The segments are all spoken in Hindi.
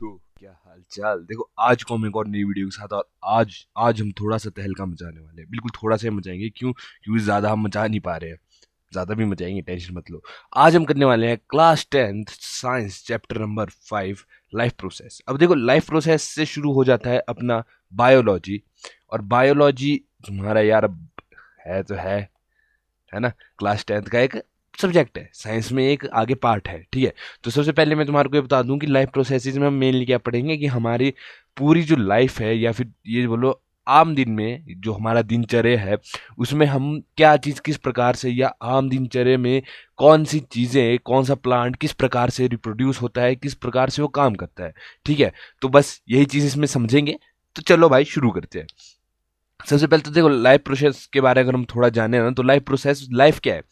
तो क्या हाल चाल। देखो आज को हम एक और नई वीडियो के साथ, और आज आज हम थोड़ा सा तहलका मचाने वाले हैं। बिल्कुल थोड़ा सा ही मचाएंगे, क्योंकि ज्यादा हम मचा नहीं पा रहे हैं। ज्यादा भी मचाएंगे, टेंशन मत लो। आज हम करने वाले हैं class 10th science chapter number 5, life process. अब देखो, लाइफ प्रोसेस से शुरू हो जाता है अपना बायोलॉजी। और बायोलॉजी तुम्हारा यार अब है ना, क्लास 10th का एक सब्जेक्ट है, साइंस में एक आगे पार्ट है। ठीक है, तो सबसे पहले मैं तुम्हारे को ये बता दूं कि लाइफ प्रोसेसेस में हम मेनली क्या पढ़ेंगे कि हमारी पूरी जो लाइफ है, या फिर ये बोलो आम दिन में जो हमारा दिनचर्या है, उसमें हम क्या चीज़ किस प्रकार से, या आम दिनचर्या में कौन सी चीज़ें, कौन सा प्लांट किस प्रकार से रिप्रोड्यूस होता है, किस प्रकार से वो काम करता है। ठीक है, तो बस यही चीज़ इसमें समझेंगे। तो चलो भाई शुरू करते हैं। सबसे पहले तो देखो, लाइफ प्रोसेस के बारे में अगर हम थोड़ा जाने ना, तो लाइफ प्रोसेस, लाइफ क्या है।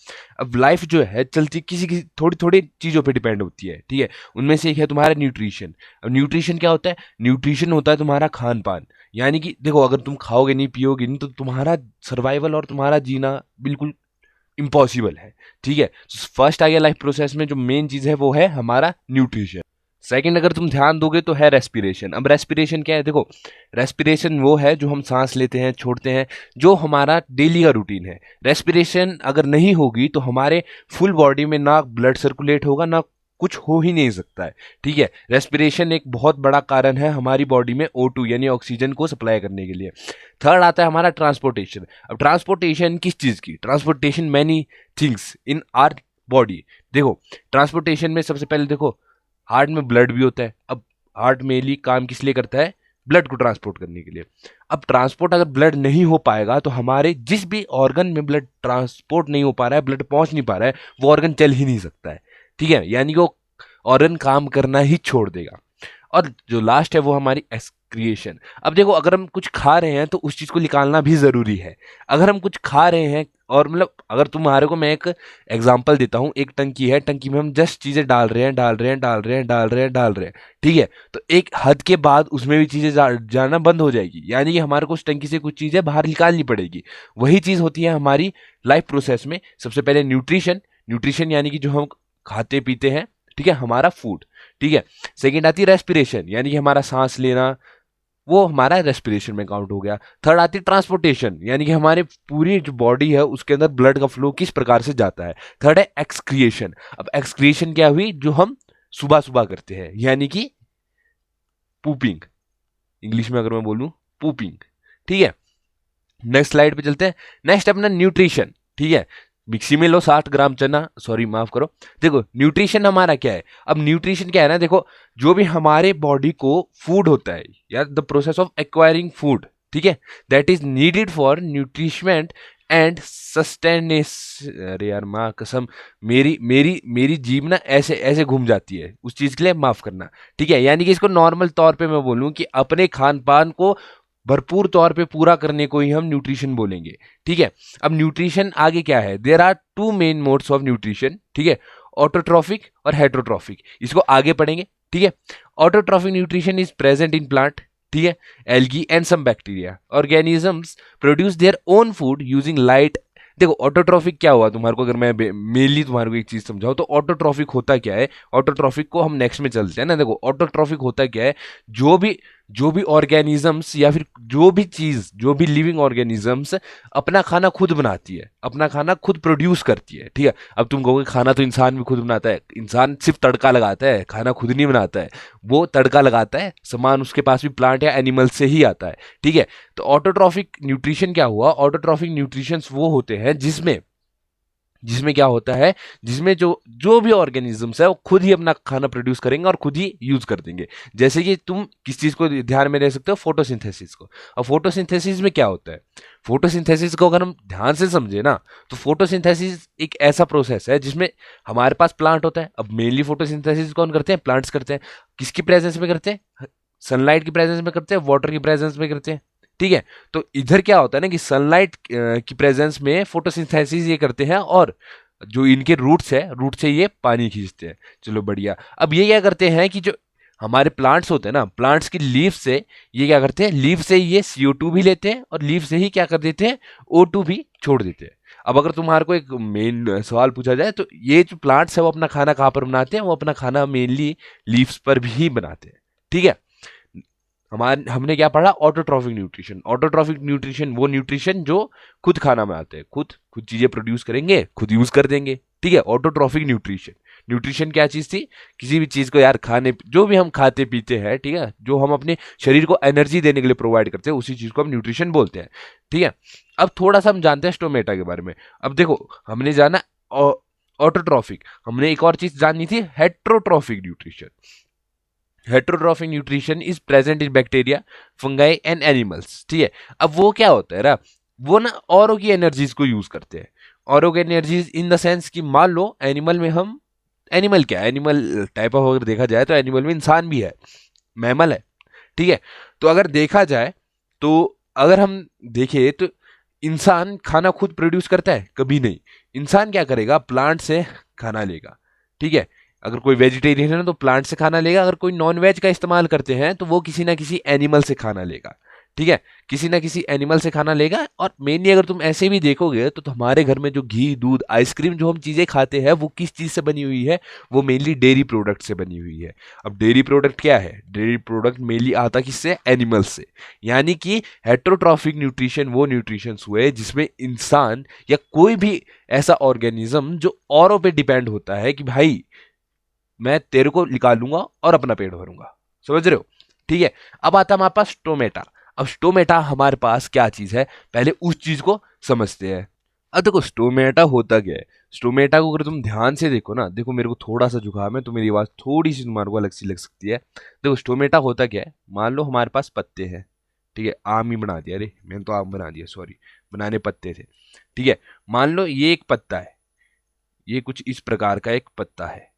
अब लाइफ जो है चलती किसी किसी थोड़ी थोड़ी चीज़ों पे डिपेंड होती है। ठीक है, उनमें से एक है तुम्हारा न्यूट्रिशन। अब न्यूट्रिशन क्या होता है? न्यूट्रिशन होता है तुम्हारा खान पान। यानी कि देखो, अगर तुम खाओगे नहीं पियोगे नहीं, तो तुम्हारा सर्वाइवल और तुम्हारा जीना बिल्कुल इम्पॉसिबल है। ठीक है, फर्स्ट आ गया लाइफ प्रोसेस में जो मेन चीज़ है, वो है हमारा न्यूट्रिशन। सेकंड अगर तुम ध्यान दोगे तो है रेस्पिरेशन। अब रेस्पिरेशन क्या है? देखो, रेस्पिरेशन वो है जो हम सांस लेते हैं, छोड़ते हैं, जो हमारा डेली का रूटीन है। रेस्पिरेशन अगर नहीं होगी तो हमारे फुल बॉडी में ना ब्लड सर्कुलेट होगा, ना कुछ हो ही नहीं सकता है। ठीक है, रेस्पिरेशन एक बहुत बड़ा कारण है हमारी बॉडी में O2 यानी ऑक्सीजन को सप्लाई करने के लिए। थर्ड आता है हमारा ट्रांसपोर्टेशन। अब ट्रांसपोर्टेशन किस चीज़ की? Transportation many things in our body. देखो, ट्रांसपोर्टेशन में सबसे पहले देखो, हार्ट में ब्लड भी होता है। अब हार्ट मेनली काम किस लिए करता है? ब्लड को ट्रांसपोर्ट करने के लिए। अब ट्रांसपोर्ट अगर ब्लड नहीं हो पाएगा तो हमारे जिस भी ऑर्गन में ब्लड ट्रांसपोर्ट नहीं हो पा रहा है, ब्लड पहुंच नहीं पा रहा है, वो ऑर्गन चल ही नहीं सकता है। ठीक है, यानी कि वो ऑर्गन काम करना ही छोड़ देगा। और जो लास्ट है वो हमारी एक्सक्रिएशन। अब देखो, अगर हम कुछ खा रहे हैं तो उस चीज़ को निकालना भी ज़रूरी है। अगर हम कुछ खा रहे हैं, और मतलब अगर तुम्हारे को मैं एक एग्जांपल देता हूँ, एक टंकी है, टंकी में हम जस्ट चीज़ें डाल रहे हैं, डाल रहे हैं, डाल रहे हैं, डाल रहे हैं, डाल रहे हैं। ठीक है, तो एक हद के बाद उसमें भी चीज़ें जाना बंद हो जाएगी, यानी कि हमारे को उस टंकी से कुछ चीज़ें बाहर निकालनी पड़ेगी। वही चीज़ होती है हमारी लाइफ प्रोसेस में। सबसे पहले न्यूट्रिशन। न्यूट्रिशन यानी कि जो हम खाते पीते हैं, ठीक है, हमारा फूड। ठीक है, सेकेंड आती है रेस्पिरेशन, यानी कि हमारा सांस लेना, वो हमारा रेस्पिरेशन में काउंट हो गया। थर्ड आती है ट्रांसपोर्टेशन, यानी कि हमारे पूरी जो बॉडी है उसके अंदर ब्लड का फ्लो किस प्रकार से जाता है। थर्ड है एक्सक्रिएशन। अब एक्सक्रिएशन क्या हुई? जो हम सुबह सुबह करते हैं, यानी कि पूपिंग, इंग्लिश में अगर मैं बोलूं, पूपिंग। ठीक है, नेक्स्ट स्लाइड पे चलते हैं। नेक्स्ट अपना न्यूट्रिशन। ठीक है, मिक्सी में लो 60 ग्राम चना, सॉरी माफ करो। देखो, न्यूट्रिशन हमारा क्या है? अब न्यूट्रिशन क्या है ना, देखो, जो भी हमारे बॉडी को फूड होता है, या the process of acquiring food, ठीक है, that is needed for nutriment and sustenance. अरे यार माँ कसम, मेरी मेरी मेरी जीभ ना ऐसे ऐसे घूम जाती है, उस चीज के लिए माफ करना। ठीक है, यानी कि इसको नॉर्मल तौर पे मैं बोलूं कि अपने खान पान को भरपूर तौर पे पूरा करने को ही हम न्यूट्रिशन बोलेंगे। ठीक है, अब न्यूट्रिशन आगे क्या है? There are two main modes of nutrition. ठीक है, ऑटोट्रॉफिक और हेट्रोट्रॉफिक, इसको आगे पढ़ेंगे। ठीक है, autotrophic nutrition is present in plant, ठीक है, algae and some bacteria. Organisms produce their own food using light. देखो, ऑटोट्रॉफिक क्या हुआ तुम्हारे को, अगर मैं मेनली तुम्हारे को एक चीज समझाऊं तो ऑटोट्रॉफिक होता क्या है। ऑटोट्रॉफिक को हम नेक्स्ट में चलते हैं ना। देखो, ऑटोट्रॉफिक होता क्या है? जो भी जो भी ऑर्गेनिजम्स, या फिर जो भी चीज, जो भी लिविंग ऑर्गेनिजम्स अपना खाना खुद बनाती है, अपना खाना खुद प्रोड्यूस करती है। ठीक है, अब तुम कहोगे खाना तो इंसान भी खुद बनाता है। इंसान सिर्फ तड़का लगाता है, खाना खुद नहीं बनाता है। वो तड़का लगाता है, सामान उसके पास भी प्लांट या एनिमल से ही आता है। ठीक है, तो ऑटोट्रॉफिक न्यूट्रिशन क्या हुआ? ऑटोट्रॉफिक न्यूट्रिशन वो होते हैं जिसमें जिसमें क्या होता है, जिसमें जो जो भी ऑर्गेनिजम्स है वो खुद ही अपना खाना प्रोड्यूस करेंगे और खुद ही यूज कर देंगे। जैसे कि तुम किस चीज को ध्यान में रख सकते हो? फोटोसिंथेसिस को। अब फोटोसिंथेसिस में क्या होता है? फोटोसिंथेसिस को अगर हम ध्यान से समझे ना, तो फोटोसिंथेसिस एक ऐसा प्रोसेस है जिसमें हमारे पास प्लांट होता है। अब मेनली फोटोसिंथेसिस कौन करते हैं? प्लांट्स करते हैं। किसकी प्रेजेंस में करते हैं? सनलाइट की प्रेजेंस में करते हैं, वाटर की प्रेजेंस में करते हैं। ठीक है, तो इधर क्या होता है ना कि सनलाइट की प्रेजेंस में फोटोसिंथेसिस ये करते हैं, और जो इनके रूट्स है, रूट से ये पानी खींचते हैं। चलो बढ़िया। अब ये क्या करते हैं कि जो हमारे प्लांट्स होते हैं ना, प्लांट्स की लीफ से ये क्या करते हैं? लीफ से ये CO2 भी लेते हैं, और लीफ से ही क्या कर देते हैं? O2 भी छोड़ देते हैं। अब अगर तुम्हारे को एक मेन सवाल पूछा जाए तो ये जो प्लांट्स है वो अपना खाना कहाँ पर बनाते हैं? वो अपना खाना मेनली लीव्स पर भी बनाते हैं। ठीक है। हमने क्या पढ़ा, ऑटोट्रॉफिक न्यूट्रिशन। ऑटोट्रॉफिक न्यूट्रिशन वो न्यूट्रिशन जो खुद खाना में आते हैं, खुद खुद चीजें प्रोड्यूस करेंगे, खुद यूज कर देंगे, ठीक है। ऑटोट्रॉफिक न्यूट्रिशन, न्यूट्रिशन क्या चीज थी, किसी भी चीज को यार खाने, जो भी हम खाते पीते हैं, ठीक है, जो हम अपने शरीर को एनर्जी देने के लिए प्रोवाइड करते हैं, उसी चीज को हम न्यूट्रिशन बोलते हैं, ठीक है। अब थोड़ा सा हम जानते हैं स्टोमेटा के बारे में। अब देखो, हमने जाना ऑटोट्रॉफिक, हमने एक और चीज जाननी थी, heterotrophic nutrition. Heterotrophic nutrition is present in bacteria, fungi and animals, ठीक है। अब वो क्या होता है ना, वो ना औरों की एनर्जीज को यूज करते हैं। औरों की एनर्जीज इन द सेंस कि मान लो एनिमल में हम, एनिमल क्या है, एनिमल टाइप ऑफ अगर देखा जाए तो एनिमल में इंसान भी है, मैमल है, ठीक है। तो अगर देखा जाए, तो अगर हम देखें तो इंसान खाना खुद प्रोड्यूस करता है, कभी नहीं। इंसान क्या करेगा, प्लांट से खाना लेगा, ठीक है। अगर कोई वेजिटेरियन है तो प्लांट से खाना लेगा, अगर कोई नॉन वेज का इस्तेमाल करते हैं तो वो किसी ना किसी एनिमल से खाना लेगा, ठीक है। किसी ना किसी एनिमल से खाना लेगा। और मेनली अगर तुम ऐसे भी देखोगे तो हमारे घर में जो घी, दूध, आइसक्रीम जो हम चीजें खाते हैं वो किस चीज से बनी हुई है, वो मेनली डेयरी प्रोडक्ट से बनी हुई है। अब डेयरी प्रोडक्ट क्या है, डेयरी प्रोडक्ट मेनली आता किससे, एनिमल से। यानी कि हेट्रोट्रॉफिक न्यूट्रिशन वो न्यूट्रिशन हुए जिसमें इंसान या कोई भी ऐसा ऑर्गेनिज्म जो औरों पे डिपेंड होता है कि भाई मैं तेरे को निकालूंगा और अपना पेट भरूंगा, समझ रहे हो, ठीक है। अब आता है हमारे पास स्टोमेटा। अब स्टोमेटा हमारे पास क्या चीज है, पहले उस चीज को समझते हैं। अब देखो स्टोमेटा होता क्या है। स्टोमेटा को अगर तुम ध्यान से देखो ना, देखो मेरे को थोड़ा सा जुकाम है तो मेरी आवाज थोड़ी सी तुम्हारे को अलग सी लग सकती है। देखो स्टोमेटा होता क्या है, मान लो हमारे पास पत्ते हैं, ठीक है, आम ही बना दिया, अरे मैंने तो आम बना दिया, सॉरी, बनाने पत्ते थे, ठीक है। मान लो ये एक पत्ता है, ये कुछ इस प्रकार का एक पत्ता है,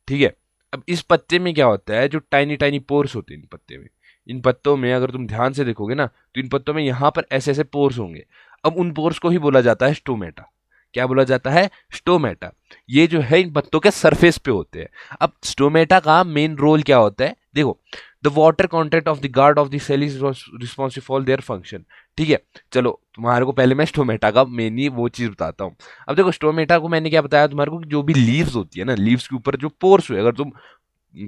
ठीक है। अब इस पत्ते में क्या होता है, जो टाइनी टाइनी पोर्स होते हैं इन पत्ते में, इन पत्तों में अगर तुम ध्यान से देखोगे ना तो इन पत्तों में यहां पर ऐसे ऐसे पोर्स होंगे। अब उन पोर्स को ही बोला जाता है स्टोमेटा। क्या बोला जाता है, स्टोमेटा। ये जो है इन पत्तों के सरफेस पे होते हैं। अब स्टोमेटा का मेन रोल क्या होता है, देखो, the water content of the guard of the cell is responsible for their function, ठीक है। चलो तुम्हारे को पहले मैं स्टोमेटा का मेनली वो चीज बताता हूँ। अब देखो स्टोमेटा को मैंने क्या बताया तुम्हारे को, कि जो भी लीव्स होती है ना, लीव्स के ऊपर जो पोर्स हुए, अगर तुम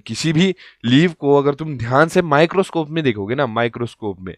किसी भी लीव को अगर तुम ध्यान से माइक्रोस्कोप में देखोगे ना, माइक्रोस्कोप में,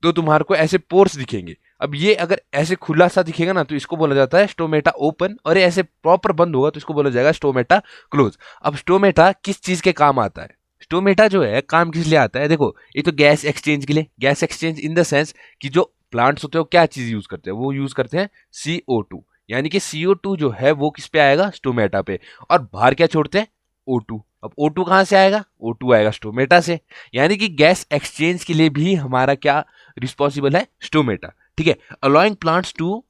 तो तुम्हारे को ऐसे पोर्स दिखेंगे। अब ये अगर ऐसे खुला सा दिखेगा ना तो इसको बोला जाता है स्टोमेटा ओपन, और ये ऐसे प्रॉपर बंद होगा तो इसको बोला जाएगा स्टोमेटा क्लोज। अब स्टोमेटा किस चीज के काम आता है, स्टोमेटा जो है काम किस लिए आता है, देखो ये तो गैस एक्सचेंज के लिए, gas exchange in the sense कि जो प्लांट्स होते हैं वो क्या चीज यूज करते हैं, वो यूज करते हैं CO2। यानी कि CO2 जो है वो किस पे आएगा, स्टोमेटा पे। और बाहर क्या छोड़ते हैं, O2। अब O2 कहां से आएगा, O2 आएगा स्टोमेटा से। यानी कि गैस एक्सचेंज के लिए भी हमारा क्या रिस्पॉन्सिबल है, स्टोमेटा, ठीक है। Allowing plants to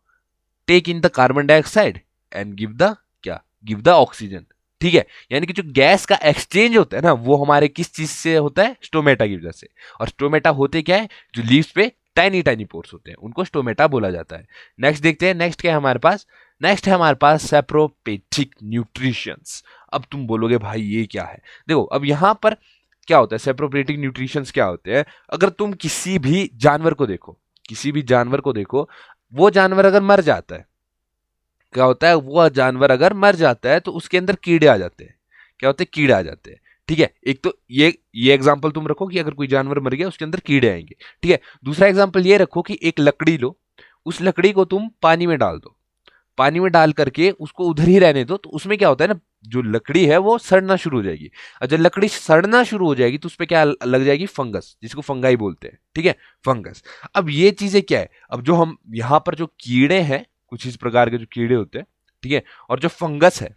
take in the carbon dioxide and give the क्या, गिव द ऑक्सीजन, ठीक है। यानी कि जो गैस का एक्सचेंज होता है ना वो हमारे किस चीज से होता है, स्टोमेटा की वजह से। और स्टोमेटा होते क्या है, जो लीव्स पे टाइनी टाइनी पोर्स होते हैं उनको स्टोमेटा बोला जाता है। नेक्स्ट देखते हैं, नेक्स्ट क्या है हमारे पास, नेक्स्ट है हमारे पास सेप्रोपेथिक न्यूट्रिशंस। अब तुम बोलोगे भाई ये क्या है, देखो अब यहां पर क्या होता है, सेप्रोपेथिक न्यूट्रिशंस क्या होते हैं। अगर तुम किसी भी जानवर को देखो, किसी भी जानवर को देखो, वो जानवर अगर मर जाता है, क्या होता है, वो जानवर अगर मर जाता है तो उसके अंदर कीड़े आ जाते हैं। क्या होते हैं, कीड़े आ जाते हैं, ठीक है। एक तो ये एग्जांपल तुम रखो कि अगर कोई जानवर मर गया उसके अंदर कीड़े आएंगे, ठीक है। दूसरा एग्जांपल ये रखो कि एक लकड़ी लो, उस लकड़ी को तुम पानी में डाल दो, पानी में डाल करके उसको उधर ही रहने दो, तो उसमें क्या होता है ना, जो लकड़ी है वो सड़ना शुरू हो जाएगी। और जब लकड़ी सड़ना शुरू हो जाएगी तो उस पर क्या लग जाएगी, फंगस, जिसको फंगाई बोलते हैं, ठीक है, फंगस। अब ये चीजें क्या है, अब जो हम यहाँ पर जो कीड़े हैं, कुछ इस प्रकार के जो कीड़े होते हैं, ठीक है, और जो फंगस है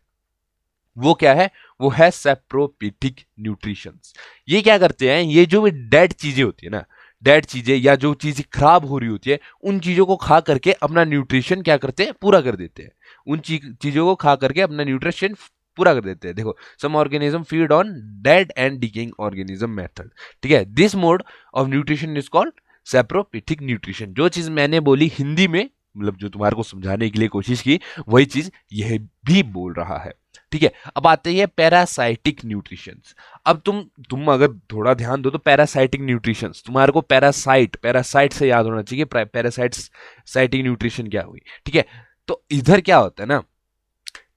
वो क्या है, वो है सेप्रोपिथिक न्यूट्रिशंस। ये क्या करते हैं, ये जो भी डेड चीजें होती है ना, डेड चीजें या जो चीजें खराब हो रही होती है, उन चीजों को खा करके अपना न्यूट्रिशन क्या करते हैं, पूरा कर देते हैं। उन चीजों को खा करके अपना न्यूट्रिशन पूरा कर देते हैं। देखो some organism feed on dead and decaying organism method, ठीक है। This mode of nutrition is called saprophytic nutrition. जो चीज मैंने बोली हिंदी में, मतलब जो तुम्हारे को समझाने के लिए कोशिश की, वही चीज यह भी बोल रहा है, ठीक है। अब आते हैं पैरासाइटिक न्यूट्रिशंस। अब तुम अगर थोड़ा ध्यान दो तो पैरासाइटिक न्यूट्रिशंस तुम्हारे को पैरासाइट से याद होना चाहिए, पैरासाइट्स साइटिक न्यूट्रिशन क्या हुई, ठीक है। तो इधर क्या होता है ना,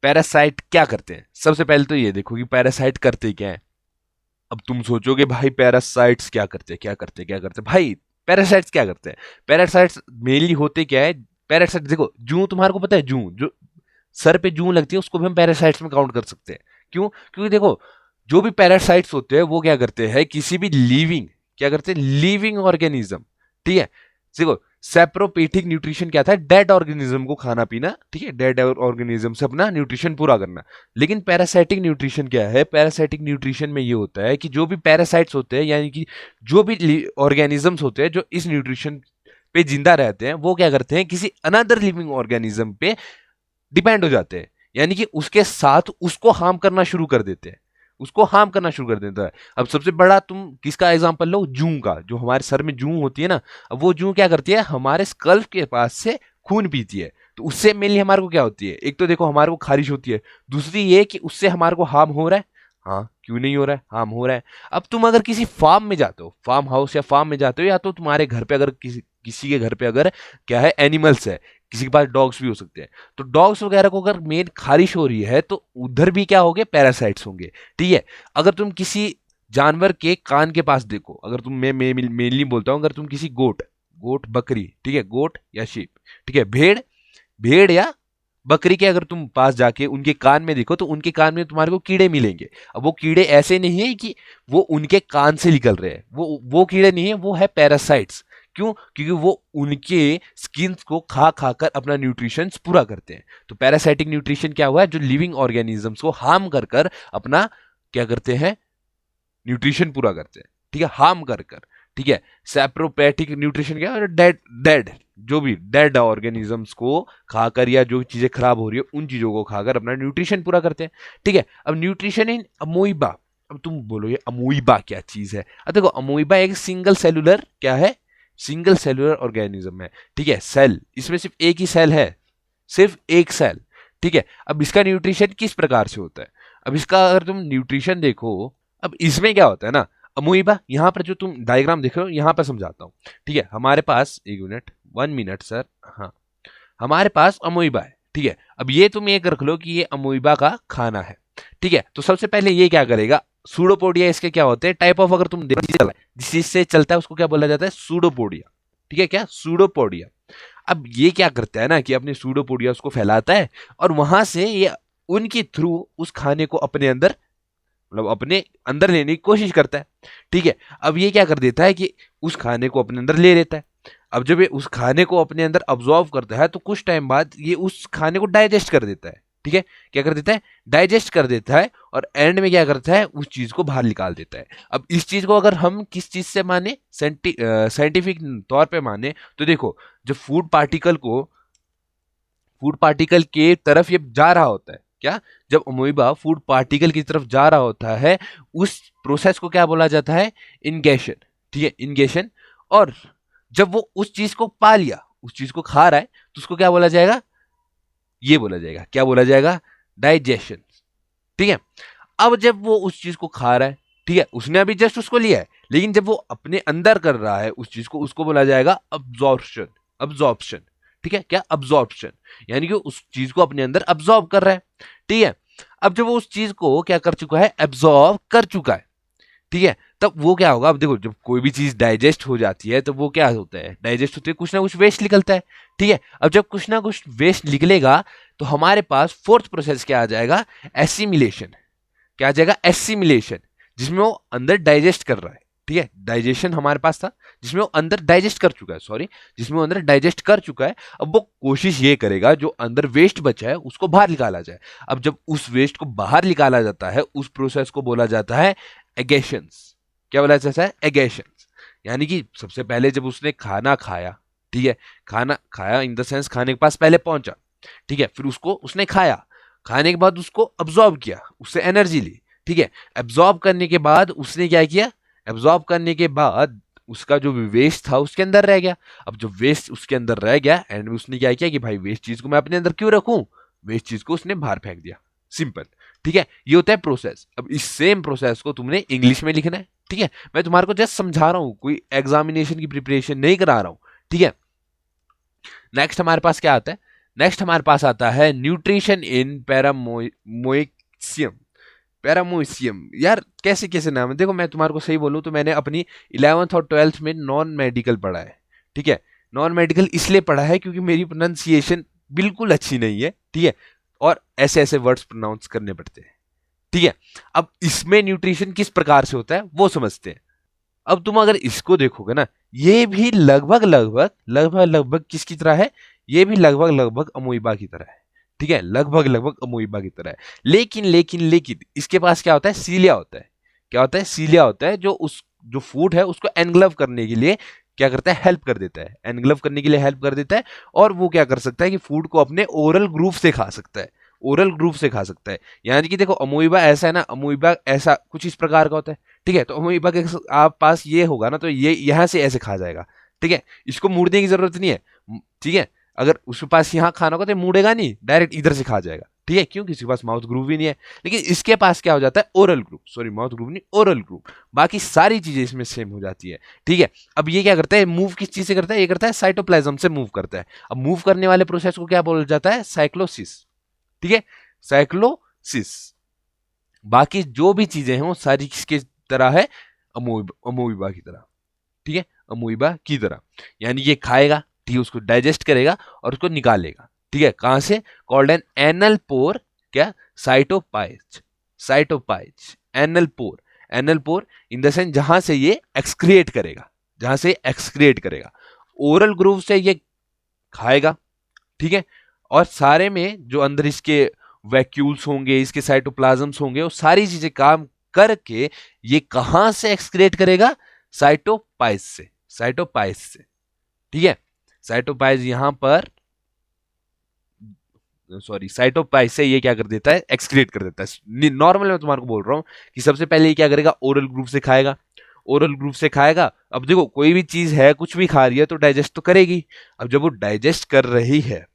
पैरासाइट क्या करते हैं, सबसे पहले तो ये देखो कि पैरासाइट करते क्या है। अब तुम सोचोगे भाई पैरासाइट्स क्या करते हैं, क्या करते हैं, क्या करते हैं? भाई पैरासाइट्स क्या करते हैं? पैरासाइट्स मेनली होते क्या है? पैरासाइट्स देखो, जूं तुम्हारे को पता है, जूं जो सर पे जूं लगती है उसको भी हम पैरासाइट्स में काउंट कर सकते हैं। क्यों? क्योंकि देखो, जो भी पैरासाइट्स होते हैं वो क्या करते हैं, किसी भी लिविंग, क्या करते हैं, लिविंग ऑर्गेनिज्म, ठीक है। देखो, सेप्रोपेथिक न्यूट्रिशन क्या था? डेड ऑर्गेनिज्म को खाना पीना, ठीक है, डेड ऑर्गेनिज्म से अपना न्यूट्रिशन पूरा करना। लेकिन पैरासाइटिक न्यूट्रिशन क्या है? पैरासाइटिक न्यूट्रिशन में ये होता है कि जो भी पैरासाइट्स होते हैं, यानी कि जो भी ऑर्गेनिजम्स होते हैं जो इस न्यूट्रिशन पे जिंदा रहते हैं, वो क्या करते हैं, किसी अनदर लिविंग ऑर्गेनिज्म पे डिपेंड हो जाते हैं, यानी कि उसके साथ उसको हार्म करना शुरू कर देते हैं, उसको हार्म करना शुरू कर देता है। अब सबसे बड़ा तुम किसका एग्जांपल लो? जूं का। जो हमारे सर में जूं होती है ना, अब वो जूं क्या करती है, हमारे स्कल्प के पास से खून पीती है। तो उससे मेनली हमारे को क्या होती है? एक तो देखो हमारे को खारिश होती है, दूसरी ये कि उससे हमारे को हार्म हो रहा है। हाँ, क्यों नहीं हो रहा है? हार्म हो रहा है। अब तुम अगर किसी फार्म में जाते हो, फार्म हाउस या फार्म में जाते हो, या तो तुम्हारे घर पे अगर किसी किसी के घर पे अगर क्या है, एनिमल्स है, किसी के पास डॉग्स भी हो सकते हैं, तो डॉग्स वगैरह को अगर मेन खारिश हो रही है तो उधर भी क्या होंगे? पैरासाइट्स होंगे, ठीक है। अगर तुम किसी जानवर के कान के पास देखो, अगर तुम मैं मेनली बोलता हूँ, अगर तुम किसी गोट, गोट बकरी, ठीक है, गोट या शीप, ठीक है, भेड़, भेड़ या बकरी के अगर तुम पास जाके उनके कान में देखो, तो उनके कान में तुम्हारे को कीड़े मिलेंगे। अब वो कीड़े ऐसे नहीं है कि वो उनके कान से निकल रहे हैं, वो कीड़े नहीं है, वो है पैरासाइट्स। क्यों? क्योंकि वो उनके स्किन को खा खा कर अपना न्यूट्रिशन पूरा करते हैं। तो पैरासाइटिक न्यूट्रिशन क्या हुआ है? जो लिविंग ऑर्गेनिजम्स को हार्म कर कर अपना क्या करते हैं? न्यूट्रिशन पूरा करते हैं, ठीक है, हार्म कर कर, ठीक है। सैप्रोपैथिक न्यूट्रिशन क्या है? डेड, डेड, जो भी डेड ऑर्गेनिजम्स को खाकर या जो चीजें खराब हो रही है उन चीजों को खाकर अपना न्यूट्रिशन पूरा करते हैं, ठीक है। अब न्यूट्रिशन इन अमोइबा, अब तुम बोलो ये अमोइबा क्या चीज है? अब देखो, अमोइबा एक सिंगल सेलुलर क्या है? सिंगल सेलुलर ऑर्गेनिज्म है, ठीक है। सेल, इसमें सिर्फ एक ही सेल है, सिर्फ एक सेल, ठीक है। अब इसका न्यूट्रिशन किस प्रकार से होता है? अब इसका अगर तुम न्यूट्रिशन देखो, अब इसमें क्या होता है ना, अमोइबा, यहाँ पर जो तुम डायग्राम देख रहे हो यहाँ पर समझाता हूँ, ठीक है। हमारे पास, एक मिनट, 1 मिनट सर, हाँ, हमारे पास अमोइबा है, ठीक है। अब ये तुम एक रख लो कि ये अमोइबा का खाना है, ठीक है। तो सबसे पहले ये क्या करेगा? सूडोपोडिया इसके क्या होते हैं? टाइप ऑफ, अगर तुम देखो जिस चीज से चलता है उसको क्या बोला जाता है? सूडोपोडिया, ठीक है, क्या? सूडोपोडिया। अब ये क्या करता है ना कि अपने सूडोपोडिया उसको फैलाता है, और वहां से ये उनके थ्रू उस खाने को अपने अंदर, मतलब अपने अंदर लेने की कोशिश करता है, ठीक है। अब ये क्या कर देता है कि उस खाने को अपने अंदर ले लेता है। अब जब ये उस खाने को अपने अंदर अब्जॉर्व करता है तो कुछ टाइम बाद ये उस खाने को डाइजेस्ट कर देता है, ठीक है। क्या कर देता है? डाइजेस्ट कर देता है, और एंड में क्या करता है? उस चीज को बाहर निकाल देता है। अब इस चीज को अगर हम किस चीज से माने, साइंटिफिक तौर पे माने, तो देखो, जब फूड पार्टिकल के तरफ ये जा रहा होता है, क्या, जब अमोइबा फूड पार्टिकल की तरफ जा रहा होता है, उस प्रोसेस को क्या बोला जाता है? इंगेशन, ठीक है, इंगेशन। और जब वो उस चीज को पा लिया, उस चीज को खा रहा है, तो उसको क्या बोला जाएगा? ये बोला जाएगा, क्या बोला जाएगा? डाइजेशन, ठीक है। अब जब वो उस चीज को खा रहा है, ठीक है, उसने अभी जस्ट उसको लिया है, लेकिन जब वो अपने अंदर कर रहा है उस चीज को, उसको बोला जाएगा अब्जॉर्प्शन, अब्जॉर्प्शन, ठीक है, क्या? अब्जॉर्प्शन, यानी कि उस चीज को अपने अंदर अब्जॉर्ब कर रहा है, ठीक है। अब जब वो उस चीज को क्या कर चुका है? एब्जॉर्ब कर चुका है, ठीक है। तब वो क्या होगा? अब देखो, जब कोई भी चीज डाइजेस्ट हो जाती है तो वो क्या होता है? डाइजेस्ट होते है, कुछ ना कुछ वेस्ट निकलता है, ठीक है। अब जब कुछ ना कुछ वेस्ट निकलेगा तो हमारे पास फोर्थ प्रोसेस क्या आ जाएगा? एसिमिलेशन। क्या आ जाएगा? एसिमिलेशन, जिसमें वो अंदर डाइजेस्ट कर रहा है, ठीक है। डाइजेशन हमारे पास था जिसमें वो अंदर डाइजेस्ट कर चुका है, सॉरी, जिसमें वो अंदर डाइजेस्ट कर चुका है। अब वो कोशिश ये करेगा जो अंदर वेस्ट बचा है उसको बाहर निकाला जाए। अब जब उस वेस्ट को बाहर निकाला जाता है, उस प्रोसेस को बोला जाता है एगेशंस। क्या बोला जाता है? एगेशंस। यानी कि सबसे पहले जब उसने खाना खाया, ठीक है, खाना खाया इन द सेंस खाने के पास पहले पहुंचा, ठीक है, फिर उसको उसने खाया, खाने के बाद उसको अब्जॉर्ब किया, उससे एनर्जी ली, ठीक है। एब्जॉर्ब करने के बाद उसने क्या किया? एब्जॉर्ब करने के बाद उसका जो भी वेस्ट था उसके अंदर रह गया। अब जो वेस्ट उसके अंदर रह गया, एंड में उसने क्या किया कि भाई वेस्ट चीज को मैं अपने अंदर क्यों रखूं? वेस्ट चीज को उसने बाहर फेंक दिया, सिंपल, ठीक है। ये होता है प्रोसेस। अब इस सेम प्रोसेस को तुमने इंग्लिश में लिखना है, ठीक है। मैं तुम्हारे को जस्ट समझा रहा हूं, कोई एग्जामिनेशन की प्रिपरेशन नहीं करा रहा हूं, ठीक है। नेक्स्ट हमारे पास क्या आता है? नेक्स्ट हमारे पास आता है न्यूट्रिशन इन पैरामोइक्सियम। पैरामोसियम, यार कैसे कैसे नाम है। देखो मैं तुम्हारे को सही बोलूँ तो मैंने अपनी 11th और 12th में नॉन मेडिकल पढ़ा है, ठीक है। नॉन मेडिकल इसलिए पढ़ा है क्योंकि मेरी प्रोनाउंसिएशन बिल्कुल अच्छी नहीं है, ठीक है, और ऐसे ऐसे वर्ड्स प्रोनाउंस करने पड़ते हैं, ठीक है। अब इसमें न्यूट्रिशन किस प्रकार से होता है वो समझते हैं। अब तुम अगर इसको देखोगे ना, ये भी लगभग लगभग लगभग लगभग किसकी तरह है, ये भी लगभग लगभग अमोइबा की तरह है, ठीक है, लगभग लगभग अमोइबा की तरह है। लेकिन लेकिन लेकिन इसके पास क्या होता है, सीलिया होता है। क्या होता है, सीलिया होता है, जो उस जो फूड है उसको एनग्लव करने के लिए क्या करता है, हेल्प कर देता है, एनग्लव करने के लिए हेल्प कर देता है। और वो क्या कर सकता है कि फूड को अपने ओरल ग्रूव से खा सकता है, ओरल ग्रूव से खा सकता है। यानी कि देखो अमोइबा ऐसा है ना, अमोइबा ऐसा कुछ इस प्रकार का होता है, ठीक है। तो अमोइबा के आप पास ये होगा ना, तो ये यहाँ से ऐसे खा जाएगा, ठीक है, इसको मुड़ने की जरूरत नहीं है, ठीक है। अगर उसके पास यहाँ खाना होगा तो मुड़ेगा नहीं, डायरेक्ट इधर से खा जाएगा, ठीक है, क्यों, किसी के पास माउथ ग्रूव ही नहीं है। लेकिन इसके पास क्या हो जाता है, oral groove, sorry mouth groove नहीं, ओरल ग्रूव। बाकी सारी चीजें इसमें सेम हो जाती है, ठीक है। अब ये क्या करता है, मूव किस चीज से करता है, ये करता है साइटोप्लाज्म से मूव करता है। अब मूव करने वाले प्रोसेस को क्या बोला जाता है, साइक्लोसिस, ठीक है, साइक्लोसिस। बाकी जो भी चीजें हैं वो सारी किसकी तरह है, अमोइबा की तरह, ठीक है, अमोइबा की तरह। यानी ये खाएगा, ठीक है, उसको डाइजेस्ट करेगा और उसको निकालेगा, ठीक है, कहां से, कॉल्ड एन एनल पोर, क्या, cytopyge, cytopyge, anal pore, anal pore in the sense जहां से ये एक्सक्रिएट करेगा, जहां से एक्सक्रिएट करेगा। ओरल ग्रूव से ये खाएगा, ठीक है, और सारे में जो अंदर इसके वैक्यूल्स होंगे, इसके साइटोप्लाज्म्स होंगे, वो सारी चीजें काम करके ये कहां से एक्सक्रिएट करेगा, साइटोपाइज से, साइटोपाइज से, ठीक है। साइटोपाइज यहां पर, सॉरी, साइटोपाइज से ये क्या कर देता है, एक्सक्रिएट कर देता है। नॉर्मल मैं तुम्हारे को बोल रहा हूं कि सबसे पहले ये क्या करेगा, ओरल ग्रुप से खाएगा, ओरल ग्रुप से खाएगा। अब देखो कोई भी चीज है, कुछ भी खा रही है तो डाइजेस्ट तो करेगी। अब जब वो डाइजेस्ट कर रही है,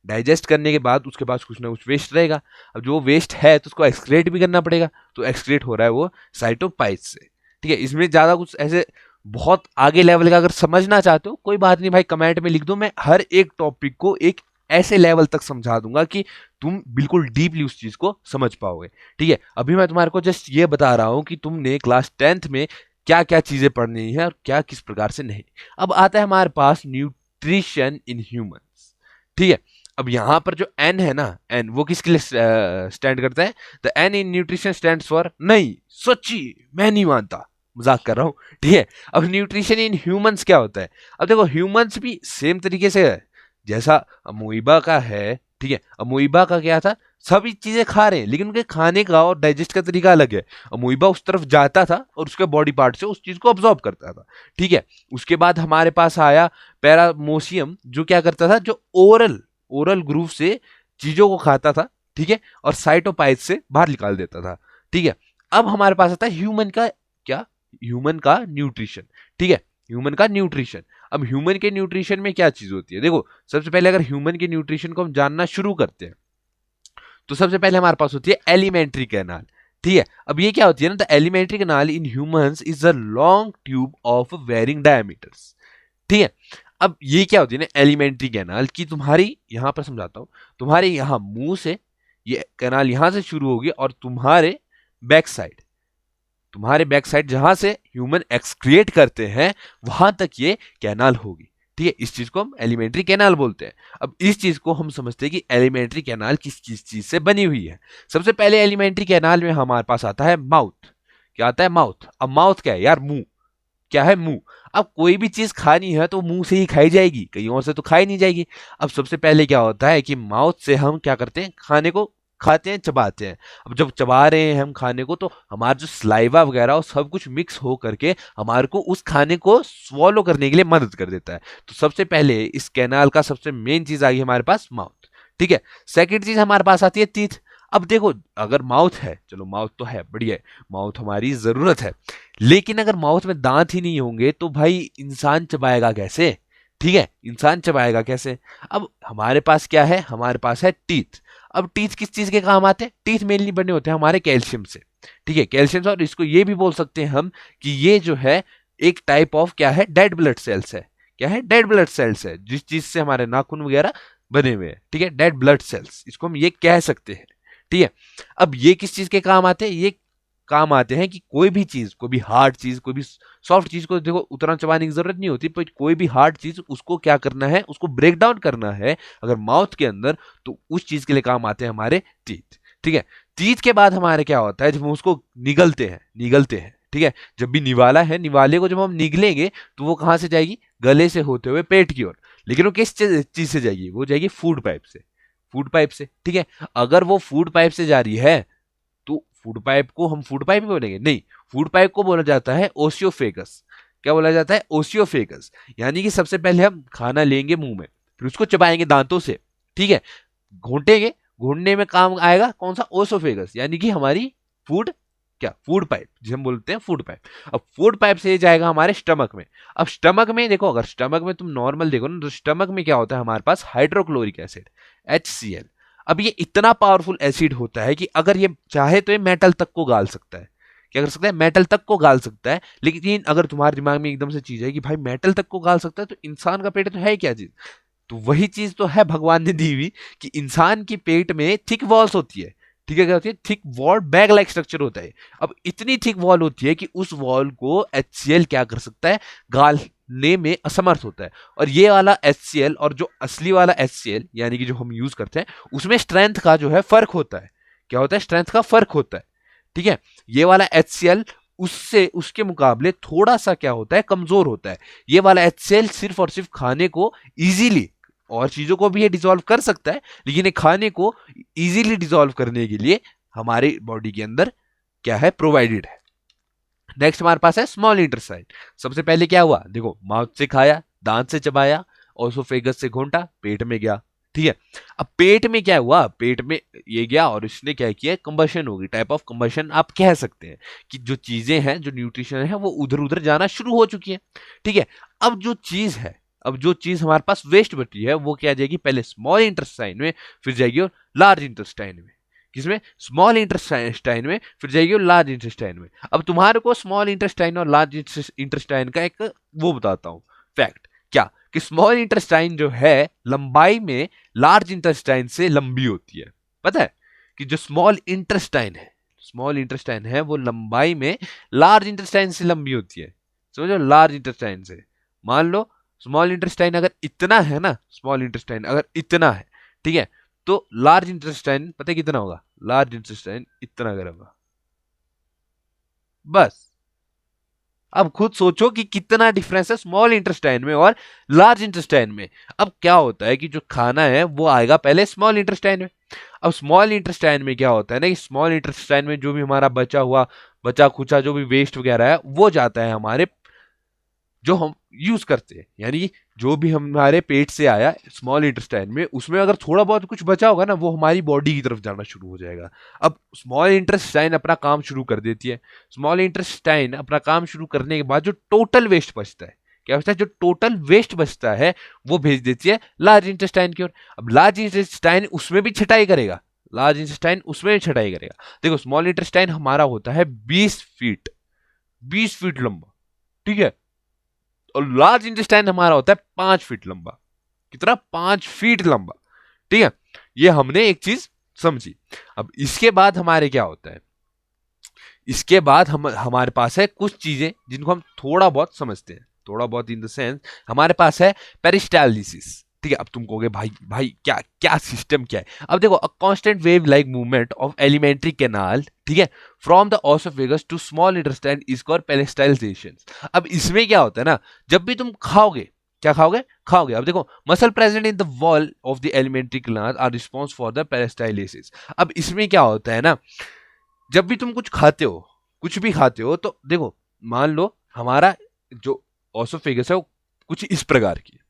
डाइजेस्ट करने के बाद उसके पास कुछ ना कुछ वेस्ट रहेगा। अब जो वेस्ट है तो उसको एक्सक्रिएट भी करना पड़ेगा, तो एक्सक्रिएट हो रहा है वो साइटोपाइज से, ठीक है। इसमें ज्यादा कुछ ऐसे बहुत आगे लेवल का अगर समझना चाहते हो कोई बात नहीं भाई, कमेंट में लिख दो, मैं हर एक टॉपिक को एक ऐसे लेवल तक समझा दूंगा कि तुम बिल्कुल डीपली उस चीज को समझ पाओगे, ठीक है। अभी मैं तुम्हारे को जस्ट ये बता रहा हूं कि तुमने क्लास 10th में क्या क्या चीजें पढ़नी है और क्या किस प्रकार से नहीं। अब आता है हमारे पास न्यूट्रिशन इन ह्यूमंस, ठीक है। अब यहां पर जो एन है ना, एन वो किसके लिए स्टैंड करता है, the N in nutrition stands for, नहीं सच्ची मैं नहीं मानता, मजाक कर रहा हूं, ठीक है। अब न्यूट्रिशन इन ह्यूमंस क्या होता है, अब देखो ह्यूमंस भी सेम तरीके से है जैसा अमोइबा का है, ठीक है। अमोइबा का क्या था, सभी चीजें खा रहे हैं लेकिन उनके खाने का और डाइजेस्ट का तरीका अलग है। अमोइबा उस तरफ जाता था और उसके बॉडी पार्ट से उस चीज को ऑब्जॉर्व करता था, ठीक है। उसके बाद हमारे पास आया पैरामोसियम, जो क्या करता था, जो ओरल ओरल ग्रूव से चीजों को खाता था, ठीक है, और साइटोपाइज से बाहर निकाल देता था, ठीक है। अब हमारे पास आता है ह्यूमन का क्या, ह्यूमन का न्यूट्रिशन, ठीक है, ह्यूमन का न्यूट्रिशन। अब ह्यूमन के न्यूट्रिशन में क्या चीज होती है, देखो सबसे पहले अगर ह्यूमन के न्यूट्रिशन को हम जानना शुरू करते हैं तो सबसे पहले हमारे पास होती है एलिमेंट्री कैनाल, ठीक है। अब ये क्या होती है ना, the alimentary canal in humans is a long tube of varying diameters, ठीक है। अब ये क्या होती है ना एलिमेंट्री कैनाल की, तुम्हारी यहां पर समझाता हूं, तुम्हारे यहां मुंह से ये कैनाल यहां से शुरू होगी और तुम्हारे बैक साइड, तुम्हारे बैक साइड जहां से ह्यूमन एक्सक्रिएट करते हैं वहां तक ये कैनाल होगी, ठीक है। इस चीज को हम एलिमेंट्री कैनाल बोलते हैं। अब इस चीज को हम समझते हैं कि एलिमेंट्री कैनाल किस किस चीज से बनी हुई है। सबसे पहले एलिमेंट्री कैनाल में हमारे पास आता है माउथ, क्या आता है, माउथ। अब माउथ क्या है यार, मुंह, क्या है, मुंह। अब कोई भी चीज खानी है तो मुंह से ही खाई जाएगी, कहीं और से तो खाई नहीं जाएगी। अब सबसे पहले क्या होता है कि माउथ से हम क्या करते हैं, खाने को खाते हैं, चबाते हैं। अब जब चबा रहे हैं हम खाने को तो हमारा जो स्लाइवा वगैरह वो सब कुछ मिक्स हो करके हमारे को उस खाने को स्वॉलो करने के लिए मदद कर देता है। तो सबसे पहले इस कैनाल का सबसे मेन चीज आ गई हमारे पास माउथ, ठीक है। सेकेंड चीज हमारे पास आती है टीथ। अब देखो अगर माउथ है, चलो माउथ तो है, बढ़िया है, माउथ हमारी जरूरत है, लेकिन अगर माउथ में दांत ही नहीं होंगे तो भाई इंसान चबाएगा कैसे, ठीक है, इंसान चबाएगा कैसे। अब हमारे पास क्या है, हमारे पास है टीथ। अब टीथ किस चीज के काम आते हैं, टीथ मेनली बने होते हैं हमारे कैल्शियम से, ठीक है, कैल्शियम से। और इसको ये भी बोल सकते हैं हम कि ये जो है एक टाइप ऑफ क्या है, डेड ब्लड सेल्स है, क्या है, डेड ब्लड सेल्स है, जिस चीज से हमारे नाखून वगैरह बने हुए हैं, ठीक है, डेड ब्लड सेल्स, इसको हम ये कह सकते हैं, ठीक है। अब ये किस चीज के काम आते हैं? ये काम आते हैं कि कोई भी चीज, कोई भी हार्ड चीज, कोई भी सॉफ्ट चीज को देखो उतना चबाने की जरूरत नहीं होती, पर कोई भी हार्ड चीज उसको क्या करना है, उसको ब्रेक डाउन करना है अगर माउथ के अंदर, तो उस चीज के लिए काम आते हैं हमारे टीथ। ठीक है। टीथ के बाद हमारे क्या होता है, जब हम उसको निगलते हैं, ठीक है, जब भी निवाला है, निवाले को जब हम निगलेंगे तो वो कहां से जाएगी? गले से होते हुए पेट की ओर। लेकिन वो किस चीज से जाएगी? वो जाएगी फूड पाइप से, फूड पाइप से। ठीक है। अगर वो फूड पाइप से जा रही है तो फूड पाइप को हम फूड पाइप बोलेंगे? नहीं, फूड पाइप को बोला जाता है ओसियोफेगस। क्या बोला जाता है? ओसियोफेगस। यानी कि सबसे पहले हम खाना लेंगे मुंह में, फिर उसको चबाएंगे दांतों से, ठीक है, घोंटेंगे, घोंटने में काम आएगा कौन सा? ओसोफेगस, यानी कि हमारी फूड, क्या, फूड पाइप, जिसे हम बोलते हैं फूड पाइप। अब फूड पाइप से ये जाएगा हमारे स्टमक में। अब स्टमक में देखो, अगर स्टमक में तुम नॉर्मल देखो ना, तो स्टमक में क्या होता है हमारे पास? Hydrochloric acid, HCl। अब ये इतना पावरफुल एसिड होता है कि अगर ये चाहे तो ये मेटल तक को गाल सकता है। क्या कर सकता है? मेटल तक को गाल सकता है। लेकिन अगर तुम्हारे दिमाग में एकदम से चीज है कि भाई मेटल तक को गाल सकता है, तो इंसान का पेट तो है क्या चीज? तो वही चीज तो है भगवान ने दी हुई, कि इंसान के पेट में थिक वॉल्स होती है। ठीक है, क्या होती है? Thick wall, bag like structure होता है। अब इतनी थिक वॉल होती है कि उस वॉल को HCl क्या कर सकता है? गालने में असमर्थ होता है। और ये वाला HCl और जो असली वाला HCl, यानी कि जो हम यूज करते हैं, उसमें स्ट्रेंथ का जो है फर्क होता है। क्या होता है? स्ट्रेंथ का फर्क होता है। ठीक है। ये वाला HCl उससे, उसके मुकाबले थोड़ा सा क्या होता है? कमजोर होता है। ये वाला HCl सिर्फ और सिर्फ खाने को इजीली, और चीजों को भी ये डिसॉल्व कर सकता है, लेकिन ये खाने को इजीली डिसॉल्व करने के लिए हमारी बॉडी के अंदर क्या है? प्रोवाइडेड है। नेक्स्ट हमारे पास है स्मॉल इंटेस्टाइन। सबसे पहले क्या हुआ? देखो, माउथ से खाया, दांत से चबाया, ओसोफेगस से घोंटा, पेट में गया। ठीक है। अब पेट में क्या हुआ? पेट में ये गया और इसने क्या किया? कंबशन होगी, टाइप ऑफ कंबशन आप कह सकते हैं, कि जो चीजें हैं, जो न्यूट्रिशन है, वो उधर उधर जाना शुरू हो चुकी है। ठीक है। अब जो चीज है, अब जो चीज हमारे पास वेस्ट बची है, वो क्या जाएगी? पहले स्मॉल इंटेस्टाइन में, फिर जाएगी और लार्ज इंटेस्टाइन में। किसमें? स्मॉल इंटेस्टाइन में, फिर जाएगी और लार्ज इंटेस्टाइन में। अब तुम्हारे को स्मॉल इंटेस्टाइन और लार्ज इंटेस्टाइन का एक वो बताता हूं, फैक्ट। क्या? कि स्मॉल इंटेस्टाइन जो है लंबाई में लार्ज इंटेस्टाइन से लंबी होती है। पता है कि जो स्मॉल इंटेस्टाइन है वो लंबाई में लार्ज इंटेस्टाइन से लंबी होती है। समझो, लार्ज इंटेस्टाइन से। मान लो स्मॉल इंटेस्टाइन अगर इतना है ना, स्मॉल इंटेस्टाइन अगर इतना है, ठीक है, तो लार्ज इंटेस्टाइन पता है कितना होगा? लार्ज इंटेस्टाइन इतना अगर होगा, बस। अब खुद सोचो कि कितना डिफरेंस है स्मॉल इंटेस्टाइन में और लार्ज इंटेस्टाइन में। अब क्या होता है कि जो खाना है वो आएगा पहले स्मॉल इंटेस्टाइन में। अब स्मॉल इंटेस्टाइन में क्या होता है ना, कि स्मॉल इंटेस्टाइन में जो भी हमारा बचा हुआ, बचा खुचा जो भी वेस्ट वगैरह है, वो जाता है हमारे, जो हम यूज करते हैं, यानी जो भी हमारे पेट से आया स्मॉल इंटेस्टाइन में, उसमें अगर थोड़ा बहुत कुछ बचा होगा ना, वो हमारी बॉडी की तरफ जाना शुरू हो जाएगा। अब स्मॉल इंटेस्टाइन अपना काम शुरू कर देती है। स्मॉल इंटेस्टाइन अपना काम शुरू करने के बाद जो टोटल वेस्ट बचता है, क्या बचता है? जो टोटल वेस्ट बचता है वो भेज देती है लार्ज इंटेस्टाइन की ओर। अब लार्ज इंटेस्टाइन उसमें भी छटाई करेगा, लार्ज इंटेस्टाइन उसमें भी छटाई करेगा। देखो, स्मॉल इंटेस्टाइन हमारा होता है 20 फीट, 20 फीट लंबा, ठीक है, और लार्ज इंटेस्टाइन हमारा होता है 5 फीट लंबा। कितना? 5 फीट लंबा। ठीक है। ये हमने एक चीज समझी। अब इसके बाद हमारे क्या होता है? इसके बाद हमारे पास है कुछ चीजें जिनको हम थोड़ा बहुत समझते हैं, थोड़ा बहुत इन द सेंस हमारे पास है पेरिस्टालसिस। ठीक है। अब तुम कहोगे भाई भाई क्या क्या सिस्टम क्या है? अब देखो, a constant wave like movement of alimentary canal, ठीक है, from the oesophagus to small intestine is called peristalsis. अब इसमें क्या होता है ना, जब भी तुम खाओगे, क्या खाओगे। अब देखो, muscle present in the wall of the alimentary canal are response for the peristalsis. अब इसमें क्या होता है ना, जब भी तुम कुछ खाते हो, कुछ भी खाते हो, तो देखो, मान लो हमारा जो ओसोफेगस है वो कुछ इस प्रकार की है,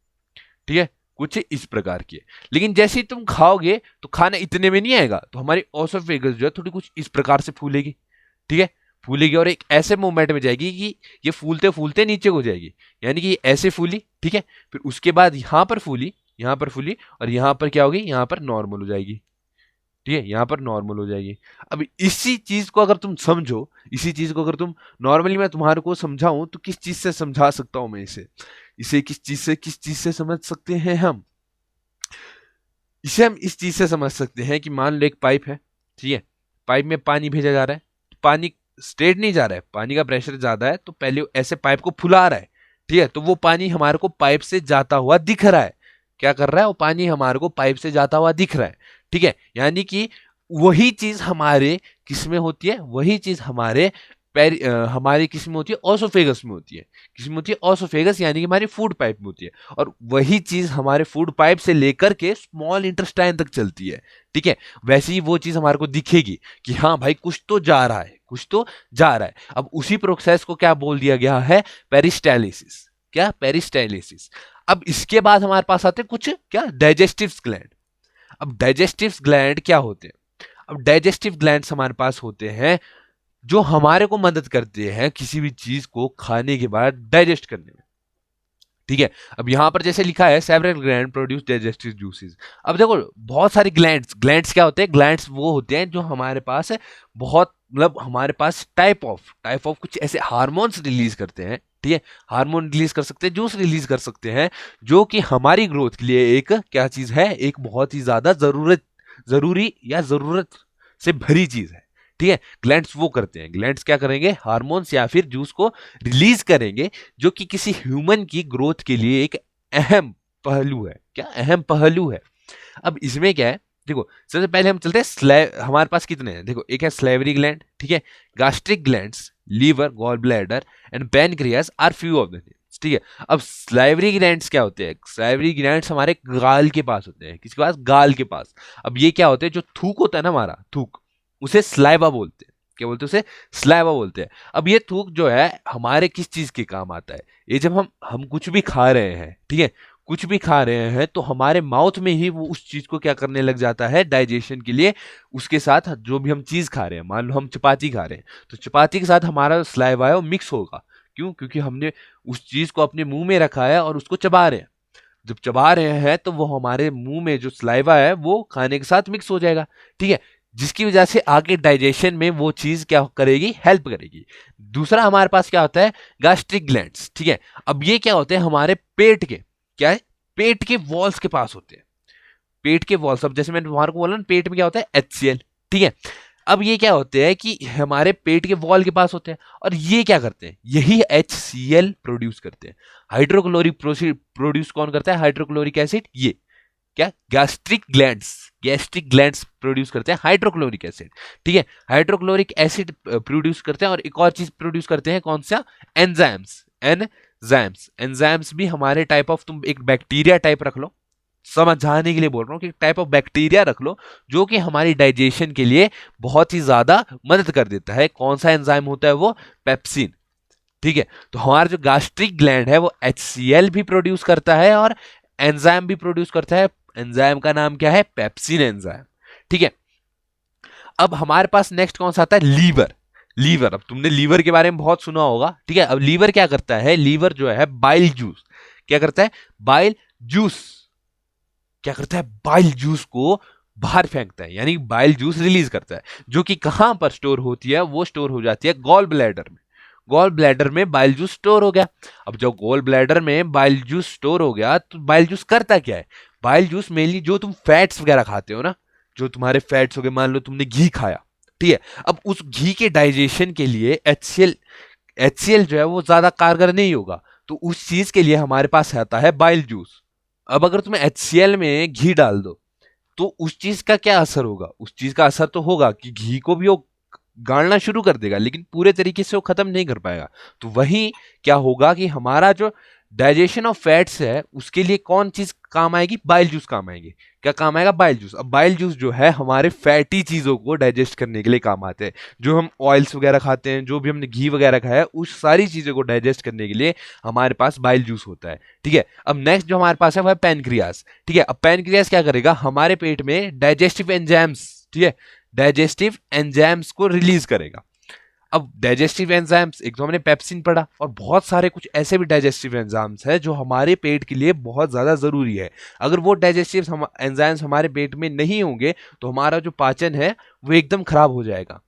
ठीक है, कुछ इस प्रकार की है। लेकिन जैसे ही तुम खाओगे तो खाना इतने में नहीं आएगा, तो हमारी ओसोफेगस जो है थोड़ी कुछ इस प्रकार से फूलेगी, ठीक है, फूलेगी और एक ऐसे मूवमेंट में जाएगी कि ये फूलते फूलते नीचे हो जाएगी, यानी कि ऐसे फूली, ठीक है, फिर उसके बाद यहां पर फूली, यहां पर फूली, और यहां पर क्या होगी? यहां पर नॉर्मल हो जाएगी, ठीक है, यहां पर नॉर्मल हो जाएगी। अब इसी चीज को अगर तुम समझो, इसी चीज को अगर तुम नॉर्मली मैं तुम्हारे को समझाऊं, तो किस चीज से समझा सकता हूं मैं इसे? इसे किस चीज से समझ सकते हैं हम? इसे हम इस चीज से समझ सकते हैं कि मान लो एक पाइप है, ठीक है, पाइप में पानी भेजा जा रहा है, पानी स्ट्रेट नहीं जा रहा है, पानी का प्रेशर ज्यादा है, तो पहले ऐसे पाइप को फुला रहा है, ठीक है, तो वो पानी हमारे को पाइप से जाता हुआ दिख रहा है। क्या कर रहा है, वो पानी हमारे को पाइप से जाता हुआ दिख रहा है, ठीक है। यानी कि वही चीज हमारे किस में होती है, वही चीज हमारे हमारे किस में होती है, ओसोफेगस में होती है। किस में होती है, ओसोफेगस, यानी कि हमारी फूड पाइप में होती है। और वही चीज हमारे फूड पाइप से लेकर के स्मॉल इंटेस्टाइन तक चलती है, ठीक है। वैसे ही वो चीज हमारे को दिखेगी कि हाँ भाई कुछ तो जा रहा है, कुछ तो जा रहा है। अब उसी प्रोसेस को क्या बोल दिया गया है, पेरिस्टाइलिसिस। क्या, पेरिस्टाइलिसिस। अब इसके बाद हमारे पास आते हैं कुछ क्या, डाइजेस्टिव ग्लैंड। अब डाइजेस्टिव ग्लैंड क्या होते हैं, अब डाइजेस्टिव ग्लैंड्स हमारे पास होते हैं जो हमारे को मदद करते हैं किसी भी चीज को खाने के बाद डाइजेस्ट करने में, ठीक है। अब यहां पर जैसे लिखा है several gland produce digestive juices. अब देखो बहुत सारी ग्लैंड्स, ग्लैंड्स क्या होते हैं, ग्लैंड्स वो होते हैं जो हमारे पास है बहुत, मतलब हमारे पास टाइप ऑफ कुछ ऐसे हार्मोन्स रिलीज करते हैं, ठीक है। हार्मोन रिलीज कर सकते हैं, जूस रिलीज कर सकते हैं, जो कि हमारी ग्रोथ के लिए एक क्या चीज है, एक बहुत ही ज्यादा जरूरी या जरूरत से भरी चीज है, ठीक है। ग्लैंड्स वो करते हैं, ग्लैंड्स क्या करेंगे, हार्मोन्स या फिर जूस को रिलीज करेंगे, जो कि किसी ह्यूमन की ग्रोथ के लिए एक अहम पहलू है। क्या अहम पहलू है। अब इसमें क्या है, देखो सबसे पहले हम चलते हैं हमारे पास कितने हैं, देखो एक है स्लेवरी ग्लैंड, ठीक है, gastric glands, liver, gall bladder and pancreas are few of the names, ठीक है। अब स्लाइवरी ग्लैंड्स क्या होते हैं, स्लाइवरी ग्लैंड्स हमारे गाल के पास होते हैं, किसके पास, गाल के पास। अब ये क्या होते हैं, जो थूक होता है ना हमारा, थूक, उसे स्लाइवा बोलते हैं। क्या बोलते हैं उसे, स्लाइवा बोलते हैं। अब ये थूक जो है हमारे किस चीज के काम आता है, ये जब हम कुछ भी खा रहे हैं, ठीक है, कुछ भी खा रहे हैं तो हमारे माउथ में ही वो उस चीज को क्या करने लग जाता है, डाइजेशन के लिए। उसके साथ जो भी हम चीज खा रहे हैं, मान लो हम चपाती खा रहे हैं, तो चपाती के साथ हमारा स्लाइवा है वो मिक्स होगा। क्यों, क्योंकि हमने उस चीज को अपने मुंह में रखा है और उसको चबा रहे हैं। जब चबा रहे हैं तो वो हमारे मुंह में जो स्लाइवा है वो खाने के साथ मिक्स हो जाएगा, ठीक है, जिसकी वजह से आगे डाइजेशन में वो चीज क्या करेगी, हेल्प करेगी। दूसरा हमारे पास क्या होता है, गास्ट्रिक ग्लैंड्स, ठीक है। अब ये क्या होते हैं, हमारे पेट के, क्या है, पेट के वॉल्स के पास होते हैं, पेट के वॉल्स। अब जैसे मैंने तुम्हारे को बोला ना, पेट में क्या होता है, HCl, ठीक है। अब ये क्या होते हैं कि हमारे पेट के वॉल के पास होते हैं, और ये क्या करते हैं, यही HCl प्रोड्यूस करते हैं। हाइड्रोक्लोरिक प्रोड्यूस कौन करता है, हाइड्रोक्लोरिक एसिड, ये क्या, गैस्ट्रिक ग्लैंड्स प्रोड्यूस करते हैं हाइड्रोक्लोरिक एसिड, ठीक है। हाइड्रोक्लोरिक एसिड प्रोड्यूस करते हैं, और एक और चीज प्रोड्यूस करते हैं, कौन सा, एंजाइम्स। एंजाइम्स भी हमारे टाइप ऑफ, तुम एक बैक्टीरिया टाइप रख लो, समझाने के लिए बोल रहा हूँ कि टाइप ऑफ बैक्टीरिया रख लो जो कि हमारी डाइजेशन के लिए बहुत ही ज्यादा मदद कर देता है। कौन सा एंजाइम होता है वो, पेप्सिन, ठीक है। तो हमारा जो गास्ट्रिक ग्लैंड है वो HCl भी प्रोड्यूस करता है और एंजाइम भी प्रोड्यूस करता है। एंजाइम का नाम क्या है, पेप्सिन एंजाइम, ठीक है। अब हमारे पास नेक्स्ट कौन सा आता है, लीवर। लीवर, अब तुमने लीवर के बारे में बहुत सुना होगा, ठीक है। अब लीवर क्या करता है, लीवर जो है बाइल जूस, क्या करता है, बाइल जूस, क्या करता है, बाइल जूस को बाहर फेंकता है, यानी बाइल जूस रिलीज करता है, जो कि कहां पर स्टोर होती है, वो स्टोर हो जाती है गॉल ब्लैडर में। गॉल ब्लैडर में बाइल जूस स्टोर हो गया। अब जब गॉल ब्लैडर में बाइल जूस स्टोर हो गया तो बाइल जूस करता क्या है, बाइल जूस मेनली जो तुम फैट्स वगैरह खाते हो ना, जो तुम्हारे फैट्स हो गए, मान लो तुमने घी खाया, ठीक है। अब उस घी के डाइजेशन के लिए HCl जो है वो ज्यादा कारगर नहीं होगा, तो उस चीज के लिए हमारे पास आता है बाइल जूस। अब अगर तुम्हें HCl में घी डाल दो तो उस चीज का क्या असर होगा, उस चीज का असर तो होगा कि घी को भी वो गाड़ना शुरू कर देगा, लेकिन पूरे तरीके से वो खत्म नहीं कर पाएगा। तो वही क्या होगा कि हमारा जो डाइजेशन ऑफ फैट्स है उसके लिए कौन चीज काम आएगी, बाइल जूस काम आएगी। क्या काम आएगा, बाइल जूस। अब बाइल जूस जो है हमारे फैटी चीजों को डाइजेस्ट करने के लिए काम आते हैं। जो हम ऑयल्स वगैरह खाते हैं, जो भी हमने घी वगैरह खाया है, उस सारी चीजों को डाइजेस्ट करने के लिए हमारे पास बाइल जूस होता है, ठीक है। अब नेक्स्ट जो हमारे पास है वह पैनक्रियास, ठीक है। अब पैनक्रियास क्या करेगा, हमारे पेट में डाइजेस्टिव एंजाइम्स, ठीक है, डाइजेस्टिव एंजाइम्स को रिलीज करेगा। अब डाइजेस्टिव एंजाइम्स, एक तो हमने पेप्सिन पढ़ा, और बहुत सारे कुछ ऐसे भी डाइजेस्टिव एंजाइम्स है जो हमारे पेट के लिए बहुत ज्यादा जरूरी है। अगर वो डाइजेस्टिव एंजाइम्स हमारे पेट में नहीं होंगे तो हमारा जो पाचन है वो एकदम खराब हो जाएगा।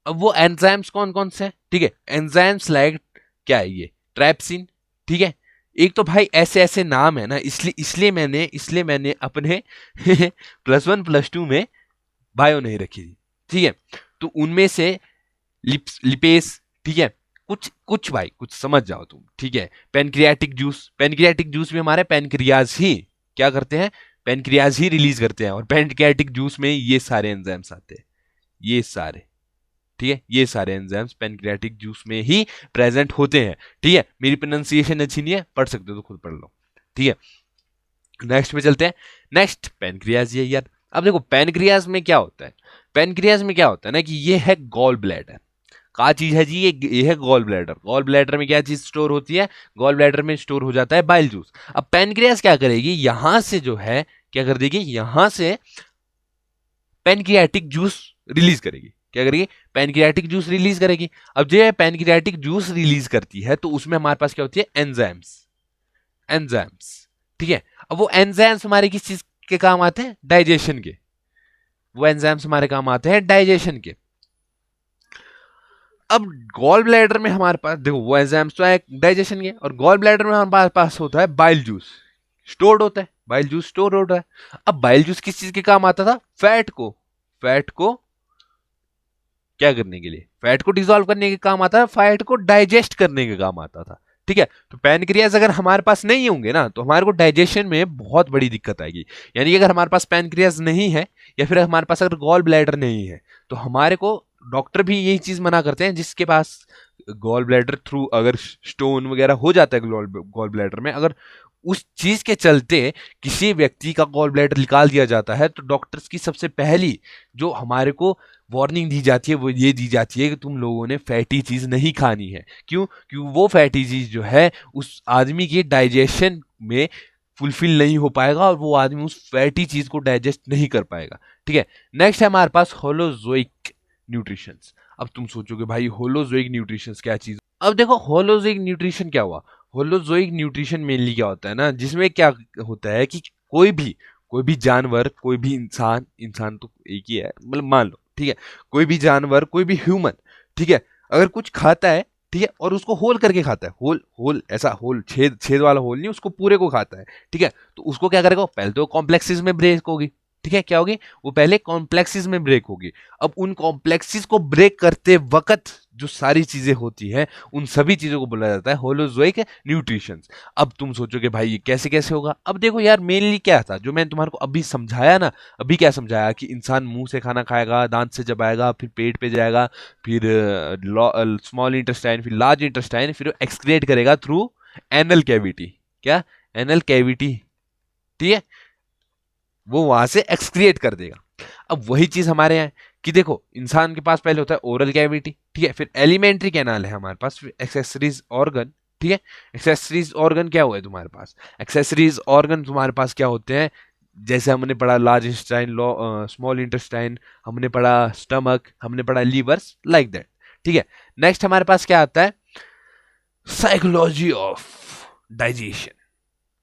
अब वो एंजाइम्स कौन कौन से, ठीक है, एंजाइम्स लाइक क्या है, ये ट्राइप्सिन, ठीक है। एक तो भाई ऐसे ऐसे नाम है ना, इसलिए मैंने अपने +1 +2 में बायो नहीं रखी थी, ठीक है। तो उनमें से लिपेस, ठीक है, कुछ कुछ भाई कुछ समझ जाओ तुम, ठीक है। पेनक्रियाटिक जूस भी हमारे पेनक्रियाज ही क्या करते हैं, पेनक्रियाज ही रिलीज करते हैं, और पेनक्रियाटिक जूस में ये सारे एंजाइम्स आते हैं, ये सारे, ठीक है, ये सारे एंजाइम्स पेनक्रियाटिक जूस में ही प्रेजेंट होते हैं, ठीक है। मेरी प्रोनाउंसिएशन अच्छी नहीं है, पढ़ सकते हो तो खुद पढ़ लो, ठीक है। नेक्स्ट पे चलते हैं। नेक्स्ट पेनक्रियाज, ये यार अब देखो पेनक्रियाज में क्या होता है, पेनक्रियाज में क्या होता है ना कि ये है गॉल ब्लैडर का चीज है जी, ये है गॉल ब्लैडर। गॉल ब्लैडर में क्या चीज स्टोर होती है, गॉल ब्लैडर में स्टोर हो जाता है बाइल जूस। अब पेनक्रियाज क्या करेगी, यहां से जो है क्या कर देगी, यहां से पेनक्रियाटिक जूस रिलीज करेगी, क्या करेगी, पेनक्रियाटिक जूस रिलीज करेगी। अब जो पेनक्रियाटिक जूस रिलीज करती है तो उसमें हमारे पास क्या होती है, एंजाइम्स, एंजाइम्स, ठीक है। अब वो एंजाइम्स हमारे किस चीज के काम आते हैं, डाइजेशन के, वो एंजाइम्स हमारे काम आते हैं डाइजेशन के। अब गॉल ब्लैडर में हमारे पास देखो वो एंजाइम्स तो है डाइजेशन के, और गॉल ब्लैडर में हमारे पास होता है बाइल जूस, स्टोर्ड होता है, बाइल जूस स्टोर होता है। अब बाइल जूस किस चीज के काम आता था, फैट को क्या करने के लिए, फैट को डिसॉल्व करने के काम आता था, फैट को डाइजेस्ट करने के काम आता था, ठीक है। तो पैनक्रियाज अगर हमारे पास नहीं होंगे ना तो हमारे को डाइजेशन में बहुत बड़ी दिक्कत आएगी। यानी कि अगर हमारे पास पैनक्रियाज नहीं है या फिर हमारे पास अगर गॉल ब्लैडर नहीं है तो हमारे को डॉक्टर भी यही चीज मना करते हैं, जिसके पास गॉल ब्लैडर थ्रू अगर स्टोन वगैरह हो जाता है गॉल ब्लैडर में, अगर उस चीज के चलते किसी व्यक्ति का गॉल ब्लैडर निकाल दिया जाता है तो डॉक्टर्स की सबसे पहली जो हमारे को वार्निंग दी जाती है वो ये दी जाती है कि तुम लोगों ने फैटी चीज नहीं खानी है। क्यों, क्योंकि वो फैटी चीज जो है उस आदमी के डाइजेशन में फुलफिल नहीं हो पाएगा और वो आदमी उस फैटी चीज को डाइजेस्ट नहीं कर पाएगा, ठीक है। नेक्स्ट है हमारे पास होलोजोइक न्यूट्रिशन। अब तुम सोचोगे भाई होलोजोइक न्यूट्रिशन क्या चीज, अब देखो होलोजोइक न्यूट्रिशन क्या हुआ, होलोजोइक न्यूट्रिशन मेनली क्या होता है ना, जिसमें क्या होता है कि कोई भी जानवर, कोई भी इंसान, इंसान तो एक ही है मतलब मान लो, ठीक है, कोई भी जानवर, कोई भी ह्यूमन, ठीक है, अगर कुछ खाता है, ठीक है, और उसको होल करके खाता है, होल होल ऐसा होल छेद छेद वाला होल नहीं, उसको पूरे को खाता है, ठीक है, तो उसको क्या करेगा, पहले तो कॉम्प्लेक्सेस में ब्रेक होगी, ठीक है, क्या होगी, वो पहले कॉम्प्लेक्सेस में ब्रेक होगी। अब उन कॉम्प्लेक्सेस को ब्रेक करते वक्त जो सारी चीजें होती हैं उन सभी चीजों को बोला जाता है होलोजोइक न्यूट्रिशन। अब तुम सोचोगे भाई ये कैसे कैसे होगा, अब देखो यार मेनली क्या था जो मैंने तुम्हारे को अभी समझाया ना, अभी क्या समझाया कि इंसान मुंह से खाना खाएगा, दांत से चबाएगा, फिर पेट पे जाएगा, फिर स्मॉल इंटेस्टाइन, फिर लार्ज इंटेस्टाइन, फिर एक्सक्रिएट करेगा थ्रू एनल कैविटी, क्या, एनल कैविटी, ठीक है, वो वहां से एक्सक्रिएट कर देगा। अब वही चीज हमारे यहाँ कि देखो इंसान के पास पहले होता है ओरल कैविटी, ठीक है, फिर एलिमेंट्री कैनाल है हमारे पास, फिर एक्सेसरीज ऑर्गन, ठीक है। एक्सेसरीज ऑर्गन क्या हुआ है तुम्हारे पास, एक्सेसरीज ऑर्गन तुम्हारे पास क्या होते हैं, जैसे हमने पढ़ा लार्ज इंटेस्टाइन, स्मॉल इंटेस्टाइन, हमने पढ़ा स्टमक, हमने पढ़ा लीवर्स, लाइक दैट, ठीक है। नेक्स्ट हमारे पास क्या आता है, साइकोलॉजी ऑफ डाइजेशन।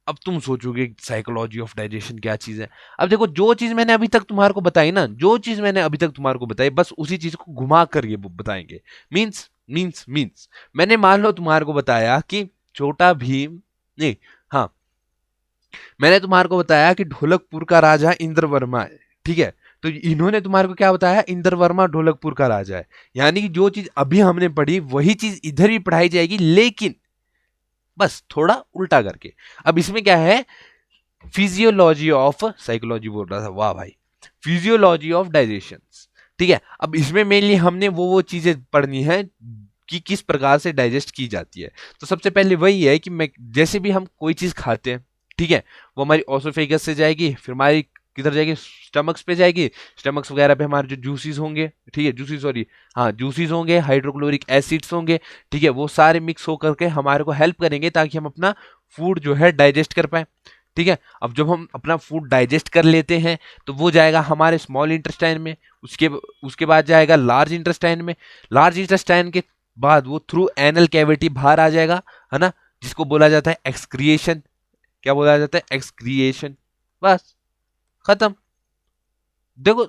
अब तुम सोचोगे साइकोलॉजी ऑफ डाइजेशन क्या चीज है, अब देखो जो चीज मैंने अभी तक तुम्हारे को बताई ना, जो चीज मैंने अभी तक तुम्हारे को बताई बस उसी चीज को घुमा कर ये बताएंगे। मींस मैंने मान लो तुम्हारे को बताया कि छोटा भीम, नहीं, हाँ, मैंने तुम्हारे को बताया कि ढोलकपुर का राजा इंद्र वर्मा है, ठीक है, तो इन्होंने तुम्हारे को क्या बताया, इंद्र वर्मा ढोलकपुर का राजा है। यानी कि जो चीज अभी हमने पढ़ी वही चीज इधर भी पढ़ाई जाएगी, लेकिन बस थोड़ा उल्टा करके। अब इसमें क्या है, फिजियोलॉजी ऑफ, साइकोलॉजी बोल रहा था, वाह भाई, फिजियोलॉजी ऑफ डाइजेशन, ठीक है। अब इसमें मेनली हमने वो चीजें पढ़नी है कि किस प्रकार से डाइजेस्ट की जाती है। तो सबसे पहले वही है कि मैं जैसे भी हम कोई चीज खाते हैं, ठीक है, वो हमारी ऑसोफेगस से जाएगी, फिर हमारी किधर जाएगी, स्टमक्स पे जाएगी, स्टमक्स वगैरह पे हमारे जो जूसीज होंगे, ठीक है, जूसीज सॉरी, हाँ जूसीज होंगे, हाइड्रोक्लोरिक एसिड्स होंगे, ठीक है, वो सारे मिक्स होकर के हमारे को हेल्प करेंगे ताकि हम अपना फूड जो है डाइजेस्ट कर पाए, ठीक है। अब जब हम अपना फूड डाइजेस्ट कर लेते हैं तो वो जाएगा हमारे स्मॉल इंटेस्टाइन में, उसके बाद जाएगा लार्ज इंटेस्टाइन में, लार्ज इंटेस्टाइन के बाद वो थ्रू एनल कैविटी बाहर आ जाएगा, है ना, जिसको बोला जाता है एक्सक्रिएशन, क्या बोला जाता है, एक्सक्रिएशन, बस खत्म। देखो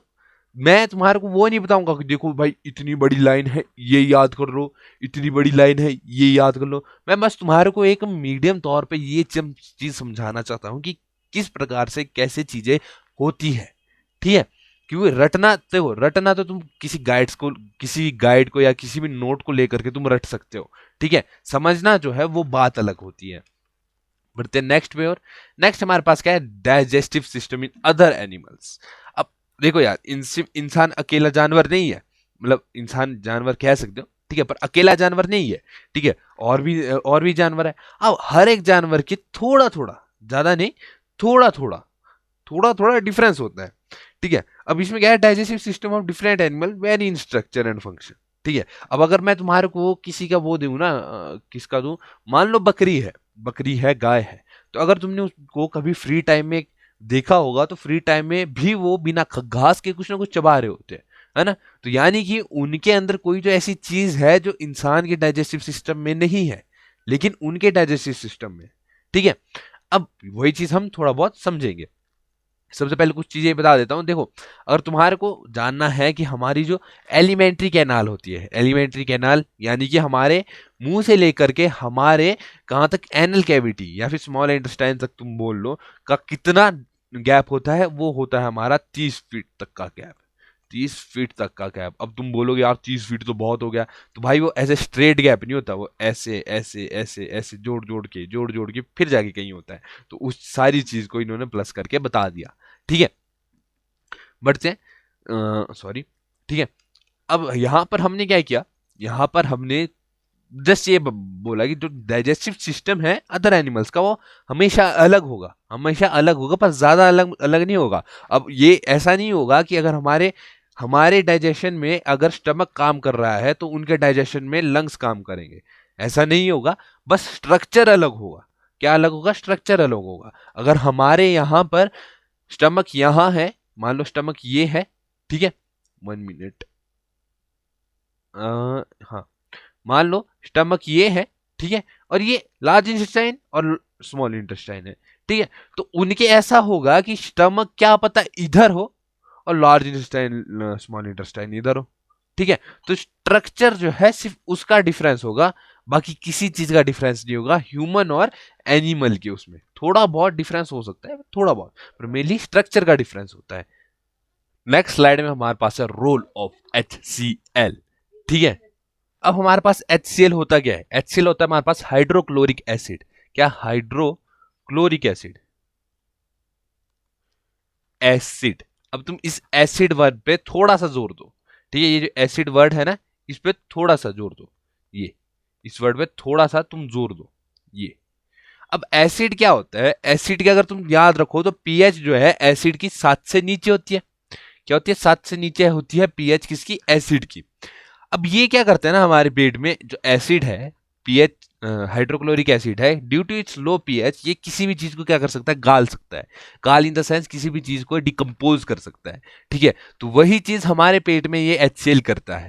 मैं तुम्हारे को वो नहीं बताऊंगा कि देखो भाई इतनी बड़ी लाइन है ये याद कर लो, इतनी बड़ी लाइन है ये याद कर लो, मैं बस तुम्हारे को एक मीडियम तौर पे ये चीज समझाना चाहता हूँ कि किस प्रकार से कैसे चीजें होती है, ठीक है। क्योंकि रटना, देखो रटना तो तुम किसी गाइड को या किसी भी नोट को लेकर के तुम रट सकते हो, ठीक है। समझना जो है वो बात अलग होती है। बढ़ते हैं नेक्स्ट पे। और नेक्स्ट हमारे पास क्या है, digestive system in other animals. अब देखो यार, इंसान अकेला जानवर नहीं है, मतलब इंसान जानवर कह सकते हो, ठीक है, पर अकेला जानवर नहीं है, ठीक है। और भी जानवर है। अब हर एक जानवर की थोड़ा थोड़ा, ज्यादा नहीं, थोड़ा थोड़ा, थोड़ा थोड़ा डिफरेंस होता है, ठीक है। अब इसमें क्या है, digestive system of different animal very in structure and function, ठीक है। अब अगर मैं तुम्हारे को किसी का वो दूं ना, किसका दूं, मान लो बकरी है, गाय है, तो अगर तुमने उसको कभी फ्री टाइम में देखा होगा, तो फ्री टाइम में भी वो बिना घास के कुछ ना कुछ चबा रहे होते हैं, है ना। तो यानी कि उनके अंदर कोई जो ऐसी चीज है जो इंसान के डाइजेस्टिव सिस्टम में नहीं है, लेकिन उनके डाइजेस्टिव सिस्टम में, ठीक है। अब वही चीज हम थोड़ा बहुत समझेंगे। सबसे पहले कुछ चीजें बता देता हूं। देखो, अगर तुम्हारे को जानना है कि हमारी जो एलिमेंट्री कैनाल होती है, एलिमेंट्री कैनाल यानी कि हमारे मुंह से लेकर के हमारे कहाँ तक एनल कैविटी या फिर स्मॉल इंटेस्टाइन तक तुम बोल लो, का कितना गैप होता है, वो होता है हमारा 30 फीट तक का गैप। 30 फीट तक का गैप। अब तुम बोलोगे यार 30 फीट तो बहुत हो गया, तो भाई वो ऐसे स्ट्रेट गैप नहीं होता, वो ऐसे ऐसे ऐसे ऐसे जोड़ जोड़ के फिर जाके कहीं होता है। तो उस सारी चीज को इन्होंने प्लस करके बता दिया, ठीक है। बढ़ते, सॉरी, ठीक है। अब यहां पर हमने क्या किया, यहां पर हमने जस्ट ये बोला कि जो डाइजेस्टिव सिस्टम है अदर एनिमल्स का, वो हमेशा अलग होगा, हमेशा अलग होगा, पर ज्यादा अलग अलग नहीं होगा। अब ये ऐसा नहीं होगा कि अगर हमारे हमारे डाइजेशन में अगर स्टमक काम कर रहा है तो उनके डाइजेशन में लंग्स काम करेंगे, ऐसा नहीं होगा। बस स्ट्रक्चर अलग होगा। क्या अलग होगा, स्ट्रक्चर अलग होगा। अगर हमारे यहाँ पर स्टमक यहाँ है, मान लो स्टमक ये है, ठीक है, 1 मिनट, हाँ, मान लो स्टमक ये है, ठीक है, और ये लार्ज इंटेस्टाइन और स्मॉल इंटेस्टाइन है, ठीक है। तो उनके ऐसा होगा कि स्टमक क्या पता इधर हो और लार्ज इंटेस्टाइन स्मॉल इंटेस्टाइन इधर हो, ठीक है। तो स्ट्रक्चर जो है सिर्फ उसका डिफरेंस होगा, बाकी किसी चीज का डिफरेंस नहीं होगा। ह्यूमन और एनिमल के उसमें थोड़ा बहुत डिफरेंस हो सकता है, थोड़ा बहुत, पर मेनली स्ट्रक्चर का डिफरेंस होता है। नेक्स्ट स्लाइड में हमारे पास है रोल ऑफ HCl, ठीक है। अब हमारे पास HCl होता क्या है, HCl होता है हमारे पास हाइड्रोक्लोरिक एसिड। क्या, हाइड्रोक्लोरिक एसिड, एसिड। अब तुम इस एसिड वर्ड पे थोड़ा सा जोर दो, ठीक है। ये जो एसिड वर्ड है ना, इस पे थोड़ा सा जोर दो, ये इस वर्ड पे थोड़ा सा तुम जोर दो, ये। अब एसिड क्या होता है, एसिड के अगर तुम याद रखो तो पीएच जो है एसिड की 7 से नीचे होती है। क्या होती है, 7 से नीचे होती है पीएच किसकी, एसिड की। अब ये क्या करते हैं ना, हमारे पेट में जो एसिड है, पीएच, हाइड्रोक्लोरिक एसिड है, due to its low pH, ये किसी भी चीज को क्या कर सकता है, गाल सकता है। गाल इन द सेंस किसी भी चीज को डिकम्पोज कर सकता है, ठीक है। तो वही चीज हमारे पेट में ये HCl करता है।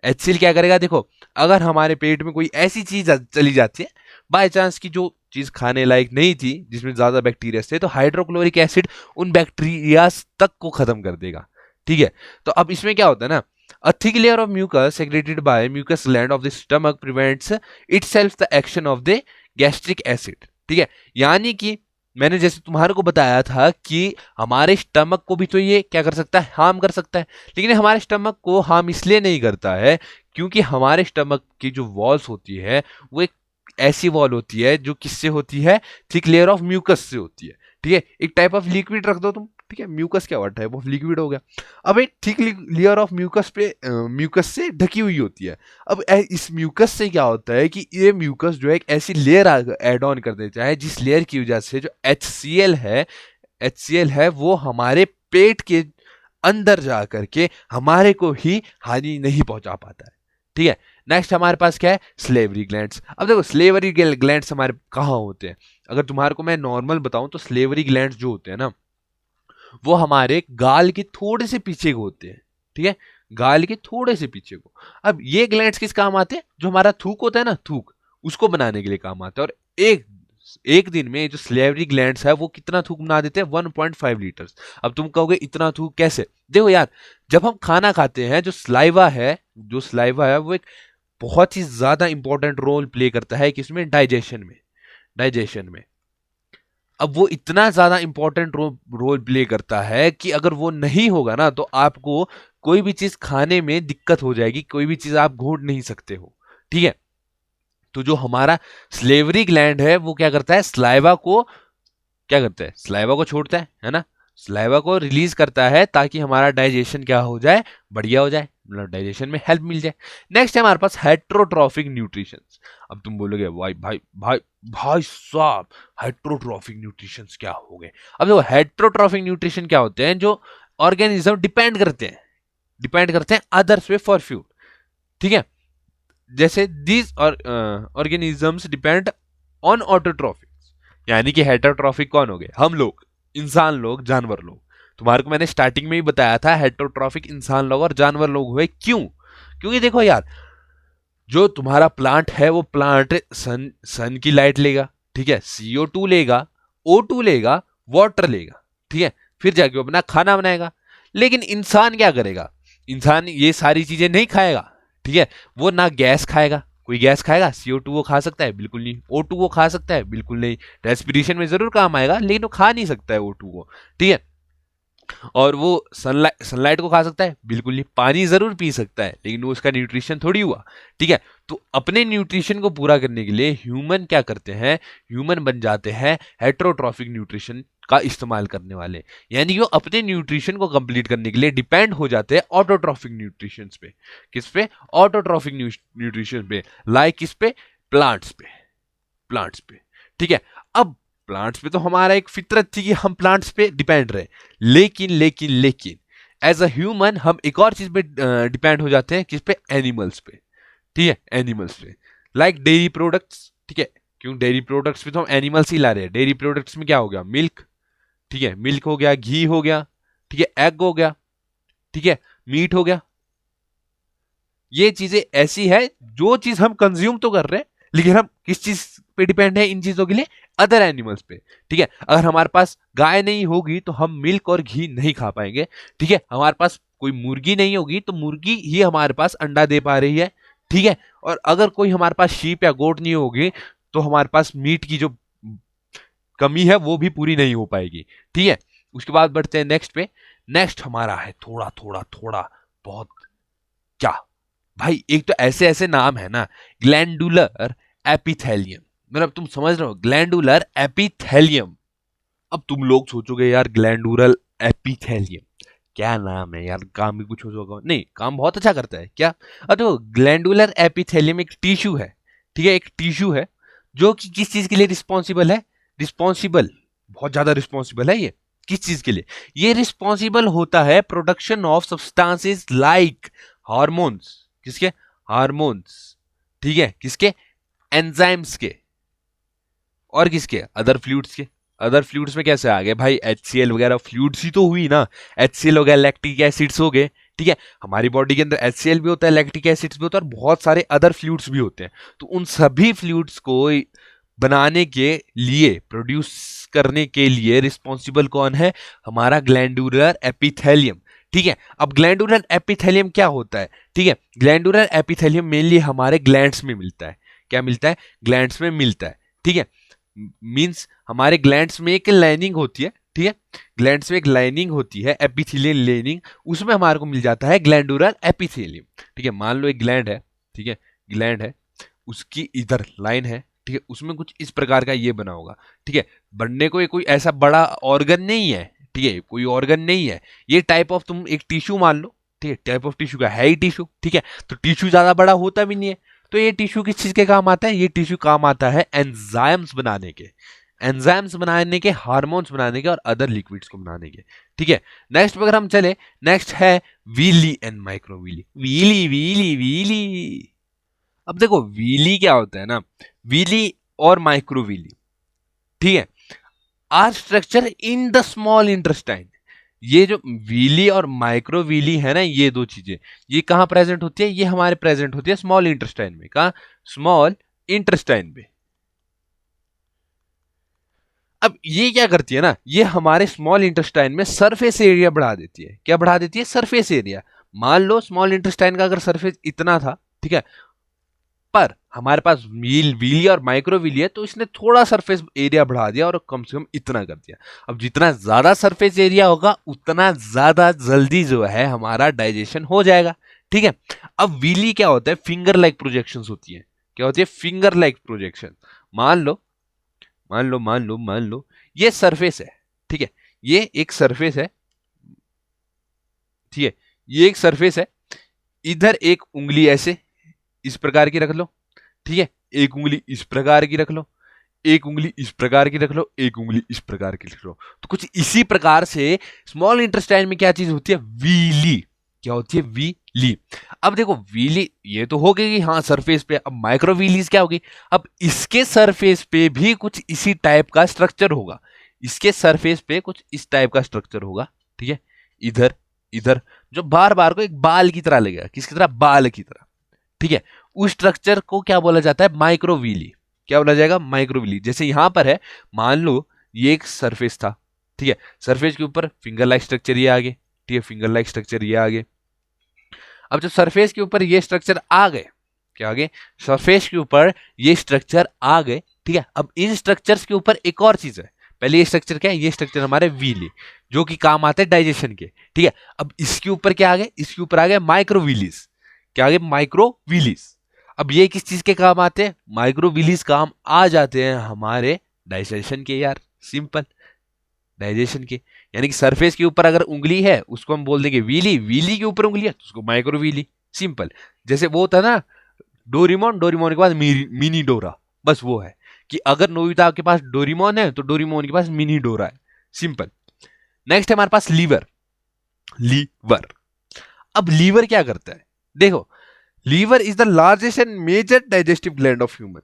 HCl क्या करेगा, देखो, अगर हमारे पेट में कोई ऐसी चीज चली जाती है बाय चांस की, जो चीज खाने लायक नहीं थी, जिसमें ज्यादा बैक्टीरिया थे, तो हाइड्रोक्लोरिक एसिड उन बैक्टीरिया तक को खत्म कर देगा, ठीक है। तो अब इसमें क्या होता है ना, a thick layer of mucus secreted by mucus gland of the stomach prevents itself the action of the gastric acid, ठीक है। यानी कि मैंने जैसे तुम्हारे को बताया था कि हमारे स्टमक को भी तो ये क्या कर सकता है, हार्म कर सकता है, लेकिन हमारे स्टमक को हार्म इसलिए नहीं करता है क्योंकि हमारे स्टमक की जो वॉल्स होती है वो एक ऐसी वॉल होती है जो किससे होती है, थिक लेयर ऑफ म्यूकस से होती है, ठीक है। एक टाइप ऑफ लिक्विड रख दो तुम, ठीक है, म्यूकस क्या हुआ, टाइप ऑफ लिक्विड हो गया। अब एक थिक लेयर ऑफ म्यूकस पे म्यूकस से ढकी हुई होती है। अब इस म्यूकस से क्या होता है कि ये म्यूकस जो है एक ऐसी लेयर ऐड ऑन कर देता है जिस लेयर की वजह से जो HCl है वो हमारे पेट के अंदर जा करके हमारे को ही हानि नहीं पहुंचा पाता है, ठीक है। नेक्स्ट हमारे पास क्या है, स्लेवरी ग्लैंड्स। अब देखो स्लेवरी ग्लैंड्स हमारे कहाँ होते हैं, अगर तुम्हारे को मैं नॉर्मल बताऊं तो स्लेवरी ग्लैंड्स जो होते हैं ना, वो हमारे गाल के थोड़े से पीछे को होते हैं, ठीक है, गाल के थोड़े से पीछे को। अब ये ग्लैंड्स किस काम आते हैं, जो हमारा थूक होता है ना, थूक, उसको बनाने के लिए काम आते हैं। और एक एक दिन में जो स्लेवरी ग्लैंड्स है वो कितना थूक बना देते हैं, 1.5 लीटर। अब तुम कहोगे इतना थूक कैसे, देखो यार, जब हम खाना खाते हैं, जो स्लाइवा है वो एक बहुत ही ज्यादा इंपॉर्टेंट रोल प्ले करता है किसमें, डाइजेशन में। अब वो इतना ज्यादा इंपॉर्टेंट रोल प्ले करता है कि अगर वो नहीं होगा ना तो आपको कोई भी चीज खाने में दिक्कत हो जाएगी, कोई भी चीज आप घोट नहीं सकते हो, ठीक है। तो जो हमारा स्लेवरी ग्लैंड है वो क्या करता है, स्लाइवा को क्या करता है, स्लाइवा को छोड़ता है ना, स्लाइवा को रिलीज करता है ताकि हमारा डाइजेशन क्या हो जाए, बढ़िया हो जाए, मतलब डाइजेशन में हेल्प मिल जाए। नेक्स्ट है हमारे पास हेट्रोट्रॉफिक न्यूट्रिशन। अब तुम बोलोगे भाई भाई भाई भाई साहब हेट्रोट्रॉफिक न्यूट्रिशन क्या हो गए। अब देखो हेट्रोट्रॉफिक न्यूट्रिशन क्या होते हैं, जो ऑर्गेनिज्म डिपेंड करते हैं अदर्स पे फॉर फ्यूड, ठीक है। जैसे दीज ऑर्गेनिजम्स डिपेंड ऑन ऑटोट्रॉफिक्स, यानी कि हेटरोट्रॉफिक कौन हो गए, हम लोग, इंसान लोग, जानवर लोग। तुम्हारे को मैंने स्टार्टिंग में ही बताया था हेटरोट्रॉफिक इंसान लोग और जानवर लोग हुए, क्यों, क्योंकि देखो यार जो तुम्हारा प्लांट है वो प्लांट सन की लाइट लेगा, ठीक है, CO2 लेगा, O2 लेगा, वाटर लेगा, ठीक है, फिर जाके वो अपना खाना बनाएगा। लेकिन इंसान क्या करेगा, इंसान ये सारी चीजें नहीं खाएगा, ठीक है। वो ना गैस खाएगा, कोई गैस खाएगा, CO2 वो खा सकता है, बिल्कुल नहीं। O2 वो खा सकता है, बिल्कुल नहीं। रेस्पिरेशन में जरूर काम आएगा लेकिन वो खा नहीं सकता है O2 को, ठीक है। और वो सनलाइट को खा सकता है, बिल्कुल नहीं। पानी जरूर पी सकता है लेकिन वो उसका न्यूट्रिशन थोड़ी हुआ, ठीक है। तो अपने न्यूट्रिशन को पूरा करने के लिए ह्यूमन क्या करते हैं, ह्यूमन बन जाते हैं हेट्रोट्रॉफिक न्यूट्रिशन का इस्तेमाल करने वाले, यानी कि वो अपने न्यूट्रिशन को कंप्लीट करने के लिए डिपेंड हो जाते हैं ऑटोट्रॉफिक न्यूट्रिशन पे। किस पे, ऑटोट्रॉफिक न्यूट्रिशन पे, लाइक किस पे, प्लांट्स पे, ठीक है। अब प्लांट्स पे तो हमारा एक फितरत थी कि हम प्लांट्स पे डिपेंड रहे, लेकिन एज अ ह्यूमन हम एक और चीज पे डिपेंड हो जाते हैं, किस पे, एनिमल्स पे, ठीक है, एनिमल्स पे, लाइक डेयरी प्रोडक्ट्स, ठीक है। क्यों, डेयरी प्रोडक्ट्स पे तो हम एनिमल्स ही ला रहे हैं। डेयरी प्रोडक्ट्स में क्या हो गया, मिल्क, ठीक है, मिल्क हो गया, घी हो गया, ठीक है, एग हो गया, ठीक है, मीट हो गया। ये चीजें ऐसी है जो चीज हम कंज्यूम तो कर रहे हैं लेकिन हम किस चीज पे डिपेंड है इन चीजों के लिए, अदर एनिमल्स पे, ठीक है। अगर हमारे पास गाय नहीं होगी तो हम मिल्क और घी नहीं खा पाएंगे, ठीक है। हमारे पास कोई मुर्गी नहीं होगी तो मुर्गी ही हमारे पास अंडा दे पा रही है, ठीक है। और अगर कोई हमारे पास शीप या गोट नहीं होगी तो हमारे पास मीट की जो कमी है वो भी पूरी नहीं हो पाएगी, ठीक है। उसके बाद बढ़ते हैं नेक्स्ट पे। नेक्स्ट हमारा है थोड़ा थोड़ा थोड़ा बहुत, क्या भाई, एक तो ऐसे ऐसे नाम है ना, ग्लैंडुलर एपिथेलियम, मतलब तुम समझ रहे हो, ग्लैंडुलर एपिथेलियम। अब तुम लोग सोचोगे यार ग्लैंडुलर एपिथेलियम क्या नाम है यार, काम भी कुछ हो होगा, नहीं काम बहुत अच्छा करता है क्या। तो ग्लैंडुलर एपिथेलियम एक टिश्यू है, ठीक है, एक टिश्यू है जो कि किस चीज के लिए रिस्पॉन्सिबल है, रिस्पॉन्सिबल, बहुत ज्यादा रिस्पॉन्सिबल है ये, किस चीज के लिए, ये रिस्पॉन्सिबल होता है production of substances like hormones, किसके, हार्मोन्स, ठीक है, किसके, एंजाइम्स के, और किसके, अदर फ्लूइड्स के। अदर फ्लूइड्स में कैसे आ गए भाई, HCl वगैरह फ्लूइड्स ही तो हुई ना, HCl हो गया, लैक्टिक एसिड्स हो गए, ठीक है। हमारी बॉडी के अंदर HCl भी होता है, लैक्टिक एसिड्स भी होता है और बहुत सारे अदर फ्लूइड्स भी होते हैं। तो उन सभी फ्लूइड्स को बनाने के लिए, प्रोड्यूस करने के लिए रिस्पॉन्सिबल कौन है, हमारा ग्लैंडुलर एपिथेलियम, ठीक है। अब ग्लैंडुलर एपिथेलियम क्या होता है, ठीक है, ग्लैंडुलर एपिथेलियम मेनली हमारे ग्लैंड्स में मिलता है, क्या मिलता है, ग्लैंड्स में मिलता है, ठीक है। मींस हमारे ग्लैंड्स में एक लाइनिंग होती है, ठीक है, ग्लैंड्स में एक लाइनिंग होती है, एपिथेलियल लाइनिंग, उसमें हमारे को मिल जाता है ग्लैंडुलर एपिथेलियम, ठीक है। मान लो एक ग्लैंड है, ठीक है, ग्लैंड है, उसकी इधर लाइन है, ठीक है, उसमें कुछ इस प्रकार का ये बना होगा, ठीक है। बनने को ये कोई ऐसा बड़ा ऑर्गन नहीं है, ठीक है, कोई ऑर्गन नहीं है, ये टाइप ऑफ तुम एक टिश्यू मान लो, ठीक है, टाइप ऑफ टिश्यू का है ही टिश्यू, ठीक है। तो टिश्यू ज्यादा बड़ा होता भी नहीं है, तो ये टिश्यू किस चीज के काम आता है, ये टिश्यू काम आता है एंजाइम्स बनाने के, एंजाइम्स बनाने के, हार्मोन्स बनाने के और अदर लिक्विड्स को बनाने के, ठीक है। नेक्स्ट अगर हम चले, नेक्स्ट है वीली एंड माइक्रोवीली, वीली वीली वीली। अब देखो वीली क्या होता है ना, वीली और माइक्रोवीली, ठीक है, are structure in the small intestine. ये जो वीली और माइक्रोवीली है ना, ये दो चीजें, ये कहां प्रेजेंट होती है, ये हमारे प्रेजेंट होती है स्मॉल इंटेस्टाइन में, कहा, स्मॉल इंटेस्टाइन में। अब ये क्या करती है ना, ये हमारे स्मॉल इंटेस्टाइन में सरफेस एरिया बढ़ा देती है, क्या बढ़ा देती है, सरफेस एरिया। मान लो स्मॉल इंटेस्टाइन का अगर सरफेस इतना था, ठीक है, पर हमारे पास वीली और माइक्रोवीली है, तो इसने थोड़ा सरफेस एरिया बढ़ा दिया और कम से कम इतना कर दिया। अब जितना ज्यादा सरफेस एरिया होगा उतना ज्यादा जल्दी जो है हमारा डाइजेशन हो जाएगा। ठीक है, अब वीली क्या होता है, फिंगर लाइक प्रोजेक्शंस होती है। क्या होती है, फिंगर लाइक प्रोजेक्शन। मान लो ये सरफेस है। ठीक है, ये एक सरफेस है। ठीक है, ये एक सरफेस है। इधर एक उंगली ऐसे इस प्रकार की रख लो। ठीक है, एक उंगली इस प्रकार की रख लो, एक उंगली इस प्रकार की रख लो, एक उंगली इस प्रकार की रख लो। तो कुछ इसी प्रकार से स्मॉल इंटेस्टाइन में क्या चीज होती है, वीली। क्या होती है, वीली। अब देखो वीली ये तो हो गई हाँ सरफेस पे। अब माइक्रोवीलीज क्या होगी, अब इसके सरफेस पे भी कुछ इसी टाइप का स्ट्रक्चर होगा। इसके सरफेस पे कुछ इस टाइप का स्ट्रक्चर होगा। ठीक है, इधर इधर जो बार बार को एक बाल की तरह लगेगा, किसकी तरह, बाल की तरह। ठीक है, उस स्ट्रक्चर को क्या बोला जाता है, माइक्रोवीली। क्या बोला जाएगा, माइक्रोवीली। जैसे यहां पर है, मान लो ये एक सरफेस था। ठीक है, सरफेस के ऊपर फिंगर लाइक स्ट्रक्चर ये आगे। ठीक है, फिंगर लाइक स्ट्रक्चर ये आगे। अब जब सरफेस के ऊपर ये स्ट्रक्चर आ गए, क्या आ गए, सरफेस के ऊपर ये स्ट्रक्चर आ गए। ठीक है, अब इन स्ट्रक्चर्स के ऊपर एक और चीज है। पहले ये स्ट्रक्चर क्या है, ये स्ट्रक्चर हमारे वीली जो कि काम आते हैं डाइजेशन के। ठीक है, अब इसके ऊपर क्या आ गए, इसके ऊपर आ गए माइक्रोवीलीज। क्या आ गए, माइक्रोवीलीज। अब ये किस चीज के काम आते हैं, माइक्रोवीलीज काम आ जाते हैं हमारे डाइजेशन के यार, सिंपल डाइजेशन के। यानी कि सरफेस के ऊपर अगर उंगली है उसको हम बोल देंगे वीली, वीली के ऊपर उंगली है तो उसको माइक्रोवीली, सिंपल। जैसे वो था ना डोरीमोन, डोरीमोन के पास मिनी डोरा, बस वो है कि अगर नोबिता के पास डोरीमोन है तो डोरीमोन के पास मिनी डोरा है, सिंपल। नेक्स्ट है हमारे पास लीवर। लीवर, अब लीवर क्या करता है, देखो liver is the largest and major digestive gland of human.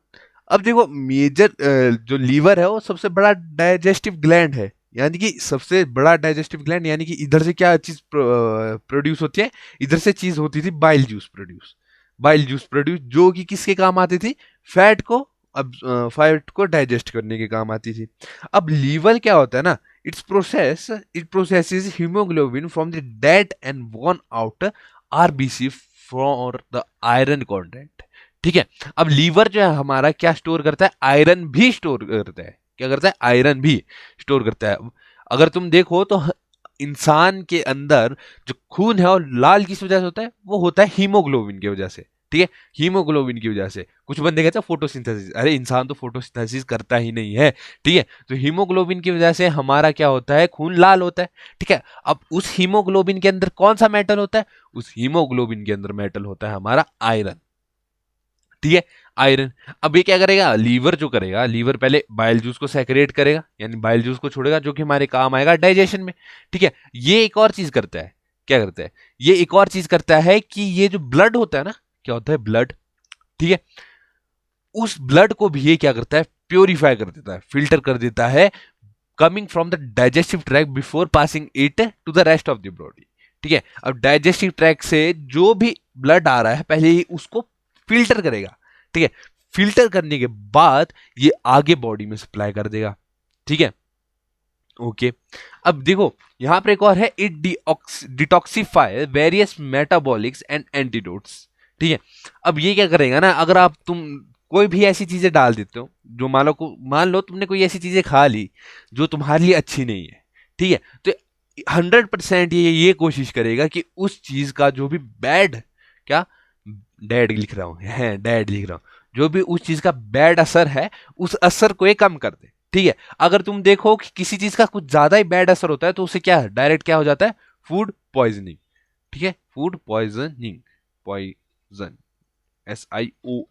अब देखो मेजर जो लीवर है वो सबसे बड़ा डाइजेस्टिव ग्लैंड है, यानी कि सबसे बड़ा डाइजेस्टिव ग्लैंड। यानी कि इधर से क्या चीज प्रोड्यूस होती है, इधर से चीज होती थी bile juice produce. Bile juice produce जो कि किसके काम आती थी, फैट को, अब फैट को डाइजेस्ट करने के काम आती थी। अब लीवर क्या होता है ना, it processes haemoglobin from the dead and worn out RBC for the iron content. ठीक है, अब लीवर जो है हमारा क्या स्टोर करता है, आयरन भी स्टोर करता है। क्या करता है, आयरन भी स्टोर करता है। अगर तुम देखो तो इंसान के अंदर जो खून है वो लाल किस वजह से होता है, वो होता है हीमोग्लोबिन की वजह से। ठीक है, हीमोग्लोबिन की वजह से। कुछ बंदे कहते हैं फोटोसिंथेसिस, अरे इंसान तो फोटोसिंथेसिस करता ही नहीं है। ठीक है, तो हीमोग्लोबिन की वजह से हमारा क्या होता है, खून लाल होता है। ठीक है, अब उस हीमोग्लोबिन के अंदर कौन सा मेटल होता है, उस हीमोग्लोबिन के अंदर मेटल होता है हमारा आयरन। ठीक है, आयरन। अब ये क्या करेगा, लीवर जो करेगा, लीवर पहले बाइल जूस को सेक्रेट करेगा, यानी बाइल जूस को छोड़ेगा जो कि हमारे काम आएगा डाइजेशन में। ठीक है, ये एक और चीज करता है, क्या करता है, ये एक और चीज करता है कि ये जो ब्लड होता है ना, क्या होता है, ब्लड। ठीक है, उस ब्लड को भी ये क्या करता है, प्योरीफाई कर देता है, फिल्टर कर देता है, coming from the digestive tract before passing it to the rest of the body. ठीक है, अब डाइजेस्टिव ट्रैक से जो भी ब्लड आ रहा है पहले ही उसको फिल्टर करेगा। ठीक है, फिल्टर करने के बाद ये आगे बॉडी में सप्लाई कर देगा। ठीक है, ओके। अब देखो यहां पर एक और है, it detoxify various metabolics and antidotes. ठीक है, अब ये क्या करेगा ना, अगर आप तुम कोई भी ऐसी चीजें डाल देते हो जो मान लो तुमने कोई ऐसी चीजें खा ली जो तुम्हारे लिए अच्छी नहीं है। ठीक है, तो 100% ये कोशिश करेगा कि उस चीज का जो भी बैड, क्या डैड लिख रहा हूँ है, डैड लिख रहा हूँ, जो भी उस चीज का बैड असर है उस असर को ये कम कर दे। ठीक है, अगर तुम देखो कि किसी चीज का कुछ ज्यादा ही बैड असर होता है तो उसे क्या है, डायरेक्ट क्या हो जाता है, फूड पॉइजनिंग। ठीक है, फूड पॉइजनिंग, पॉइजन, SION।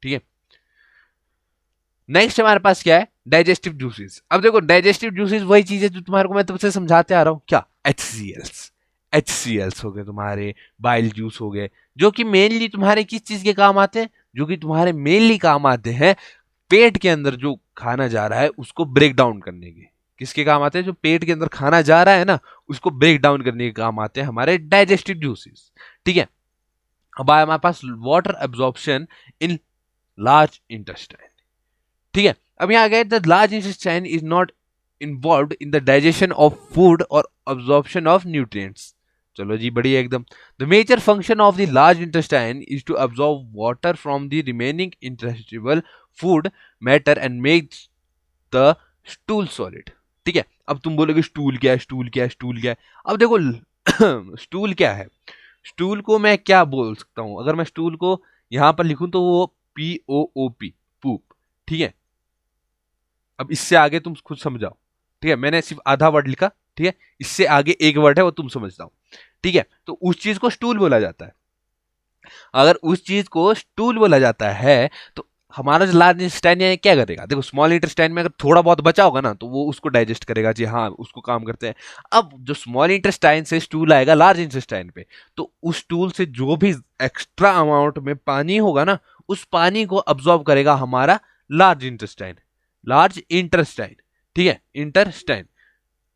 ठीक है, नेक्स्ट हमारे पास क्या है, डाइजेस्टिव जूसेस। अब देखो डाइजेस्टिव जूसेस वही चीज है जो तुम्हारे को मैं तुमसे समझाते आ रहा हूं, क्या, HCLs हो गए तुम्हारे, बाइल जूस हो गए, जो कि मेनली तुम्हारे किस चीज के काम आते हैं, जो कि तुम्हारे मेनली काम आते हैं पेट के अंदर जो खाना जा रहा है उसको ब्रेक डाउन करने के। किसके काम आते हैं, जो पेट के अंदर खाना जा रहा है ना उसको ब्रेक डाउन करने के काम आते हैं हमारे डाइजेस्टिव जूसेस। ठीक है, अब आया हमारे पास water absorption in large intestine. ठीक है, अब यहां गए, the large intestine is not involve in the digestion of food और अब्जॉर्प्शन ऑफ न्यूट्रिएंट्स। चलो जी, बढ़िया एकदम। The major function of the large intestine is to absorb water from the remaining indigestible food matter and make the stool solid. ठीक है, अब तुम बोलोगे स्टूल क्या है, स्टूल क्या है, स्टूल क्या है। अब देखो स्टूल क्या है, स्टूल को मैं क्या बोल सकता हूं, अगर मैं स्टूल को यहां पर लिखूं तो वो POOP, पूप। ठीक है, अब इससे आगे तुम खुद समझाओ। ठीक है, मैंने सिर्फ आधा वर्ड लिखा। ठीक है, इससे आगे एक वर्ड है वो तुम समझ जाओ। ठीक है, तो उस चीज को स्टूल बोला जाता है। अगर उस चीज को स्टूल बोला जाता है तो हमारा जो लार्ज इंटेस्टाइन है क्या करेगा, देखो स्मॉल इंटेस्टाइन में अगर थोड़ा बहुत बचा होगा ना तो वो उसको डाइजेस्ट करेगा जी, हाँ उसको काम करते हैं। अब जो स्मॉल इंटेस्टाइन से स्टूल आएगा लार्ज इंटेस्टाइन पे, तो उस स्टूल से जो भी एक्स्ट्रा अमाउंट में पानी होगा ना, उस पानी को अब्सॉर्ब करेगा हमारा लार्ज इंटेस्टाइन, लार्ज इंटेस्टाइन। ठीक है, इंटेस्टाइन,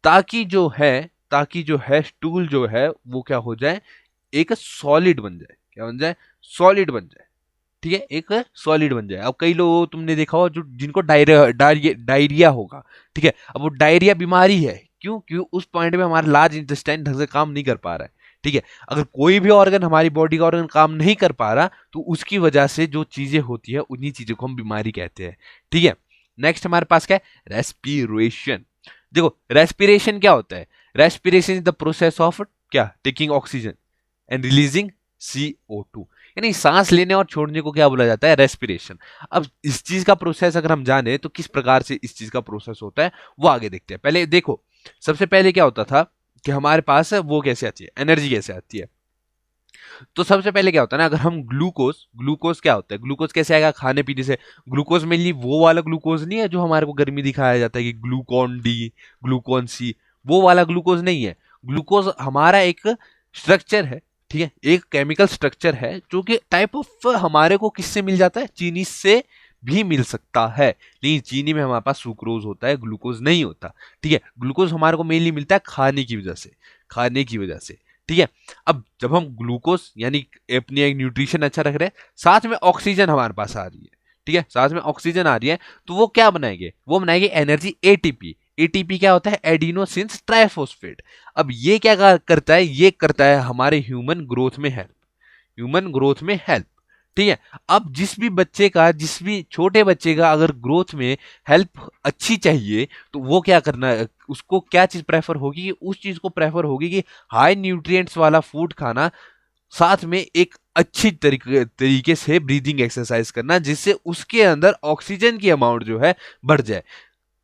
ताकि जो है ताकि जो है स्टूल जो है वो क्या हो जाए, एक सॉलिड बन जाए। क्या बन जाए, सॉलिड बन जाए। ठीक है, एक सॉलिड बन जाए। अब कई लोग तुमने देखा हो जो जिनको डायरिया डायरिया डायरिया होगा। ठीक है, अब वो डायरिया बीमारी है, क्यों, क्यों उस पॉइंट में हमारा लार्ज इंटेस्टाइन ढंग से काम नहीं कर पा रहा है। ठीक है, अगर कोई भी ऑर्गन, हमारी बॉडी का ऑर्गन काम नहीं कर पा रहा तो उसकी वजह से जो चीजें होती है उन्हीं चीजों को हम बीमारी कहते हैं। ठीक है, नेक्स्ट हमारे पास क्या है, रेस्पिरेशन। देखो रेस्पिरेशन क्या होता है, respiration is the process of क्या, taking oxygen and releasing CO2, यानी सांस लेने और छोड़ने को क्या बोला जाता है, रेस्पिरेशन। अब इस चीज का प्रोसेस अगर हम जाने तो किस प्रकार से इस चीज का प्रोसेस होता है वो आगे देखते हैं। पहले देखो, सबसे पहले क्या होता था कि हमारे पास वो कैसे आती है, एनर्जी कैसे आती है। तो सबसे पहले क्या होता है ना, अगर हम ग्लूकोज, ग्लूकोज क्या होता है, ग्लूकोज कैसे आएगा, खाने पीने से। ग्लूकोज मेनली वो वाला ग्लूकोज नहीं है जो हमारे को गर्मी दिखाया जाता है कि ग्लूकॉन डी, ग्लूकॉन सी, वो वाला ग्लूकोज नहीं है। ग्लूकोज हमारा एक स्ट्रक्चर है। ठीक है, एक केमिकल स्ट्रक्चर है जो कि टाइप ऑफ हमारे को किससे मिल जाता है, चीनी से भी मिल सकता है, लेकिन चीनी में हमारे पास सुक्रोज होता है, ग्लूकोज नहीं होता। ठीक है, ग्लूकोज हमारे को मेनली मिलता है खाने की वजह से, खाने की वजह से। ठीक है, अब जब हम ग्लूकोज यानी अपनी एक न्यूट्रिशन अच्छा रख रहे हैं, साथ में ऑक्सीजन हमारे पास आ रही है। ठीक है, साथ में ऑक्सीजन आ रही है, तो वो क्या बनाएंगे, वो बनाएंगे एनर्जी ATP। ATP क्या होता है, एडिनोसिन ट्राइफॉस्फेट। अब ये क्या करता है, ये करता है हमारे ह्यूमन ग्रोथ में हेल्प, ह्यूमन ग्रोथ में हेल्प। ठीक है, अब जिस भी बच्चे का, जिस भी छोटे बच्चे का अगर ग्रोथ में हेल्प अच्छी चाहिए तो वो क्या करना है, उसको क्या चीज प्रेफर होगी, उस चीज को प्रेफर होगी कि हाई न्यूट्रिएंट्स वाला फूड खाना, साथ में एक अच्छी तरीके से ब्रीदिंग एक्सरसाइज करना, जिससे उसके अंदर ऑक्सीजन की अमाउंट जो है बढ़ जाए।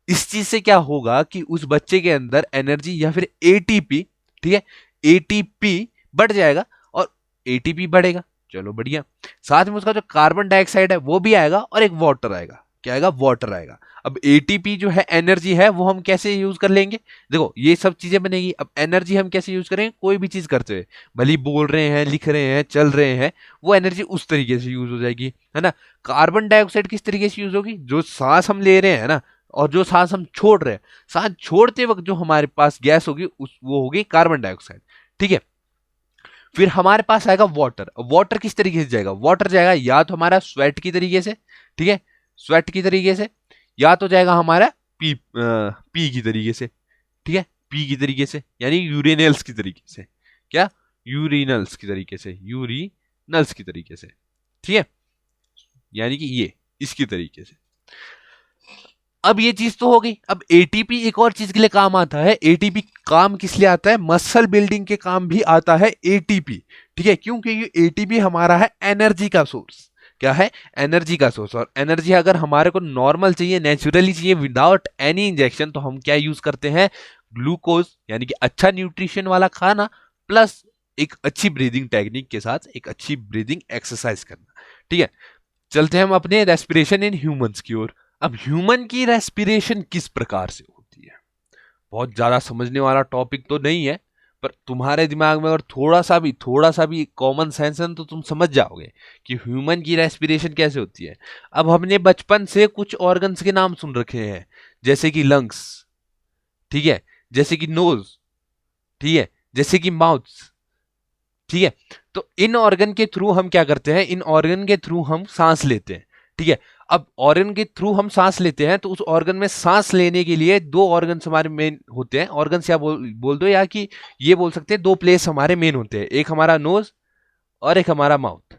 इस चीज से क्या होगा कि उस बच्चे के अंदर एनर्जी या फिर ATP, ठीक है, ATP बढ़ जाएगा और ATP बढ़ेगा। चलो बढ़िया, साथ में उसका जो कार्बन डाइऑक्साइड है वो भी आएगा और एक वाटर आएगा। क्या आएगा, वाटर आएगा। अब ATP जो है एनर्जी है वो हम कैसे यूज कर लेंगे, देखो ये सब चीजें बनेगी। अब एनर्जी हम कैसे यूज करेंगे, कोई भी चीज करते हुए, भले ही बोल रहे हैं, लिख रहे हैं, चल रहे हैं, वो एनर्जी उस तरीके से यूज हो जाएगी, है ना। कार्बन डाइऑक्साइड किस तरीके से यूज होगी, जो सांस हम ले रहे हैं ना, और जो सांस हम छोड़ रहे हैं, सांस छोड़ते वक्त जो हमारे पास गैस होगी उस वो होगी कार्बन डाइऑक्साइड। ठीक है, फिर हमारे पास आएगा वाटर। वाटर किस तरीके से जाएगा, वाटर जाएगा या तो हमारा स्वेट की तरीके से, ठीक है, स्वेट की तरीके से, या तो जाएगा हमारा पी की तरीके से। ठीक है, पी की तरीके से यानी यूरिनल्स की तरीके से। क्या, यूरिनल्स की तरीके से, यूरिनल्स की तरीके से। ठीक है, यानी कि ये इसकी तरीके से। अब ये चीज तो हो गई। अब ATP एक और चीज के लिए काम आता है। ATP काम किस लिए आता है, मसल बिल्डिंग के काम भी आता है ATP। ठीक है, क्योंकि ये ATP हमारा है एनर्जी का सोर्स। क्या है, एनर्जी का सोर्स। और एनर्जी अगर हमारे को नॉर्मल चाहिए, नेचुरली चाहिए, विदाउट एनी इंजेक्शन, तो हम क्या यूज करते हैं, ग्लूकोज, यानी कि अच्छा न्यूट्रिशन वाला खाना प्लस एक अच्छी ब्रीदिंग टेक्निक के साथ एक अच्छी ब्रीदिंग एक्सरसाइज करना। ठीक है, चलते हैं हम अपने रेस्पिरेशन इन ह्यूमंस की ओर। अब ह्यूमन की रेस्पिरेशन किस प्रकार से होती है, बहुत ज्यादा समझने वाला टॉपिक तो नहीं है, पर तुम्हारे दिमाग में अगर थोड़ा सा भी कॉमन सेंस है तो तुम समझ जाओगे कि ह्यूमन की रेस्पिरेशन कैसे होती है। अब हमने बचपन से कुछ ऑर्गन्स के नाम सुन रखे हैं, जैसे कि लंग्स, ठीक है, जैसे कि नोज, ठीक है, जैसे कि माउथ। ठीक है, तो इन ऑर्गन के थ्रू हम क्या करते हैं, इन ऑर्गन के थ्रू हम सांस लेते हैं। ठीक है, अब ऑर्गन के थ्रू हम सांस लेते हैं, तो उस ऑर्गन में सांस लेने के लिए दो ऑर्गन हमारे मेन होते हैं। ऑर्गन या बोल दो, या कि ये बोल सकते हैं दो प्लेस हमारे मेन होते हैं, एक हमारा नोज और एक हमारा माउथ।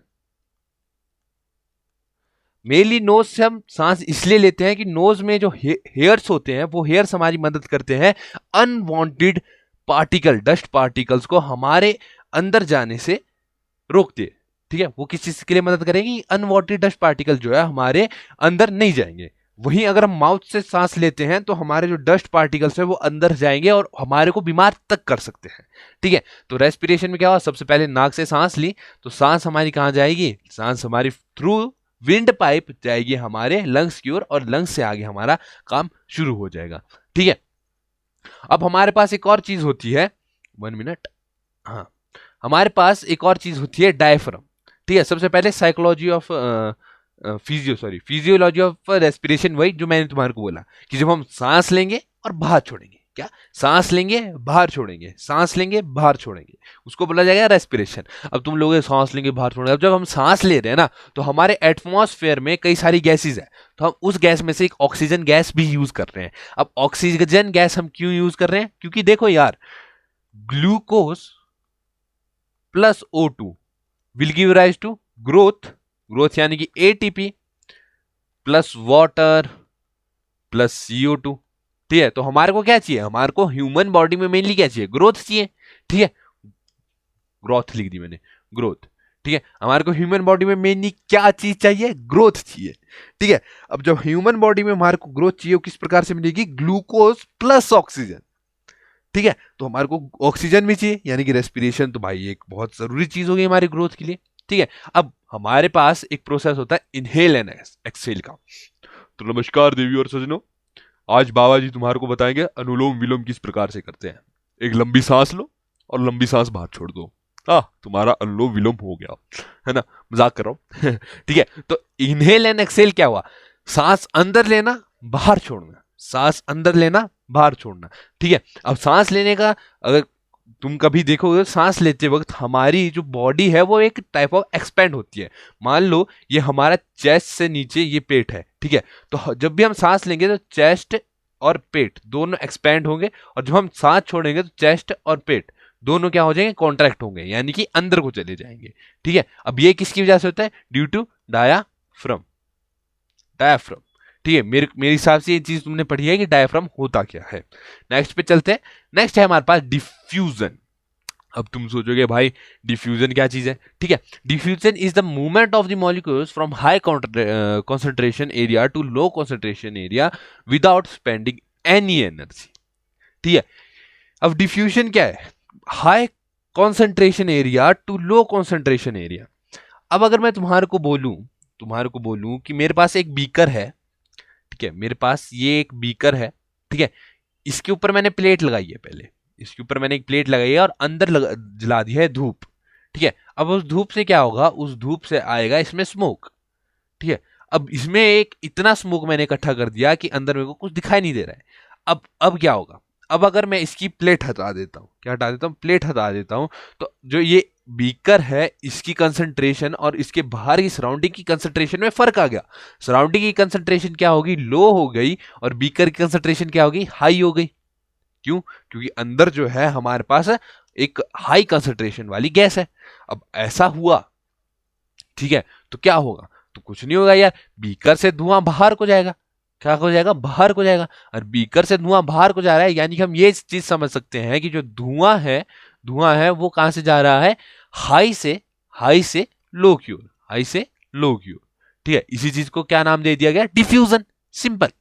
मेनली नोज से हम सांस इसलिए लेते हैं कि नोज में जो हेयर्स होते हैं, वो हेयर्स हमारी मदद करते हैं अनवांटेड पार्टिकल, डस्ट पार्टिकल्स को हमारे अंदर जाने से रोकते हैं। ठीक है, वो किस चीज के लिए मदद करेंगी? अनवांटेड डस्ट पार्टिकल जो है हमारे अंदर नहीं जाएंगे। वहीं अगर हम माउथ से सांस लेते हैं तो हमारे जो डस्ट पार्टिकल्स है वो अंदर जाएंगे और हमारे को बीमार तक कर सकते हैं। ठीक है, तो रेस्पिरेशन में क्या हुआ? सबसे पहले नाक से सांस ली, तो सांस हमारी कहां जाएगी? सांस हमारी थ्रू विंड पाइप जाएगी हमारे लंग्स की ओर, और लंग्स से आगे हमारा काम शुरू हो जाएगा। ठीक है, अब हमारे पास एक और चीज होती है, 1 मिनट, हाँ, हमारे पास एक और चीज होती है डायफ्राम। ठीक है, सबसे पहले psychology of physiology of respiration, वही जो मैंने तुम्हारे को बोला कि जब हम सांस लेंगे और बाहर छोड़ेंगे, क्या सांस लेंगे बाहर छोड़ेंगे, सांस लेंगे बाहर छोड़ेंगे, उसको बोला जाएगा रेस्पिरेशन। अब तुम लोग सांस लेंगे बाहर छोड़ेंगे, अब जब हम सांस ले रहे हैं ना, तो हमारे एटमॉस्फेयर में कई सारी गैसेज है, तो हम उस गैस में से एक ऑक्सीजन गैस भी यूज कर रहे हैं। अब ऑक्सीजन गैस हम क्यों यूज कर रहे हैं? क्योंकि देखो यार, glucose plus O2 will give rise to growth, growth यानी कि ATP plus water plus CO2। ठीक है, तो हमारे को क्या चाहिए? हमारे को ह्यूमन बॉडी में मेनली क्या चाहिए? ग्रोथ चाहिए। ठीक है, ग्रोथ लिख दी मैंने, ग्रोथ। ठीक है, हमारे को ह्यूमन बॉडी में मेनली क्या चीज चाहिए? ग्रोथ चाहिए। ठीक है, अब जब ह्यूमन बॉडी में हमारे को ग्रोथ चाहिए, किस प्रकार से मिलेगी? Glucose plus oxygen. ठीक है, तो हमारे को ऑक्सीजन भी चाहिए, यानी कि रेस्पिरेशन तो भाई एक बहुत जरूरी चीज हो गई हमारी ग्रोथ के लिए। ठीक है, अब हमारे पास एक प्रोसेस होता है इनहेल एंड एक्सहेल का। तो नमस्कार देवी और सजनों, आज बाबा जी तुम्हारे को बताएंगे अनुलोम विलोम किस प्रकार से करते हैं। एक लंबी सांस लो और लंबी सांस बाहर छोड़ दो, तुम्हारा अनुलोम विलोम हो गया, है ना, मजाक कर रहा हूं। ठीक है, तो इनहेल एंड एक्सहेल क्या हुआ? सांस अंदर लेना, बाहर छोड़ना, सांस अंदर लेना, बाहर छोड़ना। ठीक है, अब सांस लेने का अगर तुम कभी देखोगे, सांस लेते वक्त हमारी जो बॉडी है वो एक टाइप ऑफ एक्सपेंड होती है। मान लो ये हमारा चेस्ट से नीचे ये पेट है। ठीक है, तो जब भी हम सांस लेंगे तो चेस्ट और पेट दोनों एक्सपेंड होंगे, और जब हम सांस छोड़ेंगे तो चेस्ट और पेट दोनों क्या हो जाएंगे? कॉन्ट्रैक्ट होंगे, यानी कि अंदर को चले जाएंगे। ठीक है, अब ये किसकी वजह से होता है? Due to diaphragm, diaphragm. ठीक है, मेरे हिसाब से ये चीज तुमने पढ़ी है कि डायफ्राम होता क्या है। नेक्स्ट पे चलते हैं। नेक्स्ट है हमारे पास डिफ्यूजन। अब तुम सोचोगे भाई डिफ्यूजन क्या चीज है? ठीक है, diffusion is the movement of the molecules from high concentration area to low concentration area without spending any energy. ठीक है, अब डिफ्यूजन क्या है? High concentration area to low concentration area. अब अगर मैं तुम्हारे को बोलूं कि मेरे पास एक बीकर है, ठीक है, मेरे पास ये एक बीकर है, ठीक है, इसके ऊपर मैंने प्लेट लगाई है, पहले इसके ऊपर मैंने एक प्लेट लगाई है और अंदर जला दी है धूप। ठीक है, अब उस धूप से क्या होगा? उस धूप से आएगा इसमें स्मोक। ठीक है, अब इसमें एक इतना स्मोक मैंने इकट्ठा कर दिया कि अंदर मेरे को कुछ दिखाई नहीं दे रहा है। अब क्या होगा? अब अगर मैं इसकी प्लेट हटा देता हूँ, क्या हटा देता हूँ? प्लेट हटा देता हूँ, तो जो ये बीकर है इसकी कंसंट्रेशन और इसके बाहर की सराउंडिंग की कंसंट्रेशन में फर्क आ गया। सराउंडिंग की कंसंट्रेशन क्या होगी? लो हो गई, और बीकर की कंसंट्रेशन क्या होगी? हाई हो गई। क्यों? क्योंकि अंदर जो है हमारे पास एक हाई कंसंट्रेशन वाली गैस है। अब ऐसा हुआ, ठीक है, तो क्या होगा? तो कुछ नहीं होगा यार, बीकर से धुआं बाहर को जाएगा। क्या हो जाएगा? बाहर को जाएगा। और बीकर से धुआं बाहर को जा रहा है, यानी कि हम ये चीज समझ सकते हैं कि जो धुआं है वो कहां से जा रहा है? हाई से लो की ओर, हाई से लो की ओर। ठीक है, इसी चीज को क्या नाम दे दिया गया? डिफ्यूजन। सिंपल।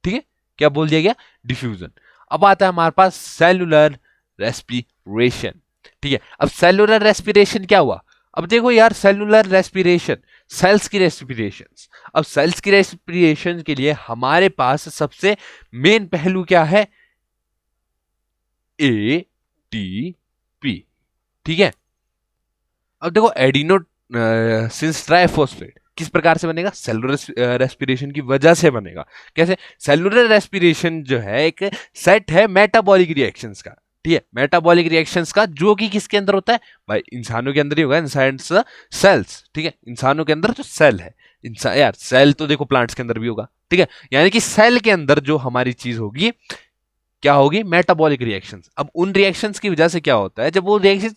ठीक है, क्या बोल दिया गया? डिफ्यूजन। अब आता है हमारे पास सेलुलर रेस्पिरेशन। ठीक है, अब सेलुलर रेस्पिरेशन क्या हुआ? अब देखो यार, सेलुलर रेस्पिरेशन, सेल्स की रेस्पिरेशन। अब सेल्स की रेस्पिरेशन के लिए हमारे पास सबसे मेन पहलू क्या है? ATP। ठीक है, अब देखो एडिनो सिंस ट्राइफॉस्फेट किस प्रकार से बनेगा? सेलुलर रेस्पिरेशन की वजह से बनेगा। कैसे? सेलुलर रेस्पिरेशन जो है एक सेट है मेटाबॉलिक रिएक्शंस का। ठीक है, मेटाबॉलिक रिएक्शंस का, जो कि किसके अंदर होता है? भाई इंसानों के अंदर ही होगा, इनसाइड सेल्स। ठीक है, इंसानों के अंदर जो सेल है, यार सेल तो देखो प्लांट्स के अंदर भी होगा, ठीक है, यानी कि सेल के अंदर जो हमारी चीज होगी क्या होगी, मेटाबॉलिक रिएक्शंस। अब उन रिएक्शंस की वजह से क्या होता है, जब वो रिएक्शन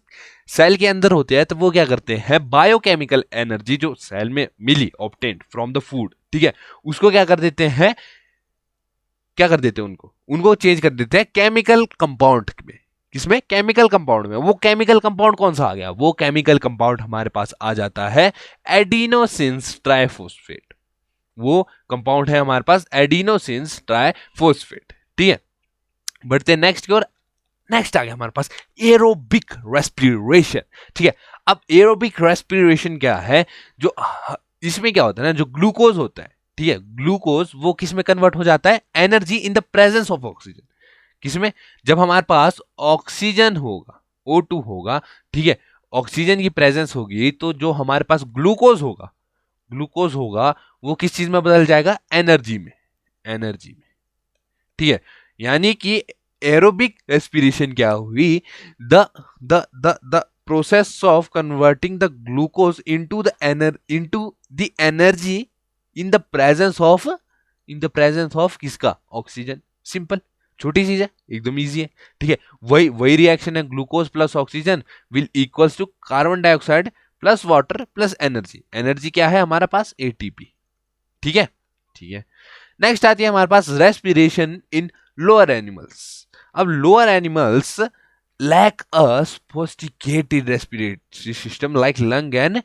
सेल के अंदर होते हैं तो वो क्या करते हैं, बायोकेमिकल एनर्जी जो सेल में मिली ऑब्टेन्ड फ्रॉम द फूड, ठीक है, उसको क्या कर देते हैं, क्या कर देते हैं, उनको उनको चेंज कर देते हैं केमिकल कंपाउंड में। किसमें, केमिकल कंपाउंड में। वो केमिकल कंपाउंड कौन सा आ गया, वो केमिकल कंपाउंड हमारे पास आ जाता है एडिनोसिन्स ट्राइफॉस्फेट। वो कंपाउंड है हमारे पास एडिनोसिन्स ट्राइफॉस्फेट, ठीक है। बढ़ते नेक्स्ट की ओर। नेक्स्ट आ गया हमारे पास एरोबिक रेस्पिरेशन, ठीक है। अब एरोबिक रेस्पिरेशन क्या है, जो इसमें क्या होता है ना, जो ग्लूकोज होता है, ठीक है, ग्लूकोज वो किस में कन्वर्ट हो जाता है, energy in the presence of oxygen. किसमें, जब हमारे पास ऑक्सीजन होगा, O2 होगा, ठीक है, ऑक्सीजन की प्रेजेंस होगी, तो जो हमारे पास ग्लूकोज होगा, ग्लूकोज होगा वो किस चीज में बदल जाएगा, एनर्जी में, एनर्जी में, ठीक है। यानी कि एरोबिक रेस्पिरेशन क्या हुई, the the the the process of converting the glucose into the energy in the presence of किसका, ऑक्सीजन। सिंपल, छोटी चीज है, एकदम इजी है, ठीक है। वही वही रिएक्शन है, glucose plus oxygen will equals to carbon dioxide plus water plus energy. Energy क्या है हमारा पास, एटीपी, ठीक है, ठीक है। नेक्स्ट आती है हमारे पास रेस्पिरेशन इन लोअर एनिमल्स। अब lower animals lack a sophisticated respiratory system like lung and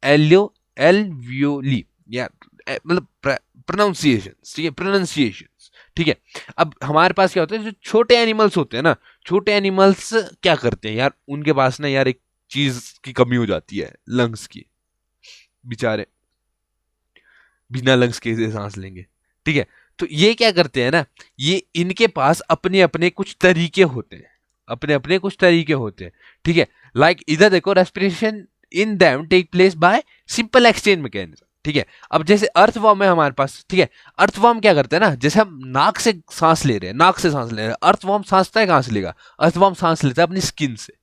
alveoli, या मतलब प्रोनाउंसिएशन, ठीक है, प्रोनाउंसिएशन, ठीक है। अब हमारे पास क्या होता है, जो छोटे एनिमल्स होते हैं ना, छोटे एनिमल्स क्या करते हैं यार, उनके पास ना यार एक चीज की कमी हो जाती है, लंग्स की, बेचारे बिना लंग्स के सांस लेंगे, ठीक है। तो ये क्या करते हैं ना, ये इनके पास अपने अपने कुछ तरीके होते हैं, अपने अपने कुछ तरीके होते हैं, ठीक है। लाइक इधर देखो, respiration in them take place by simple exchange mechanism, ठीक है। अब जैसे अर्थवर्म है हमारे पास, ठीक है, अर्थवर्म क्या करते हैं ना, जैसे हम नाक से सांस ले रहे हैं, नाक से सांस ले रहे हैं, अर्थवर्म सांसता है कहां से लेगा, अर्थवर्म सांस लेता है अपनी स्किन से,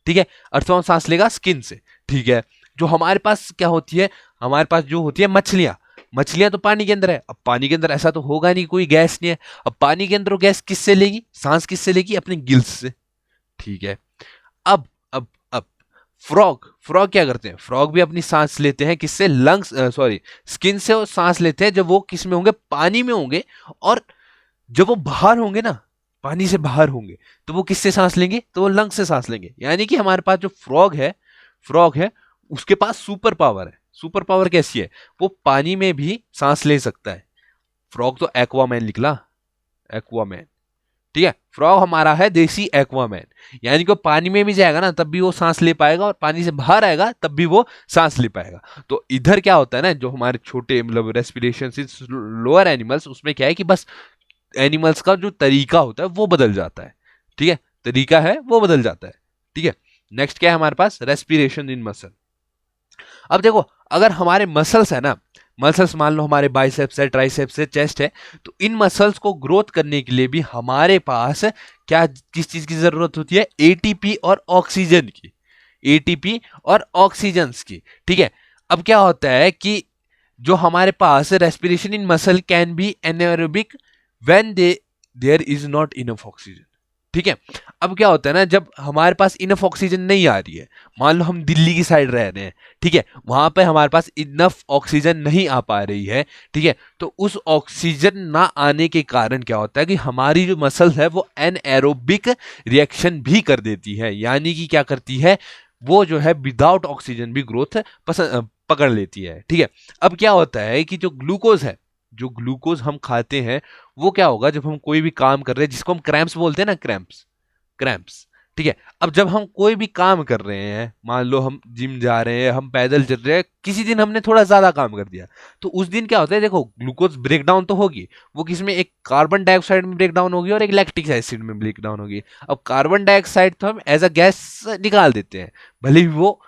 ठीक है, अर्थवर्म सांस लेगा स्किन से, ठीक है। जो हमारे पास क्या होती है, हमारे पास जो होती है मछलियां, मछलियां तो पानी के अंदर है। अब पानी के अंदर ऐसा तो होगा नहीं, कोई गैस नहीं है। अब पानी के अंदर गैस किससे लेगी, सांस किससे लेगी, अपने गिल्स से, ठीक है। अब फ्रॉग क्या करते हैं, फ्रॉग भी अपनी सांस लेते हैं किससे, लंग्स सॉरी स्किन से, और सांस लेते हैं जब वो किस में होंगे, पानी में होंगे, और जब वो बाहर होंगे ना, पानी से बाहर होंगे, तो वो किससे सांस लेंगे, तो वो लंग्स से सांस लेंगे। यानी कि हमारे पास जो फ्रॉग है उसके पास सुपर पावर है। सुपर पावर कैसी है, वो पानी में भी सांस ले सकता है। फ्रॉग तो एक्वामैन निकला, एक्वामैन, ठीक है। फ्रॉग हमारा है देसी एक्वामैन, यानी कि पानी में भी जाएगा ना तब भी वो सांस ले पाएगा, और पानी से बाहर आएगा तब भी वो सांस ले पाएगा। तो इधर क्या होता है ना, जो हमारे छोटे मतलब रेस्पिरेशन लोअर एनिमल्स, उसमें क्या है कि बस एनिमल्स का जो तरीका होता है वो बदल जाता है, ठीक है, तरीका है वो बदल जाता है, ठीक है। नेक्स्ट क्या है हमारे पास, रेस्पिरेशन इन मसल। अब देखो, अगर हमारे मसल्स है ना, मसल्स मान लो हमारे बाइसेप्स है, ट्राइसेप्स है, चेस्ट है, तो इन मसल्स को ग्रोथ करने के लिए भी हमारे पास क्या, किस चीज की जरूरत होती है, एटीपी और ऑक्सीजन की, एटीपी और ऑक्सीजन की, ठीक है। अब क्या होता है कि जो हमारे पास respiration in muscle can be anaerobic when there is not enough oxygen, ठीक है। अब क्या होता है ना, जब हमारे पास इनफ ऑक्सीजन नहीं आ रही है, मान लो हम दिल्ली की साइड रह रहे हैं, ठीक है, वहां पे हमारे पास इनफ ऑक्सीजन नहीं आ पा रही है, ठीक है, तो उस ऑक्सीजन ना आने के कारण क्या होता है कि हमारी जो मसल है वो एनएरोबिक रिएक्शन भी कर देती है। यानी कि क्या करती है, वो जो है विदाउट ऑक्सीजन भी ग्रोथ पकड़ लेती है, ठीक है। अब क्या होता है कि जो ग्लूकोज है, जो ग्लूकोज हम खाते हैं, वो क्या होगा, जब हम कोई भी काम कर रहे हैं, जिसको हम क्रैम्प्स बोलते हैं ना, क्रैम्प्स, ठीक है। अब जब हम कोई भी काम कर रहे हैं, मान लो हम जिम जा रहे हैं, हम पैदल चल रहे हैं, किसी दिन हमने थोड़ा ज्यादा काम कर दिया, तो उस दिन क्या होता है, देखो ग्लूकोज ब्रेक डाउन तो होगी, वो किसमें, एक कार्बन डाइऑक्साइड में ब्रेक डाउन होगी और एक लैक्टिक एसिड में ब्रेक डाउन होगी। अब कार्बन डाइऑक्साइड तो हम एज अ गैस निकाल देते हैं, भले ही वो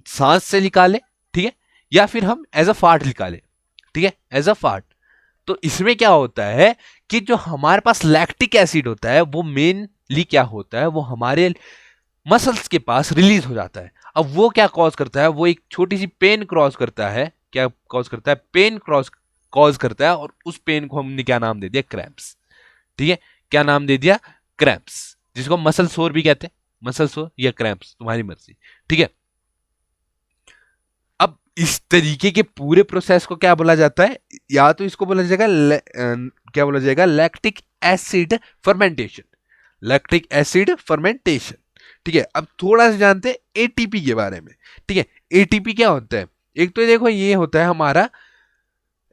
सांस से निकाले, ठीक है, या फिर हम एज अ फार्ट निकाले, ठीक है, एज अ फार्ट। तो इसमें क्या होता है कि जो हमारे पास लैक्टिक एसिड होता है, वो मेनली क्या होता है, वो हमारे मसल्स के पास रिलीज हो जाता है। अब वो क्या कॉज करता है, वो एक छोटी सी पेन क्रॉस करता है, क्या कॉज करता है, पेन कॉज करता है, और उस पेन को हमने क्या नाम दे दिया, क्रैम्प्स। ठीक है, क्या नाम दे दिया, क्रैम्प्स, जिसको मसल सोर भी कहते हैं, मसल सोर या क्रैम्प्स, तुम्हारी मर्जी। ठीक है, अब इस तरीके के पूरे प्रोसेस को क्या बोला जाता है, या तो इसको बोला जाएगा क्या बोला जाएगा, lactic acid fermentation, lactic acid fermentation. ठीक है, अब थोड़ा सा जानते हैं एटीपी के बारे में। ठीक है, एटीपी क्या होता है, एक तो देखो ये होता है हमारा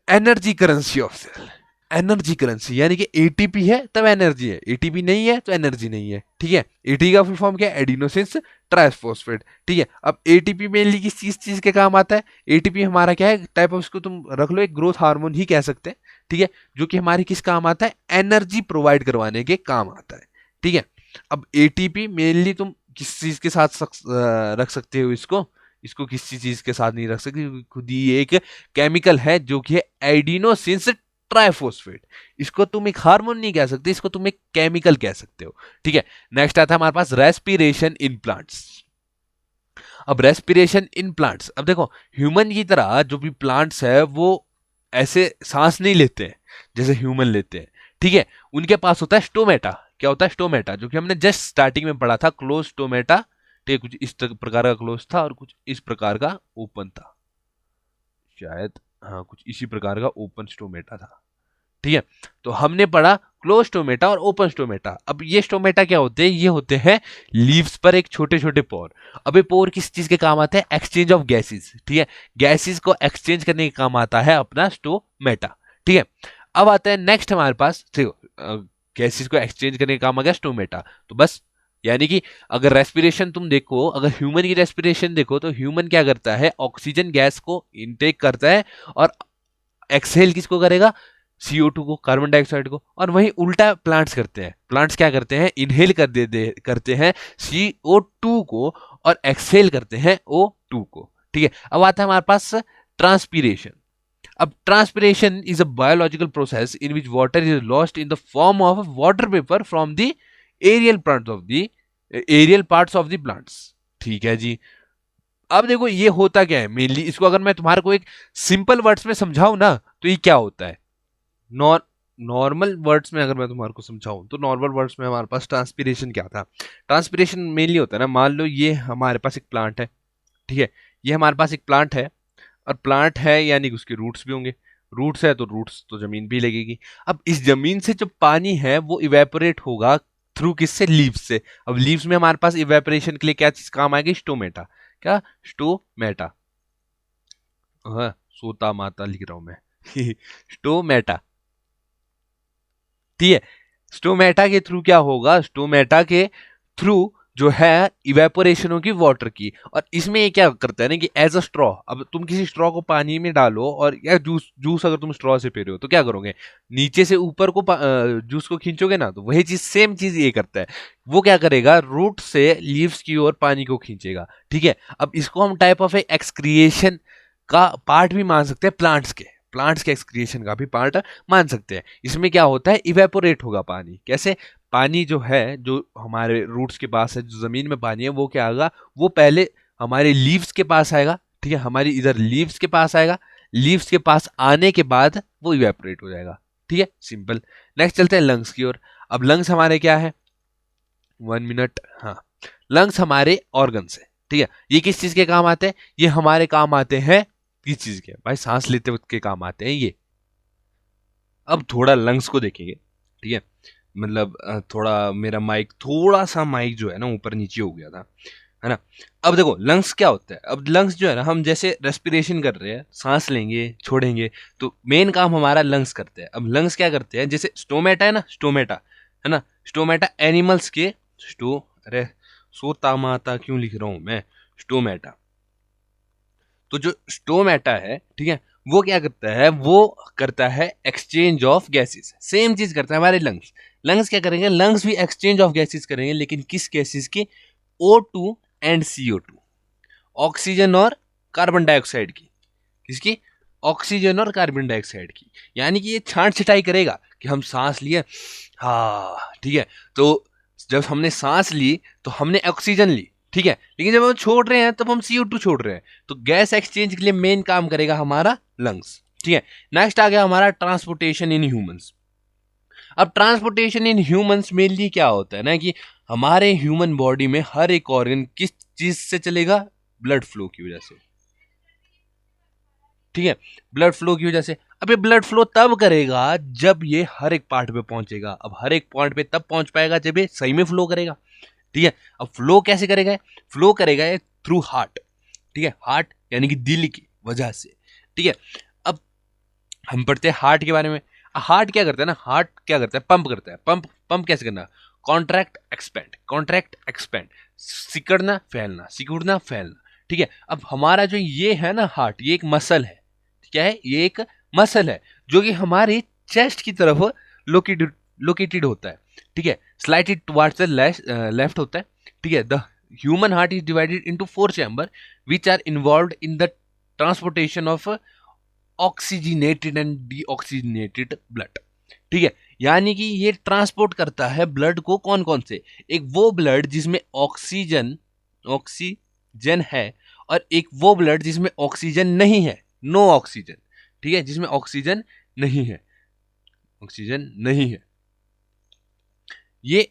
energy currency of cell, energy currency, यानी कि एटीपी है तब एनर्जी है, एटीपी नहीं है तो एनर्जी नहीं है। ठीक है, एटीपी का फुल फॉर्म क्या है, एडिनोसिन ट्राइफॉस्फेट। ठीक है, अब एटीपी मेनली किस चीज के काम आता है, एटीपी हमारा क्या है, टाइप ऑफ, इसको तुम रख लो एक ग्रोथ हार्मोन ही कह सकते हैं। ठीक है, जो कि हमारी किस काम आता है, एनर्जी प्रोवाइड करवाने के काम आता है। ठीक है, अब एटीपी मेनली तुम किस चीज के साथ रख सकते हो, इसको किसी चीज के साथ नहीं रख सकते, खुद ही एक केमिकल है जो कि है एडिनोसिन ट्राइफॉस्फेट। इसको तुम एक हार्मोन नहीं कह सकते, इसको तुम एक केमिकल कह सकते हो। ठीक है, नेक्स्ट आता है हमारे पास रेस्पिरेशन इन प्लांट्स। अब रेस्पिरेशन इन प्लांट्स, अब देखो ह्यूमन की तरह जो भी प्लांट्स है वो ऐसे सांस नहीं लेते हैं जैसे ह्यूमन लेते हैं। ठीक है, उनके पास होता है स्टोमेटा। क्या होता है, स्टोमेटा, जो कि हमने जस्ट स्टार्टिंग में पढ़ा था, क्लोज स्टोमेटा। ठीक है, कुछ इस प्रकार का क्लोज था और कुछ इस प्रकार का ओपन था, शायद हाँ कुछ इसी प्रकार का ओपन स्टोमेटा था। ठीक है, तो हमने पढ़ा क्लोज स्टोमेटा और ओपन स्टोमेटा। अब ये स्टोमेटा क्या होते हैं, ये होते हैं लीव्स पर एक छोटे छोटे पोर। अब ये पोर किस चीज के काम आते हैं, एक्सचेंज ऑफ गैसेस। ठीक है, गैसेस को एक्सचेंज करने के काम आता है अपना स्टोमेटा। ठीक है, अब आता है नेक्स्ट हमारे पास, देखो गैसेस को एक्सचेंज करने का काम आ गया स्टोमेटा। तो बस यानी कि अगर रेस्पिरेशन तुम देखो, अगर ह्यूमन की रेस्पिरेशन देखो, तो ह्यूमन क्या करता है, ऑक्सीजन गैस को इनटेक करता है और एक्सहेल किसको करेगा, CO2 को, कार्बन डाइऑक्साइड को। और वहीं उल्टा प्लांट्स करते हैं, प्लांट्स क्या करते हैं, इनहेल करते हैं CO2 को और एक्सहेल करते हैं O2 को। ठीक है, अब आता है हमारे पास ट्रांसपीरेशन। अब transpiration is a biological process in which water is lost in the form of water vapour from the aerial parts of the plants. ठीक है जी, अब देखो ये होता क्या है मेनली, इसको अगर मैं तुम्हारे को एक सिंपल वर्ड्स में समझाऊं ना, तो ये क्या होता है, नॉर्मल वर्ड्स में अगर मैं तुम्हारे को समझाऊं, तो नॉर्मल वर्ड्स में हमारे पास ट्रांसपीरेशन क्या था, ट्रांसपीरेशन मेनली होता है ना, मान लो ये हमारे पास एक प्लांट है। ठीक है, ये हमारे पास एक प्लांट है, और प्लांट है यानी कि उसके रूट्स भी होंगे, रूट्स है तो रूट्स तो जमीन भी लगेगी। अब इस जमीन से जो पानी है वो इवेपोरेट होगा थ्रू किससे, लीव्स से। अब लीव्स में हमारे पास इवेपोरेशन के लिए क्या चीज काम आएगी, स्टोमेटा। क्या, स्टोमेटा, हाँ सोता माता लिख रहा हूं मैं स्टोमेटा। ठीक है, स्टोमेटा के थ्रू क्या होगा, स्टोमेटा के थ्रू जो है इवेपोरेशन होगी वाटर की। और इसमें ये क्या करता है ना कि एज अ स्ट्रॉ, अब तुम किसी स्ट्रॉ को पानी में डालो और या जूस अगर तुम स्ट्रॉ से पी रहे हो तो क्या करोगे, नीचे से ऊपर को जूस को खींचोगे ना, तो वही चीज सेम चीज ये करता है, वो क्या करेगा, रूट से लीव्स की ओर पानी को खींचेगा। ठीक है, अब इसको हम टाइप ऑफ एक्सक्रिएशन का पार्ट भी मान सकते हैं, प्लांट्स के एक्सक्रिएशन का भी पार्ट मान सकते हैं। इसमें क्या होता है, इवेपोरेट होगा पानी। कैसे, पानी जो है, जो हमारे रूट्स के पास है, जो जमीन में पानी है, वो क्या आएगा, वो पहले हमारे लीव्स के पास आएगा। ठीक है, हमारी इधर लीव्स के पास आएगा, लीव्स के पास आने के बाद वो इवेपोरेट हो जाएगा। ठीक है, सिंपल। नेक्स्ट चलते हैं लंग्स की ओर। अब लंग्स हमारे क्या है, 1 मिनट, हाँ, लंग्स हमारे ऑर्गन्स है। ठीक है, ये किस चीज के काम आते हैं, ये हमारे काम आते हैं किस चीज के, भाई सांस लेते वक्त के काम आते हैं ये। अब थोड़ा लंग्स को देखेंगे। ठीक है, मतलब थोड़ा मेरा माइक, थोड़ा सा माइक जो है ना ऊपर नीचे हो गया था, है ना। अब देखो लंग्स क्या होता है, अब लंग्स जो है ना, हम जैसे रेस्पिरेशन कर रहे हैं, सांस लेंगे छोड़ेंगे, तो मेन काम हमारा लंग्स करते हैं। अब लंग्स क्या करते हैं, जैसे स्टोमेटा है ना, स्टोमेटा है ना, स्टोमेटा एनिमल्स के अरे सोता माता क्यों लिख रहा हूं मैं, स्टोमेटा। तो जो स्टोमेटा है, ठीक है, वो क्या करता है, वो करता है एक्सचेंज ऑफ गैसेस। सेम चीज करता है हमारे लंग्स क्या करेंगे, लंग्स भी एक्सचेंज ऑफ गैसेस करेंगे, लेकिन किस गैसेस की, O2 एंड CO2, ऑक्सीजन और कार्बन डाइऑक्साइड की। किसकी, ऑक्सीजन और कार्बन डाइऑक्साइड की। यानी कि ये छांट छिटाई करेगा कि हम सांस लिए, हाँ ठीक है, तो जब हमने सांस ली तो हमने ऑक्सीजन ली, ठीक है, लेकिन जब हम छोड़ रहे हैं तब हम CO2 छोड़ रहे हैं, तो गैस एक्सचेंज के लिए मेन काम करेगा हमारा लंग्स। ठीक है, नेक्स्ट आ गया हमारा ट्रांसपोर्टेशन इन ह्यूमंस। अब ट्रांसपोर्टेशन इन ह्यूमंस मेनली क्या होता है ना कि हमारे ह्यूमन बॉडी में हर एक ऑर्गन किस चीज से चलेगा, ब्लड फ्लो की वजह से। ठीक है, ब्लड फ्लो की वजह से। अब ये ब्लड फ्लो तब करेगा जब ये हर एक पार्ट पे पहुंचेगा। अब हर एक पॉइंट पे तब पहुंच पाएगा जब ये सही में फ्लो करेगा। ठीक है, अब फ्लो कैसे करेगा, फ्लो करेगा ये थ्रू हार्ट। ठीक है, हार्ट यानी कि दिल की वजह से। ठीक है, अब हम पढ़ते हैं हार्ट के बारे में। हार्ट क्या करता है ना, हार्ट क्या करता है, पंप करता है। पंप पंप कैसे करना, कॉन्ट्रैक्ट एक्सपेंड, कॉन्ट्रैक्ट एक्सपेंड, सिकुड़ना फैलना, सिकुड़ना फैलना। ठीक है, अब हमारा जो ये है ना हार्ट, ये एक मसल है। क्या है, ये एक मसल है जो कि हमारे चेस्ट की तरफ लोकेटेड लोकेटेड होता है। ठीक है, स्लाइटली टुवर्ड्स द लेफ्ट होता है। ठीक है, the human heart is divided into 4 chamber which are involved in the transportation of oxygenated and deoxygenated blood. ठीक है, यानी कि ये ट्रांसपोर्ट करता है ब्लड को कौन कौन से, एक वो ब्लड जिसमें ऑक्सीजन ऑक्सीजन है, और एक वो ब्लड जिसमें ऑक्सीजन नहीं है, नो ऑक्सीजन। ठीक है, जिसमें ऑक्सीजन नहीं है, ऑक्सीजन नहीं है, ये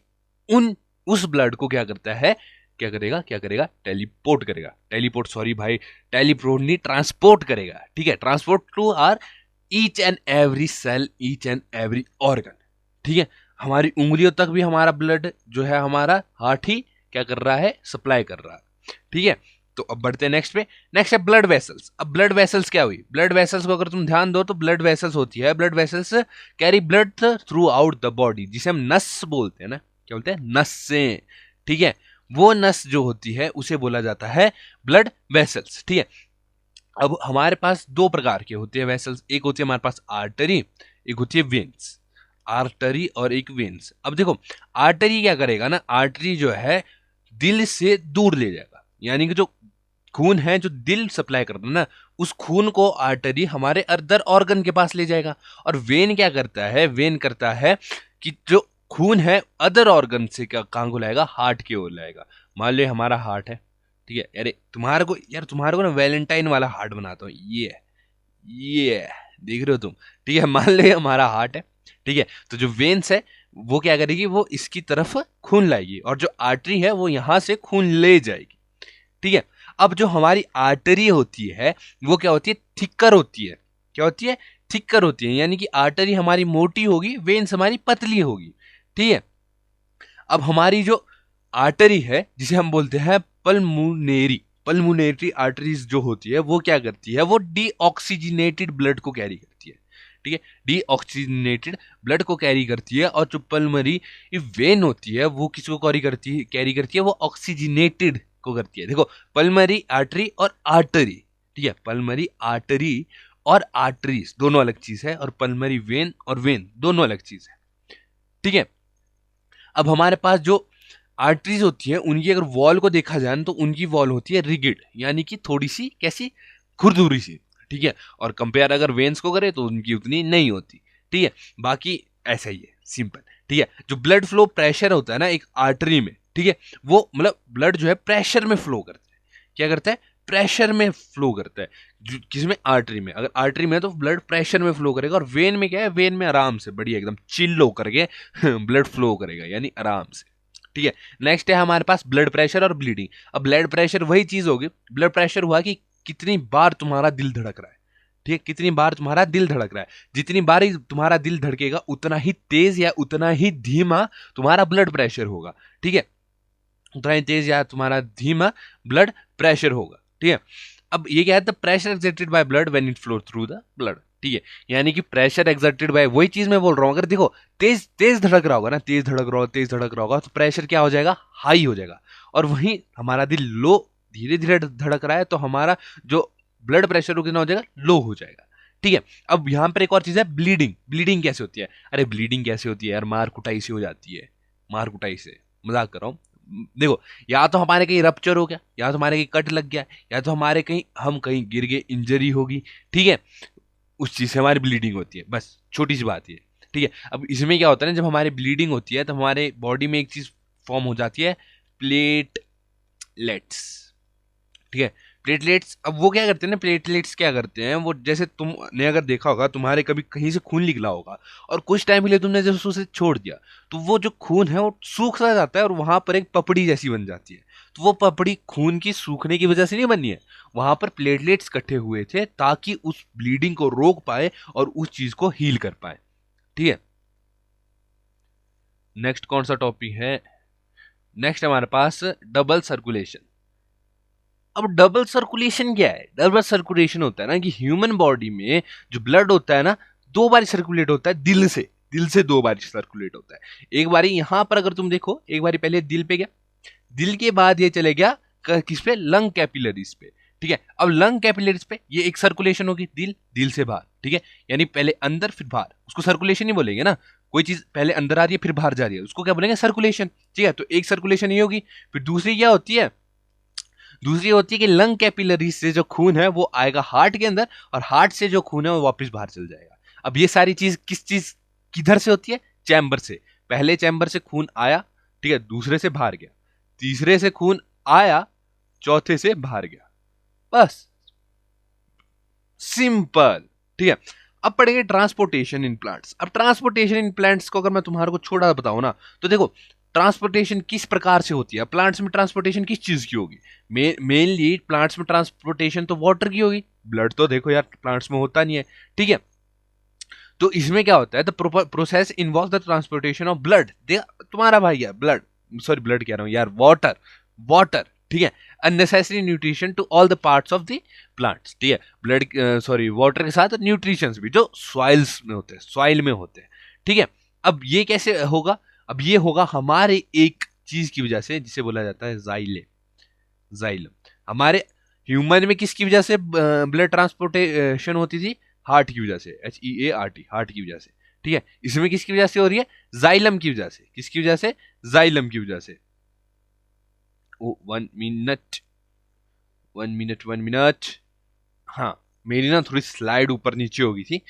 उन उस ब्लड को क्या करता है, क्या करेगा, क्या करेगा, टेलीपोर्ट करेगा। टेलीपोर्ट, सॉरी भाई, टेलीपोर्ट नहीं, ट्रांसपोर्ट करेगा। ठीक है, transport to our each and every cell, each and every organ. ठीक है, हमारी उंगलियों तक भी हमारा ब्लड जो है हमारा हार्ट ही क्या कर रहा है, सप्लाई कर रहा है। ठीक है, तो अब बढ़ते हैं नेक्स्ट पे। नेक्स्ट है ब्लड वेसल्स। अब ब्लड वेसल्स क्या हुई, ब्लड वेसल्स को अगर तुम ध्यान दो तो ब्लड वेसल्स होती है, blood vessels carry blood through out the body, जिसे हम नस बोलते हैं ना, क्या बोलते हैं, नसें। ठीक है, वो नस जो होती है उसे बोला जाता है ब्लड वेसल्स। ठीक है, अब हमारे पास दो प्रकार के होते हैं वेसल्स, एक होती है हमारे पास आर्टरी, एक होती है वेन्स। आर्टरी और एक वेन्स। अब देखो आर्टरी क्या करेगा ना, आर्टरी जो है दिल से दूर ले जाएगा, यानी कि जो खून है जो दिल सप्लाई करता है ना, उस खून को आर्टरी हमारे अदर ऑर्गन के पास ले जाएगा। और वेन क्या करता है, वेन करता है कि जो खून है अदर ऑर्गन से क्या कहाँ को लाएगा, हार्ट की ओर लाएगा। मान लो हमारा हार्ट है, ठीक है, अरे तुम्हारे को ना वैलेंटाइन वाला हार्ट बनाता हूँ, ये देख रहे हो तुम। ठीक है, मान लो हमारा हार्ट है। ठीक है, तो जो वेन्स है वो क्या करेगी, वो इसकी तरफ खून लाएगी, और जो आर्टरी है वो यहां से खून ले जाएगी। ठीक है, अब जो हमारी आर्टरी होती है वो क्या होती है, थिकर होती है। क्या होती है, थिकर होती है, यानी कि आर्टरी हमारी मोटी होगी, वेन्स हमारी पतली होगी। ठीक है, अब हमारी जो आर्टरी है जिसे हम बोलते हैं पल्मुनेरी, पल्मुनेरी आर्टरीज जो होती है वो क्या करती है, वो डीऑक्सीजनेटेड ब्लड को कैरी करती है। ठीक है, डीऑक्सीजनेटेड ब्लड को कैरी करती है, और जो पल्मरी वेन होती है वो किसको कैरी करती है, वो ऑक्सीजनेटेड को करती है। देखो पल्मरी आर्टरी और आर्टरी, ठीक है, पल्मरी आर्टरी और आर्टरीज दोनों अलग चीज है, और पल्मरी वेन और वेन दोनों अलग चीज है। ठीक है, अब हमारे पास जो आर्टरीज होती है उनकी अगर वॉल को देखा जाए तो उनकी वॉल होती है रिगिड, यानी कि थोड़ी सी कैसी, खुरदुरी सी। ठीक है, और कंपेयर अगर वेन्स को करें तो उनकी उतनी नहीं होती। ठीक है, बाकी ऐसा ही है, सिंपल। ठीक है, जो ब्लड फ्लो प्रेशर होता है ना एक आर्टरी में, ठीक है, वो मतलब ब्लड जो है प्रेशर में फ्लो करता है। क्या करता है, प्रेशर में फ्लो करता है। किसमें, आर्टरी में। अगर आर्टरी में है तो ब्लड प्रेशर में फ्लो करेगा, और वेन में क्या है, वेन में आराम से बढ़िया एकदम चिल होकर के ब्लड फ्लो करेगा, यानी आराम से। ठीक है, नेक्स्ट है हमारे पास ब्लड प्रेशर और ब्लीडिंग। अब ब्लड प्रेशर वही चीज होगी, ब्लड प्रेशर हुआ कि कितनी बार तुम्हारा दिल धड़क रहा है। ठीक है, कितनी बार तुम्हारा दिल धड़क रहा है, जितनी बार ही तुम्हारा दिल धड़केगा उतना ही तेज या उतना ही धीमा तुम्हारा ब्लड प्रेशर होगा। ठीक है, उतना ही तेज या तुम्हारा धीमा ब्लड प्रेशर होगा। ठीक है, अब ये क्या है, the pressure exerted by blood when it flow through the blood. ठीक है, यानी कि प्रेशर एक्सर्टेड बाय, वही चीज मैं बोल रहा हूं, अगर देखो तेज तेज धड़क रहा होगा ना, तेज धड़क रहा होगा, तेज धड़क रहा होगा, तो प्रेशर क्या हो जाएगा, हाई हो जाएगा। और वहीं हमारा दिल लो, धीरे धीरे धड़क रहा है तो हमारा जो ब्लड प्रेशर हो कितना हो जाएगा, लो हो जाएगा। ठीक है, अब यहां पर एक और चीज है ब्लीडिंग। ब्लीडिंग कैसे होती है, अरे ब्लीडिंग कैसे होती है यार, मार कुटाई से हो जाती है, मार कुटाई से, मजाक कर रहा हूं। देखो या तो हमारे कहीं रप्चर हो गया, या तो हमारे कहीं कट लग गया, या तो हमारे कहीं हम कहीं गिर गए, इंजरी होगी। ठीक है, उस चीज से हमारी ब्लीडिंग होती है, बस छोटी सी बात है। ठीक है, अब इसमें क्या होता है ना, जब हमारी ब्लीडिंग होती है तो हमारे बॉडी में एक चीज फॉर्म हो जाती है, प्लेट प्लेटलेट्स। ठीक है, प्लेटलेट्स, अब वो क्या करते हैं ना, प्लेटलेट्स क्या करते हैं, वो जैसे तुमने अगर देखा होगा, तुम्हारे कभी कहीं से खून निकला होगा और कुछ टाइम के लिए तुमने जैसे उसे छोड़ दिया, तो वो जो खून है वो सूख सा जाता है और वहां पर एक पपड़ी जैसी बन जाती है। तो वो पपड़ी खून की सूखने की वजह से नहीं बनी है, वहां पर प्लेटलेट्स इकट्ठे हुए थे ताकि उस ब्लीडिंग को रोक पाए और उस चीज को हील कर पाए। ठीक है, नेक्स्ट कौन सा टॉपिक है, नेक्स्ट हमारे पास डबल सर्कुलेशन। अब डबल सर्कुलेशन क्या है? डबल सर्कुलेशन होता है ना कि ह्यूमन बॉडी में जो ब्लड होता है ना, दो बार सर्कुलेट होता है दिल से दो बार सर्कुलेट होता है। एक बारी यहां पर अगर तुम देखो, एक बारी पहले दिल पे गया, दिल के बाद ये चले गया किस पे, लंग कैपिलरीज पे। ठीक है, अब लंग कैपिलरीज पे ये एक सर्कुलेशन होगी, दिल से बाहर। ठीक है, यानी पहले अंदर फिर बाहर, उसको सर्कुलेशन ही बोलेंगे ना। कोई चीज पहले अंदर आ रही है फिर बाहर जा रही है, उसको क्या बोलेंगे, सर्कुलेशन। ठीक है, तो एक सर्कुलेशन ये होगी। फिर दूसरी क्या होती है, दूसरी होती है कि लंग कैपिलरी से जो खून है वो आएगा हार्ट के अंदर, और हार्ट से जो खून है वो वापस बाहर चल जाएगा। अब ये सारी चीज किधर से होती है, चैम्बर से। पहले चैम्बर से खून आया, ठीक है, दूसरे से बाहर गया, तीसरे से खून आया, चौथे से बाहर गया, बस, सिंपल। ठीक है, अब पढ़ेंगे ट्रांसपोर्टेशन इन प्लांट्स। अब ट्रांसपोर्टेशन इन प्लांट्स को अगर मैं तुम्हारे को छोटा बताऊं ना, तो देखो ट्रांसपोर्टेशन किस प्रकार से होती है। प्लांट्स में ट्रांसपोर्टेशन किस चीज की होगी, मेनली प्लांट्स में ट्रांसपोर्टेशन तो वाटर की होगी। ब्लड तो देखो यार प्लांट्स में होता नहीं है। ठीक है, तो इसमें क्या होता है, the process involve the transportation of blood. तुम्हारा भाई है ब्लड, सॉरी ब्लड कह रहा हूं यार, वाटर, वाटर। ठीक है, unnecessary nutrition to all the parts of the plants. ठीक है, ब्लड सॉरी वाटर के साथ न्यूट्रिशंस भी जो सॉइल्स में होते हैं, सॉइल में होते हैं। ठीक है, अब ये कैसे होगा, अब ये होगा हमारे एक चीज की वजह से जिसे बोला जाता है जाइले, जाइलम। हमारे ह्यूमन में किसकी वजह से ब्लड ट्रांसपोर्टेशन होती थी, हार्ट की वजह से, HEART, हार्ट की वजह से। ठीक है, इसमें किसकी वजह से हो रही है, जाइलम की वजह से। किसकी वजह से, जाइलम की वजह से। ओ 1 मिनट, 1 मिनट, हाँ, मेरी ना थोड़ी स्लाइड ऊपर नीचे हो गई थी।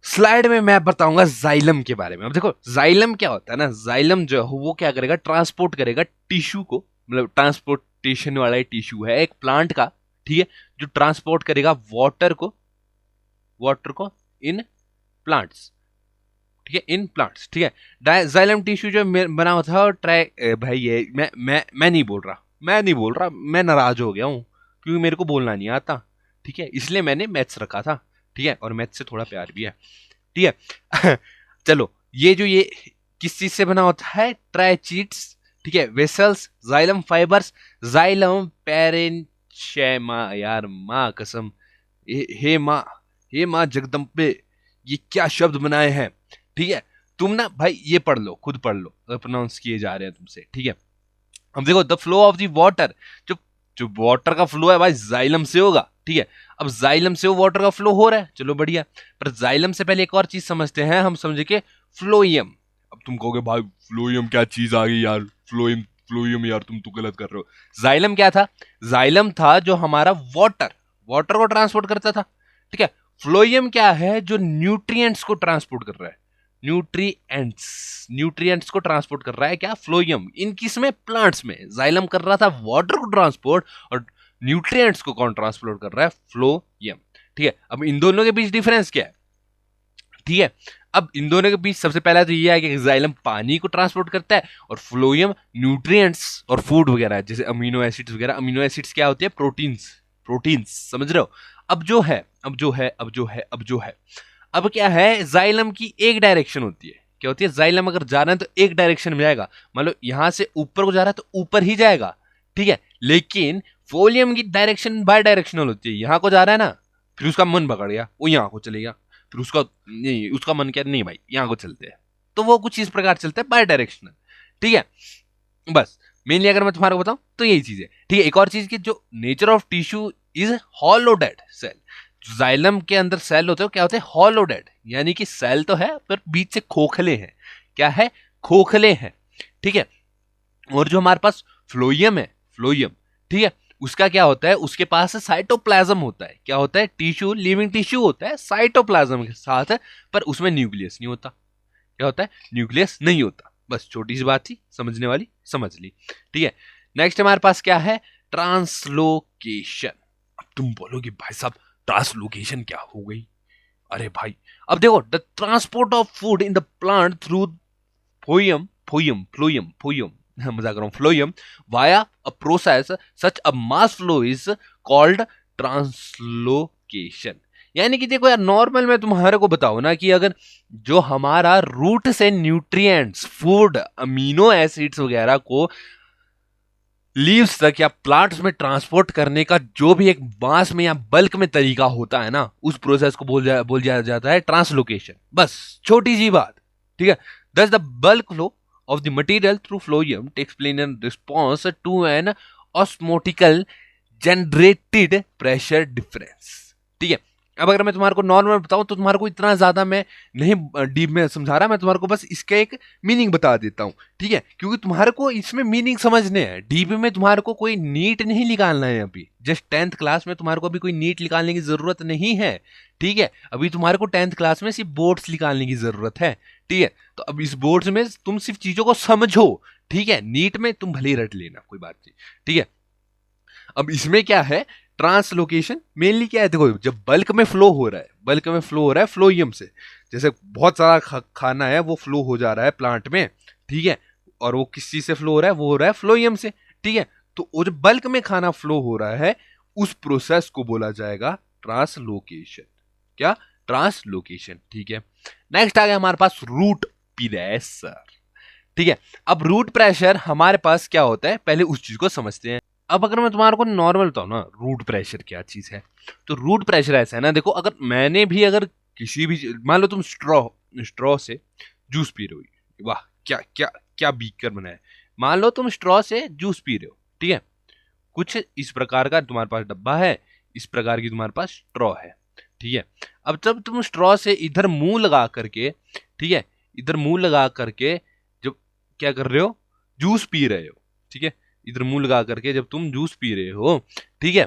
स्लाइड में मैं बताऊंगा जाइलम के बारे में। अब देखो जाइलम क्या होता है ना, जाइलम जो है वो क्या करेगा, ट्रांसपोर्ट करेगा टिश्यू को, मतलब ट्रांसपोर्टेशन वाला टिश्यू है एक प्लांट का। ठीक है, जो ट्रांसपोर्ट करेगा वाटर को, वाटर को इन प्लांट्स। ठीक है, इन प्लांट्स। ठीक है, जाइलम टिश्यू जो बना हुआ था, भाई ये मैं नहीं बोल रहा, मैं नाराज हो गया हूं क्योंकि मेरे को बोलना नहीं आता। ठीक है, इसलिए मैंने मैथ्स रखा था। ठीक है, और मैथ्स से थोड़ा प्यार भी है। ठीक है चलो, ये किस चीज से बना होता है, ट्राइचीट्स। ठीक है, वेसल्स, जाइलम फाइबर्स, जाइलम पेरेंशियमा। यार माँ कसम, हे माँ जगदम्बे, ये क्या शब्द बनाए हैं। ठीक है, तुम ना भाई ये पढ़ लो, खुद पढ़ लो, प्रोनाउंस किए जा रहे हैं तुमसे। ठीक है, अब देखो the flow of the water, जो जो वाटर का फ्लो है भाई जाइलम से होगा। ठीक है, अब जाइलम से वो वाटर का फ्लो हो रहा है, चलो बढ़िया। पर जाइलम से पहले एक और चीज समझते हैं हम, समझे के फ्लोएम। अब तुम कहोगे भाई फ्लोएम क्या चीज आ गई यार, फ्लोएम फ्लोएम यार तुम तो गलत कर रहे हो। जाइलम क्या था, जाइलम था जो हमारा वाटर वाटर को ट्रांसपोर्ट करता था। ठीक है, फ्लोएम क्या है, जो न्यूट्रिएंट्स को ट्रांसपोर्ट कर रहा है, न्यूट्रिएंट्स को ट्रांसपोर्ट कर रहा है क्या, फ्लोएम। इन किस में, प्लांट्स में। जाइलम कर रहा था वाटर को ट्रांसपोर्ट, और न्यूट्रिएंट्स को कौन ट्रांसपोर्ट कर रहा है, फ्लोएम। ठीक है, अब इन दोनों के बीच डिफरेंस क्या है। ठीक है, अब इन दोनों के बीच सबसे पहला तो ये है कि जाइलम पानी को ट्रांसपोर्ट करता है और फ्लोएम न्यूट्रिएंट्स और फूड वगैरह, जैसे अमीनो एसिड्स वगैरह। अमीनो एसिड्स क्या होते हैं, प्रोटीन्स, प्रोटीन्स, समझ रहे हो। अब क्या है, जाइलम की एक डायरेक्शन होती है। क्या होती है, जाइलम अगर जा रहा है तो एक डायरेक्शन में जाएगा, मान लो यहां से ऊपर को जा रहा है तो ऊपर ही जाएगा। ठीक है, लेकिन फोलियम की डायरेक्शन बाय डायरेक्शनल होती है। यहां को जा रहा है ना, फिर उसका मन पकड़ गया, वो यहां को चलेगा, फिर उसका नहीं, उसका मन क्या, नहीं भाई यहां को चलते हैं, तो वो कुछ इस प्रकार चलता है बाय डायरेक्शनल। ठीक है, बस मेनली अगर मैं तुम्हारे को बताऊं तो यही चीज है। ठीक है, एक और चीज की, जो nature of tissue is hollow dead cell. Xylem के अंदर सेल होते हैं, क्या होते हैं, हॉलो डेड, यानी कि सेल तो है पर बीच से खोखले हैं। क्या है, खोखले हैं। ठीक है, और जो हमारे पास फ्लोएम है, फ्लोएम, ठीक है, उसका क्या होता है, उसके पास साइटोप्लाज्म होता है। क्या होता है, टिश्यू, लिविंग टिश्यू होता है साइटोप्लाज्म के साथ है, पर उसमें न्यूक्लियस नहीं होता। क्या होता है, न्यूक्लियस नहीं होता। बस छोटी सी बात थी, समझने वाली समझ ली। ठीक है, नेक्स्ट हमारे पास क्या है, ट्रांसलोकेशन। अब तुम बोलोगे भाई साहब ट्रांसलोकेशन क्या हो गई, अरे भाई अब देखो, the transport of food in the plant through phloem phloem phloem phloem मजाक कर रहा हूं, phloem via a process such a mass flow is called translocation. यानी कि देखो यार, नॉर्मल में तुम्हारे को बताओ ना कि अगर जो हमारा रूट से न्यूट्रिएंट्स, फूड, अमीनो एसिड्स वगैरह को लीव्स तक या प्लांट्स में ट्रांसपोर्ट करने का जो भी एक मास में या बल्क में तरीका होता है ना, उस प्रोसेस को बोल दिया जाता है ट्रांसलोकेशन। बस छोटी सी बात, ठीक है। दस the bulk flow of the material through phloem takes place in response to an osmotically generated pressure difference, ठीक है। अब अगर मैं तुम्हारे को नॉर्मल बताऊं तो तुम्हारे को इतना ज्यादा मैं नहीं डीप में समझा रहा, मैं तुम्हारे को बस इसका एक मीनिंग बता देता हूं, ठीक है, क्योंकि तुम्हारे को इसमें मीनिंग समझने हैं। डीप में तुम्हारे को कोई नीट नहीं निकालना है, अभी जस्ट 10th क्लास में तुम्हारे को अभी कोई नीट निकालने की जरूरत नहीं है, ठीक है। अभी तुम्हारे को 10th क्लास में सिर्फ बोर्ड्स निकालने की जरूरत है, ठीक है। तो अब इस बोर्ड्स में तुम सिर्फ चीजों को समझो, ठीक है। नीट में तुम भले ही रट लेना, कोई बात नहीं, ठीक है। अब इसमें क्या है, ट्रांसलोकेशन मेनली क्या है, देखो जब बल्क में फ्लो हो रहा है, बल्क में फ्लो हो रहा है फ्लोएम से, जैसे बहुत सारा खाना है वो फ्लो हो जा रहा है प्लांट में, ठीक है, और वो किस चीज से फ्लो हो रहा है, वो हो रहा है फ्लोएम से, ठीक है। तो वो जो बल्क में खाना फ्लो हो रहा है उस प्रोसेस को बोला जाएगा ट्रांसलोकेशन। क्या, ट्रांसलोकेशन, ठीक है। नेक्स्ट आ गया हमारे पास रूट प्रेशर, ठीक है। अब रूट प्रेशर हमारे पास क्या होता है, पहले उस चीज को समझते हैं। अब अगर मैं तुम्हारे को नॉर्मल बताऊं ना, रूट प्रेशर क्या चीज है, तो रूट प्रेशर ऐसा है ना, देखो अगर मैंने भी अगर किसी भी, मान लो तुम स्ट्रॉ से जूस पी रहे हो, वाह क्या क्या क्या बीकर बना है, मान लो तुम स्ट्रॉ से जूस पी रहे हो, ठीक है। कुछ इस प्रकार का तुम्हारे पास डब्बा है, इस प्रकार की तुम्हारे पास स्ट्रॉ है, ठीक है। अब जब तुम स्ट्रॉ से इधर मुंह लगा करके, ठीक है, इधर मुंह लगा करके जब क्या कर रहे हो, जूस पी रहे हो, ठीक है, इधर मुंह लगा करके जब तुम जूस पी रहे हो, ठीक है,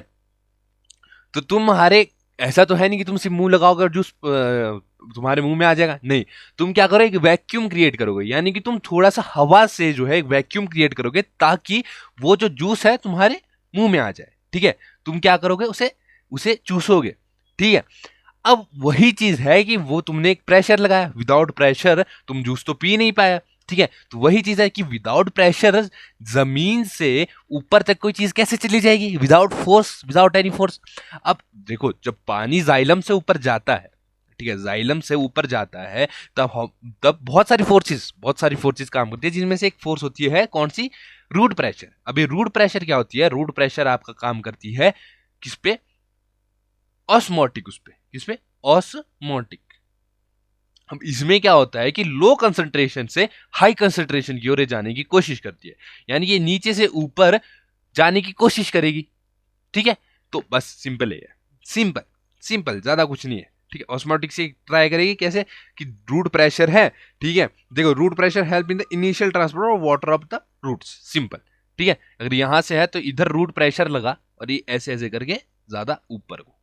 तो तुम्हारे ऐसा तो है नहीं कि तुम सिर्फ मुंह लगाओगे जूस तुम्हारे मुंह में आ जाएगा, नहीं। तुम क्या करोगे, एक वैक्यूम क्रिएट करोगे, यानी कि तुम थोड़ा सा हवा से जो है एक वैक्यूम क्रिएट करोगे ताकि वो जो जूस है तुम्हारे मुंह में आ जाए, ठीक है। तुम क्या करोगे, उसे उसे चूसोगे, ठीक है। अब वही चीज है कि वो तुमने एक प्रेशर लगाया, विदाउट प्रेशर तुम जूस तो पी नहीं पाया, ठीक है। तो वही चीज है कि विदाउट प्रेशर जमीन से ऊपर तक कोई चीज कैसे चली जाएगी, without force, without any force. अब देखो जब पानी जाइलम से ऊपर जाता है, ठीक है, जाइलम से ऊपर जाता है, तब बहुत सारी फोर्सेस काम करती है, जिनमें से एक फोर्स होती है कौन सी, रूट प्रेशर। अभी रूट प्रेशर क्या होती है, रूट प्रेशर आपका काम करती है किस पे, ऑस्मोटिक, उस पे, किस पे, ऑस्मोटिक। अब इसमें क्या होता है कि लो कंसंट्रेशन से हाई कंसंट्रेशन की ओर जाने की कोशिश करती है, यानी कि नीचे से ऊपर जाने की कोशिश करेगी, ठीक है। तो बस सिंपल है, सिंपल सिंपल, ज्यादा कुछ नहीं है, ठीक है। ऑस्मोटिक से ट्राई करेगी कैसे, कि रूट प्रेशर है, ठीक है, देखो root pressure help in the initial transport of water of the roots, simple, ठीक है। अगर यहां से है तो इधर रूट प्रेशर लगा और ये ऐसे ऐसे करके ज्यादा ऊपर को,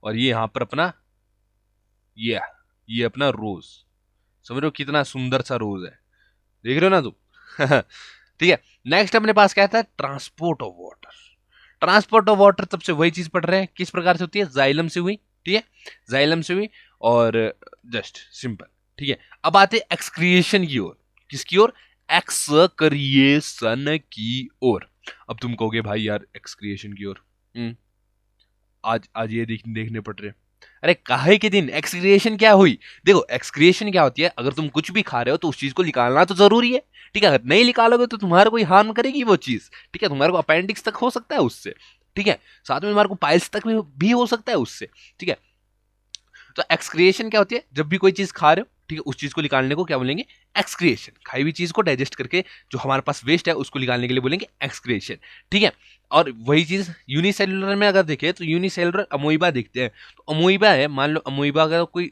और ये यहां पर अपना ये अपना रोज, समझ रहे हो कितना सुंदर सा रोज है, देख रहे हो ना तुम ठीक है। नेक्स्ट अपने पास क्या था, transport of water. Transport of water तब से वही चीज पढ़ रहे हैं, किस प्रकार से होती है, जाइलम से हुई, ठीक है, जाइलम से हुई, और जस्ट सिंपल, ठीक है। अब आते एक्सक्रिएशन की ओर, किसकी ओर, एक्सक्रिएशन की ओर। अब तुम कहोगे भाई यार एक्सक्रिएशन की ओर आज आज ये देखने पड़ रहे, अरे काहे के दिन एक्सक्रिएशन क्या हुई, देखो एक्सक्रिएशन क्या होती है, अगर तुम कुछ भी खा रहे हो तो उस चीज को निकालना तो जरूरी है, ठीक है। अगर नहीं निकालोगे तो तुम्हारे कोई हार्म करेगी वो चीज, ठीक है, तुम्हारे को अपेंडिक्स तक हो सकता है उससे, ठीक है, साथ में तुम्हारे को पाइल्स तक भी हो सकता है उससे, ठीक है। तो एक्सक्रिएशन क्या होती है, जब भी कोई चीज खा रहे हो, ठीक है, उस चीज को निकालने को क्या बोलेंगे, एक्सक्रिएशन। खाई हुई चीज को डाइजेस्ट करके जो हमारे पास वेस्ट है उसको निकालने के लिए बोलेंगे एक्सक्रिएशन, ठीक है। और वही चीज यूनिसेलुलर में अगर देखें तो यूनिसेलुलर अमोइबा देखते हैं, तो अमोइबा है, मान लो अमोइबा का कोई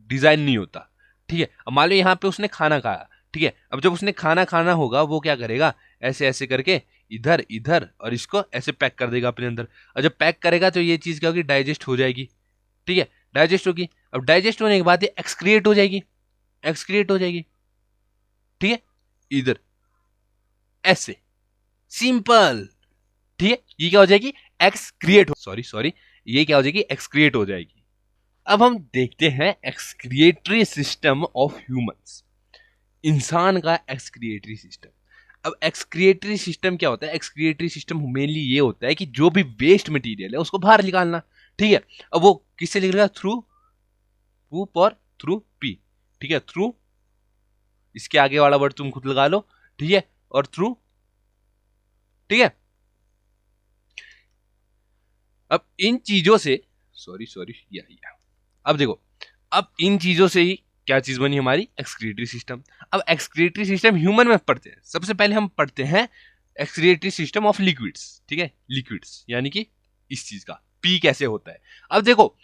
डिजाइन नहीं होता, ठीक है। अब मान लो यहाँ पे उसने खाना खाया, ठीक है, अब जब उसने खाना खाना होगा वो क्या करेगा, ऐसे ऐसे करके इधर इधर, और इसको ऐसे पैक कर देगा अपने अंदर, और जब पैक करेगा तो ये चीज क्या होगी, डाइजेस्ट हो जाएगी, ठीक है, डाइजेस्ट होगी। अब डाइजेस्ट होने के बाद ये एक्सक्रिएट हो जाएगी, एक्सक्रिएट हो जाएगी, ठीक है, इधर ऐसे, सिंपल। ठीक है, ये क्या हो जाएगी, एक्सक्रिएट, सॉरी ये क्या हो जाएगी, एक्सक्रिएट हो जाएगी। अब हम देखते हैं एक्सक्रिएटरी सिस्टम ऑफ ह्यूमंस, इंसान का एक्सक्रिएटरी सिस्टम। अब एक्सक्रिएटरी सिस्टम क्या होता है, एक्सक्रिएटरी सिस्टम मेनली ये होता है कि जो भी वेस्ट मटेरियल है उसको बाहर निकालना, ठीक है। अब वो किससे निकलेगा, थ्रू पूप और थ्रू पी, ठीक है, थ्रू, इसके आगे वाला वर्ड तुम खुद लगा लो, ठीक है, और थ्रू, ठीक है। अब इन चीजों से सॉरी या अब देखो, अब इन चीजों से ही क्या चीज बनी हमारी, एक्सक्रिएटरी सिस्टम। अब एक्सक्रिएटरी सिस्टम ह्यूमन में पढ़ते हैं, सबसे पहले हम पढ़ते हैं एक्सक्रिएटरी सिस्टम ऑफ लिक्विड्स, ठीक है, लिक्विड्स यानी कि इस चीज का पी कैसे होता है। अब देखो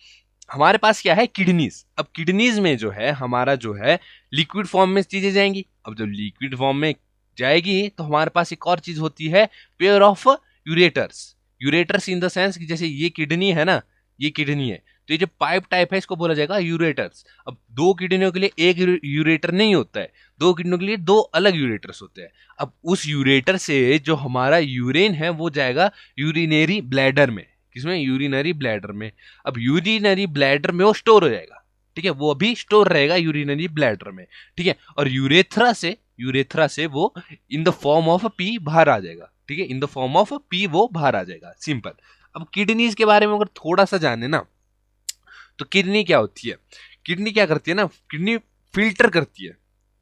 हमारे पास क्या है, किडनीज। अब किडनीज में जो है हमारा जो है लिक्विड फॉर्म में चीजें जाएंगी। अब जब लिक्विड फॉर्म में जाएगी तो हमारे पास एक और चीज होती है, pair of ureters. Ureters in the sense कि जैसे ये किडनी है ना, ये किडनी है, तो ये जो पाइप टाइप है इसको बोला जाएगा यूरेटर्स। अब दो किडनियों के लिए एक यूरेटर नहीं होता है, दो किडनियों के लिए दो अलग यूरेटर्स होते हैं। अब उस यूरेटर से जो हमारा यूरेन है वो जाएगा यूरिनरी ब्लैडर में, किसमें, यूरिनरी ब्लैडर में। अब यूरिनरी ब्लैडर में वो स्टोर हो जाएगा, ठीक है, वो अभी स्टोर रहेगा यूरिनरी ब्लैडर में, ठीक है। और यूरेथ्रा से वो इन द फॉर्म ऑफ पी बाहर आ जाएगा, ठीक है, इन द फॉर्म ऑफ पी वो बाहर आ जाएगा, सिंपल। अब किडनीज के बारे में अगर थोड़ा सा जाने ना, तो किडनी क्या होती है, किडनी क्या करती है ना, किडनी फिल्टर करती है,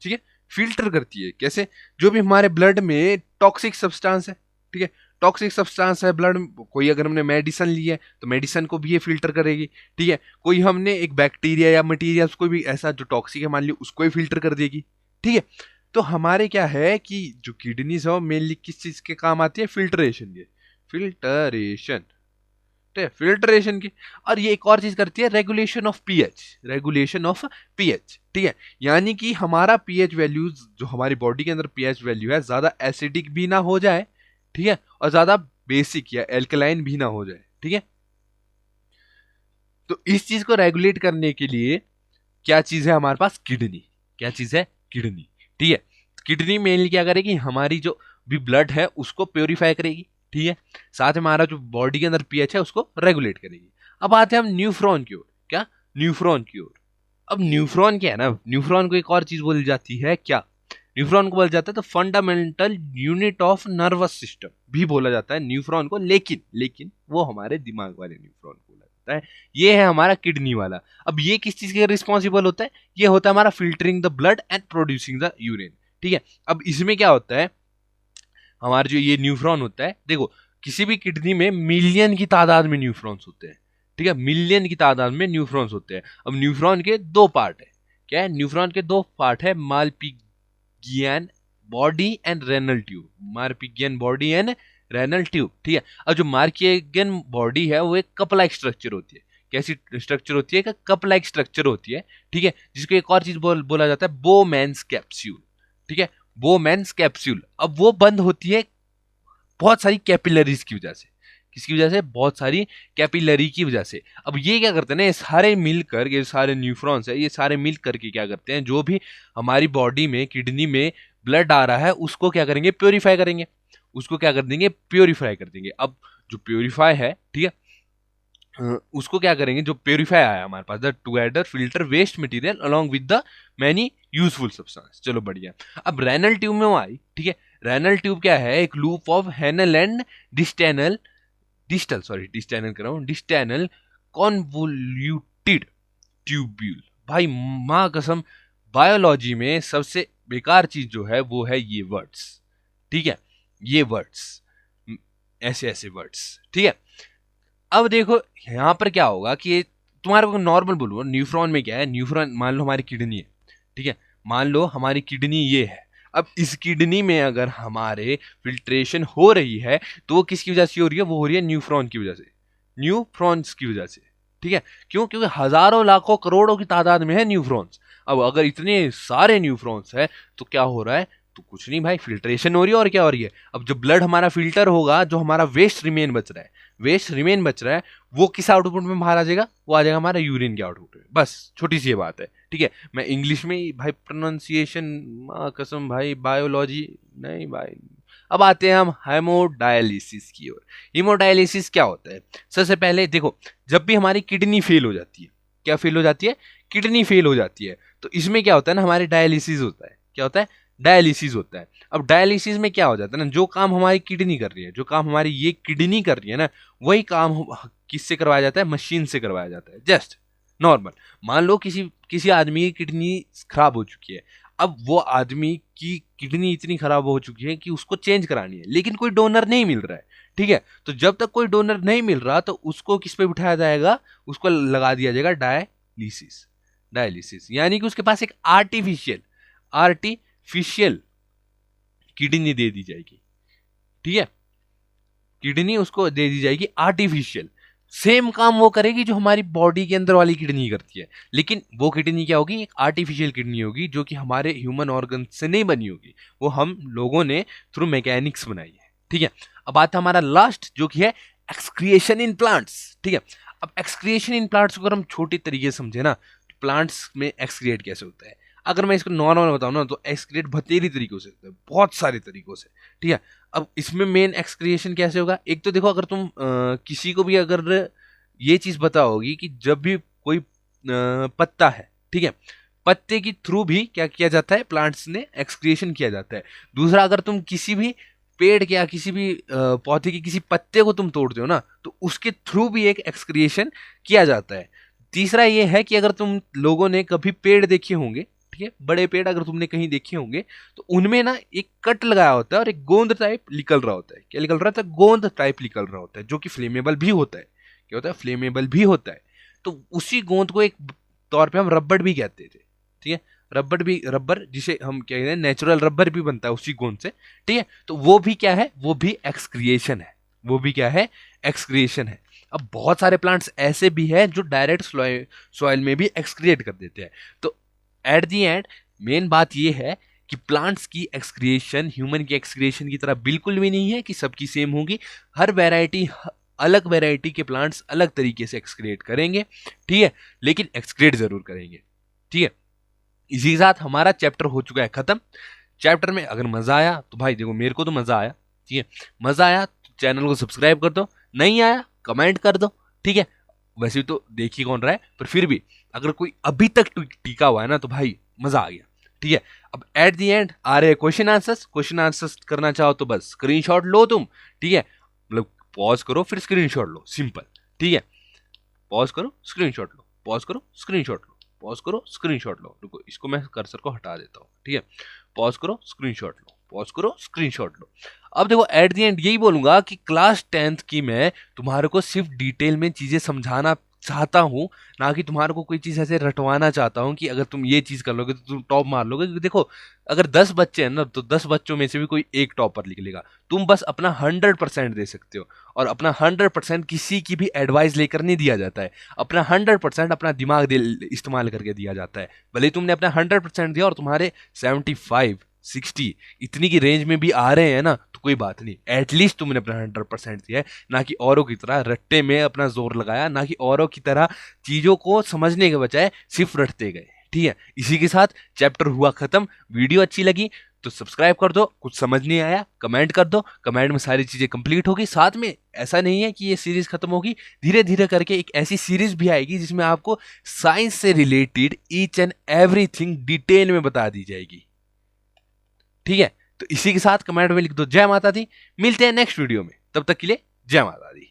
ठीक है, फिल्टर करती है कैसे, जो भी हमारे ब्लड में टॉक्सिक सब्सटेंस है, ठीक है, टॉक्सिक सब्सटेंस है ब्लड में, कोई अगर हमने मेडिसिन ली है तो मेडिसिन को भी ये फिल्टर करेगी, ठीक है, कोई हमने एक बैक्टीरिया या मटीरियल कोई भी ऐसा जो टॉक्सिक है मान ली, उसको ही फिल्टर कर देगी, ठीक है। तो हमारे क्या है कि जो किडनीज है वो मेनली किस चीज के काम आती है, फिल्ट्रेशन के, फिल्टरेशन, ठीक है, फिल्ट्रेशन की। और ये एक और चीज करती है, regulation of pH, regulation of pH, ठीक है, यानी कि हमारा पीएच वैल्यूज, जो हमारी बॉडी के अंदर पीएच वैल्यू है, ज्यादा एसिडिक भी ना हो जाए, ठीक है, और ज्यादा बेसिक या एल्कलाइन भी ना हो जाए, ठीक है। तो इस चीज को रेगुलेट करने के लिए क्या चीज है हमारे पास, किडनी, क्या चीज है, किडनी, ठीक है। किडनी मेनली क्या करेगी, हमारी जो भी ब्लड है उसको प्योरीफाई करेगी, ठीक है, साथ में हमारा जो बॉडी के अंदर पीएच है उसको रेगुलेट करेगी। अब आते हैं हम न्यूफ्रॉन की ओर, क्या, न्यूफ्रॉन की ओर। अब न्यूफ्रॉन क्या है ना, न्यूफ्रॉन को एक और चीज बोली जाती है, क्या, न्यूफ्रॉन को बोला जाता है तो fundamental unit of nervous system भी बोला जाता है न्यूफ्रॉन को, लेकिन वो हमारे दिमाग वाले न्यूफ्रॉन को बोला जाता है। ये है हमारा किडनी वाला। अब ये किस चीज के रिस्पॉन्सिबल होता है, ये होता है हमारा filtering the blood and producing the urine, ठीक है। अब इसमें क्या होता है, हमारा जो ये न्यूफ्रॉन होता है, देखो किसी भी किडनी में मिलियन की तादाद में न्यूफ्रॉन्स होते हैं, ठीक है, मिलियन की तादाद में न्यूफ्रॉन्स होते हैं। अब न्यूफ्रॉन के दो पार्ट है, क्या है, न्यूफ्रॉन के दो पार्ट है, Malpighian body and renal tube, Malpighian body and renal tube, ठीक है। अब जो मार्कियन बॉडी है वो एक कप लाइक स्ट्रक्चर होती है, कैसी स्ट्रक्चर होती है, कप लाइक स्ट्रक्चर होती है, ठीक है, जिसको एक और चीज बोला जाता है बोमैन्स कैप्सूल, ठीक है, बोमैन्स कैप्सूल। अब वो बंद होती है बहुत सारी कैपिलरीज की वजह से, किसकी वजह से, बहुत सारी कैपिलरी की वजह से। अब ये क्या करते हैं ना, ये सारे मिलकर, ये सारे न्यूफ्रॉन्स है, ये सारे मिल करके क्या करते हैं, जो भी हमारी बॉडी में किडनी में ब्लड आ रहा है उसको क्या करेंगे, प्योरीफाई करेंगे, उसको क्या कर देंगे, प्योरीफाई कर देंगे। अब जो प्योरीफाई है, ठीक है, उसको क्या करेंगे, जो प्योरीफाई आया हमारे पास, the together filter waste material along with the many useful substance, चलो बढ़िया। अब रेनल ट्यूब में वो आई, ठीक है, रेनल ट्यूब क्या है, एक loop of Henle and distal distal convoluted tubule. भाई माँ कसम, बायोलॉजी में सबसे बेकार चीज जो है वो है ये वर्ड्स, ठीक है, ये वर्ड्स, ऐसे ऐसे वर्ड्स, ठीक है। अब देखो यहाँ पर क्या होगा कि तुम्हारे को नॉर्मल बोलूंगा, न्यूफ्रॉन में क्या है, न्यूफ्रॉन मान लो हमारी किडनी है, ठीक है, मान लो हमारी किडनी ये है। अब इस किडनी में अगर हमारे फिल्ट्रेशन हो रही है तो वो किसकी वजह से हो रही है, वो हो रही है न्यूफ्रॉन की वजह से, न्यूफ्रॉन्स की वजह से, ठीक है। क्यों, क्योंकि हजारों लाखों करोड़ों की तादाद में है न्यूफ्रॉन्स। अब अगर इतने सारे न्यूफ्रॉन्स है तो क्या हो रहा है, तो कुछ नहीं भाई, फिल्ट्रेशन हो रही है, और क्या हो रही है। अब जब ब्लड हमारा फिल्टर होगा, जो हमारा वेस्ट रिमेन बच रहा है, वो किस आउटपुट में बाहर आ जाएगा, वो आ जाएगा हमारा यूरिन के आउटपुट में। बस छोटी सी ये बात है, ठीक है। मैं इंग्लिश में भाई प्रोनाउंसिएशन, कसम भाई, बायोलॉजी नहीं भाई, अब आते हैं हम हेमोडायलिसिस की ओर। हेमोडायलिसिस क्या होता है? सबसे पहले देखो, जब भी हमारी किडनी फेल हो जाती है, क्या फेल हो जाती है? किडनी फेल हो जाती है, तो इसमें क्या होता है ना, हमारे डायलिसिस होता है। क्या होता है? डायलिसिस होता है। अब डायलिसिस में क्या हो जाता है ना, जो काम हमारी किडनी कर रही है, जो काम हमारी ये किडनी कर रही है ना, वही काम किससे करवाया जाता है? मशीन से करवाया जाता है। जस्ट नॉर्मल, मान लो किसी किसी आदमी की किडनी खराब हो चुकी है। अब वो आदमी की किडनी इतनी खराब हो चुकी है कि उसको चेंज करानी है, लेकिन कोई डोनर नहीं मिल रहा है। ठीक है, तो जब तक कोई डोनर नहीं मिल रहा, तो उसको किस पे बिठाया जाएगा? उसको लगा दिया जाएगा डायलिसिस। डायलिसिस यानी कि उसके पास एक आर्टिफिशियल किडनी दे दी जाएगी। ठीक है, किडनी उसको दे दी जाएगी आर्टिफिशियल। सेम काम वो करेगी जो हमारी बॉडी के अंदर वाली किडनी करती है, लेकिन वो किडनी क्या होगी? एक आर्टिफिशियल किडनी होगी, जो कि हमारे ह्यूमन ऑर्गन से नहीं बनी होगी, वो हम लोगों ने थ्रू मैकेनिक्स बनाई है। ठीक है, अब आता है हमारा लास्ट, जो कि है एक्सक्रिएशन इन प्लांट्स। ठीक है, अब एक्सक्रिएशन इन प्लांट्स को अगर हम छोटी तरीके से समझे ना, तो प्लांट्स में एक्सक्रिएट कैसे होता है, अगर मैं इसको नॉर्मल बताऊं ना, तो एक्सक्रिएट बतेरी तरीकों से होता है, बहुत सारे तरीकों से। ठीक है, अब इसमें मेन एक्सक्रिएशन कैसे होगा? एक तो देखो, अगर तुम किसी को भी अगर ये चीज पता होगी कि जब भी कोई पत्ता है, ठीक है, पत्ते की थ्रू भी क्या किया जाता है? प्लांट्स ने एक्सक्रिएशन किया जाता है। दूसरा, अगर तुम किसी भी पेड़ के या किसी भी पौधे के किसी पत्ते को तुम तोड़ते हो ना, तो उसके थ्रू भी एक एक्सक्रिएशन किया जाता है। तीसरा ये है कि अगर तुम लोगों ने कभी पेड़ देखे होंगे, ठीक है, बड़े पेड़ अगर तुमने कहीं देखे होंगे, तो उनमें ना एक कट लगाया होता है और एक गोंद टाइप निकल रहा होता है। क्या निकल रहा था? गोंद टाइप निकल रहा होता है, जो कि फ्लेमेबल भी होता है। क्या होता है? फ्लेमेबल भी होता है। तो उसी गोंद को एक तौर पे हम रबड़ भी कहते थे। ठीक है, रबड़ जिसे हम क्या कहते हैं, नेचुरल रबड़ भी बनता है उसी गोंद से। ठीक है, तो वो भी क्या है? वो भी एक्सक्रिएशन है। वो भी क्या है? एक्सक्रिएशन है। अब बहुत सारे प्लांट्स ऐसे भी हैं जो डायरेक्ट सॉइल में भी एक्सक्रिएट कर देते हैं। तो एट दी एंड मेन बात ये है कि प्लांट्स की एक्सक्रिएशन ह्यूमन की एक्सक्रिएशन की तरह बिल्कुल भी नहीं है कि सबकी सेम होगी। हर वैरायटी, अलग वैरायटी के प्लांट्स अलग तरीके से एक्सक्रिएट करेंगे। ठीक है, लेकिन एक्सक्रिएट जरूर करेंगे। ठीक है, इसी के साथ हमारा चैप्टर हो चुका है खत्म। चैप्टर में अगर मजा आया तो भाई देखो, मेरे को तो मजा आया। ठीक है, मजा आया तो चैनल को सब्सक्राइब कर दो, नहीं आया कमेंट कर दो। ठीक है, वैसे तो देख ही कौन रहा है, पर फिर भी अगर कोई अभी तक टिका हुआ है ना, तो भाई मजा आ गया। ठीक है, अब एट दी एंड आ रहे क्वेश्चन आंसर्स। क्वेश्चन आंसर्स करना चाहो तो बस स्क्रीनशॉट लो तुम। ठीक है, मतलब पॉज करो फिर स्क्रीनशॉट लो, सिंपल। ठीक है, पॉज करो स्क्रीनशॉट लो, पॉज करो स्क्रीनशॉट लो, पॉज करो स्क्रीनशॉट लो। रुको, इसको मैं कर्सर को हटा देता हूँ। ठीक है, पॉज करो स्क्रीनशॉट लो, पॉज करो स्क्रीनशॉट लो। अब देखो, एट दी एंड यही बोलूंगा कि क्लास 10th की मैं तुम्हारे को सिर्फ डिटेल में चीजें समझाना चाहता हूँ, ना कि तुम्हारे को कोई चीज ऐसे रटवाना चाहता हूँ कि अगर तुम ये चीज कर लोगे तो तुम टॉप मार लोगे। क्योंकि देखो, अगर 10 बच्चे हैं ना, तो 10 बच्चों में से भी कोई एक टॉपर निकलेगा। तुम बस अपना 100% दे सकते हो, और अपना 100% किसी की भी एडवाइस लेकर नहीं दिया जाता है। अपना 100% अपना दिमाग इस्तेमाल करके दिया जाता है। भले ही तुमने अपना 100% दिया और तुम्हारे 75, 60 इतनी की रेंज में भी आ रहे हैं ना, तो कोई बात नहीं, एटलीस्ट तुमने अपना 100% दिया है। ना कि औरों की तरह रट्टे में अपना जोर लगाया, ना कि औरों की तरह चीजों को समझने के बजाय सिर्फ रटते गए। ठीक है, इसी के साथ चैप्टर हुआ खत्म। वीडियो अच्छी लगी तो सब्सक्राइब कर दो, कुछ समझ नहीं आया कमेंट कर दो, कमेंट में सारी चीजें कंप्लीट होगी। साथ में ऐसा नहीं है कि ये सीरीज खत्म होगी, धीरे धीरे करके एक ऐसी सीरीज भी आएगी जिसमें आपको साइंस से related each and everything detail में बता दी जाएगी। ठीक है, तो इसी के साथ कमेंट में लिख दो जय माता दी। मिलते हैं नेक्स्ट वीडियो में, तब तक के लिए जय माता दी।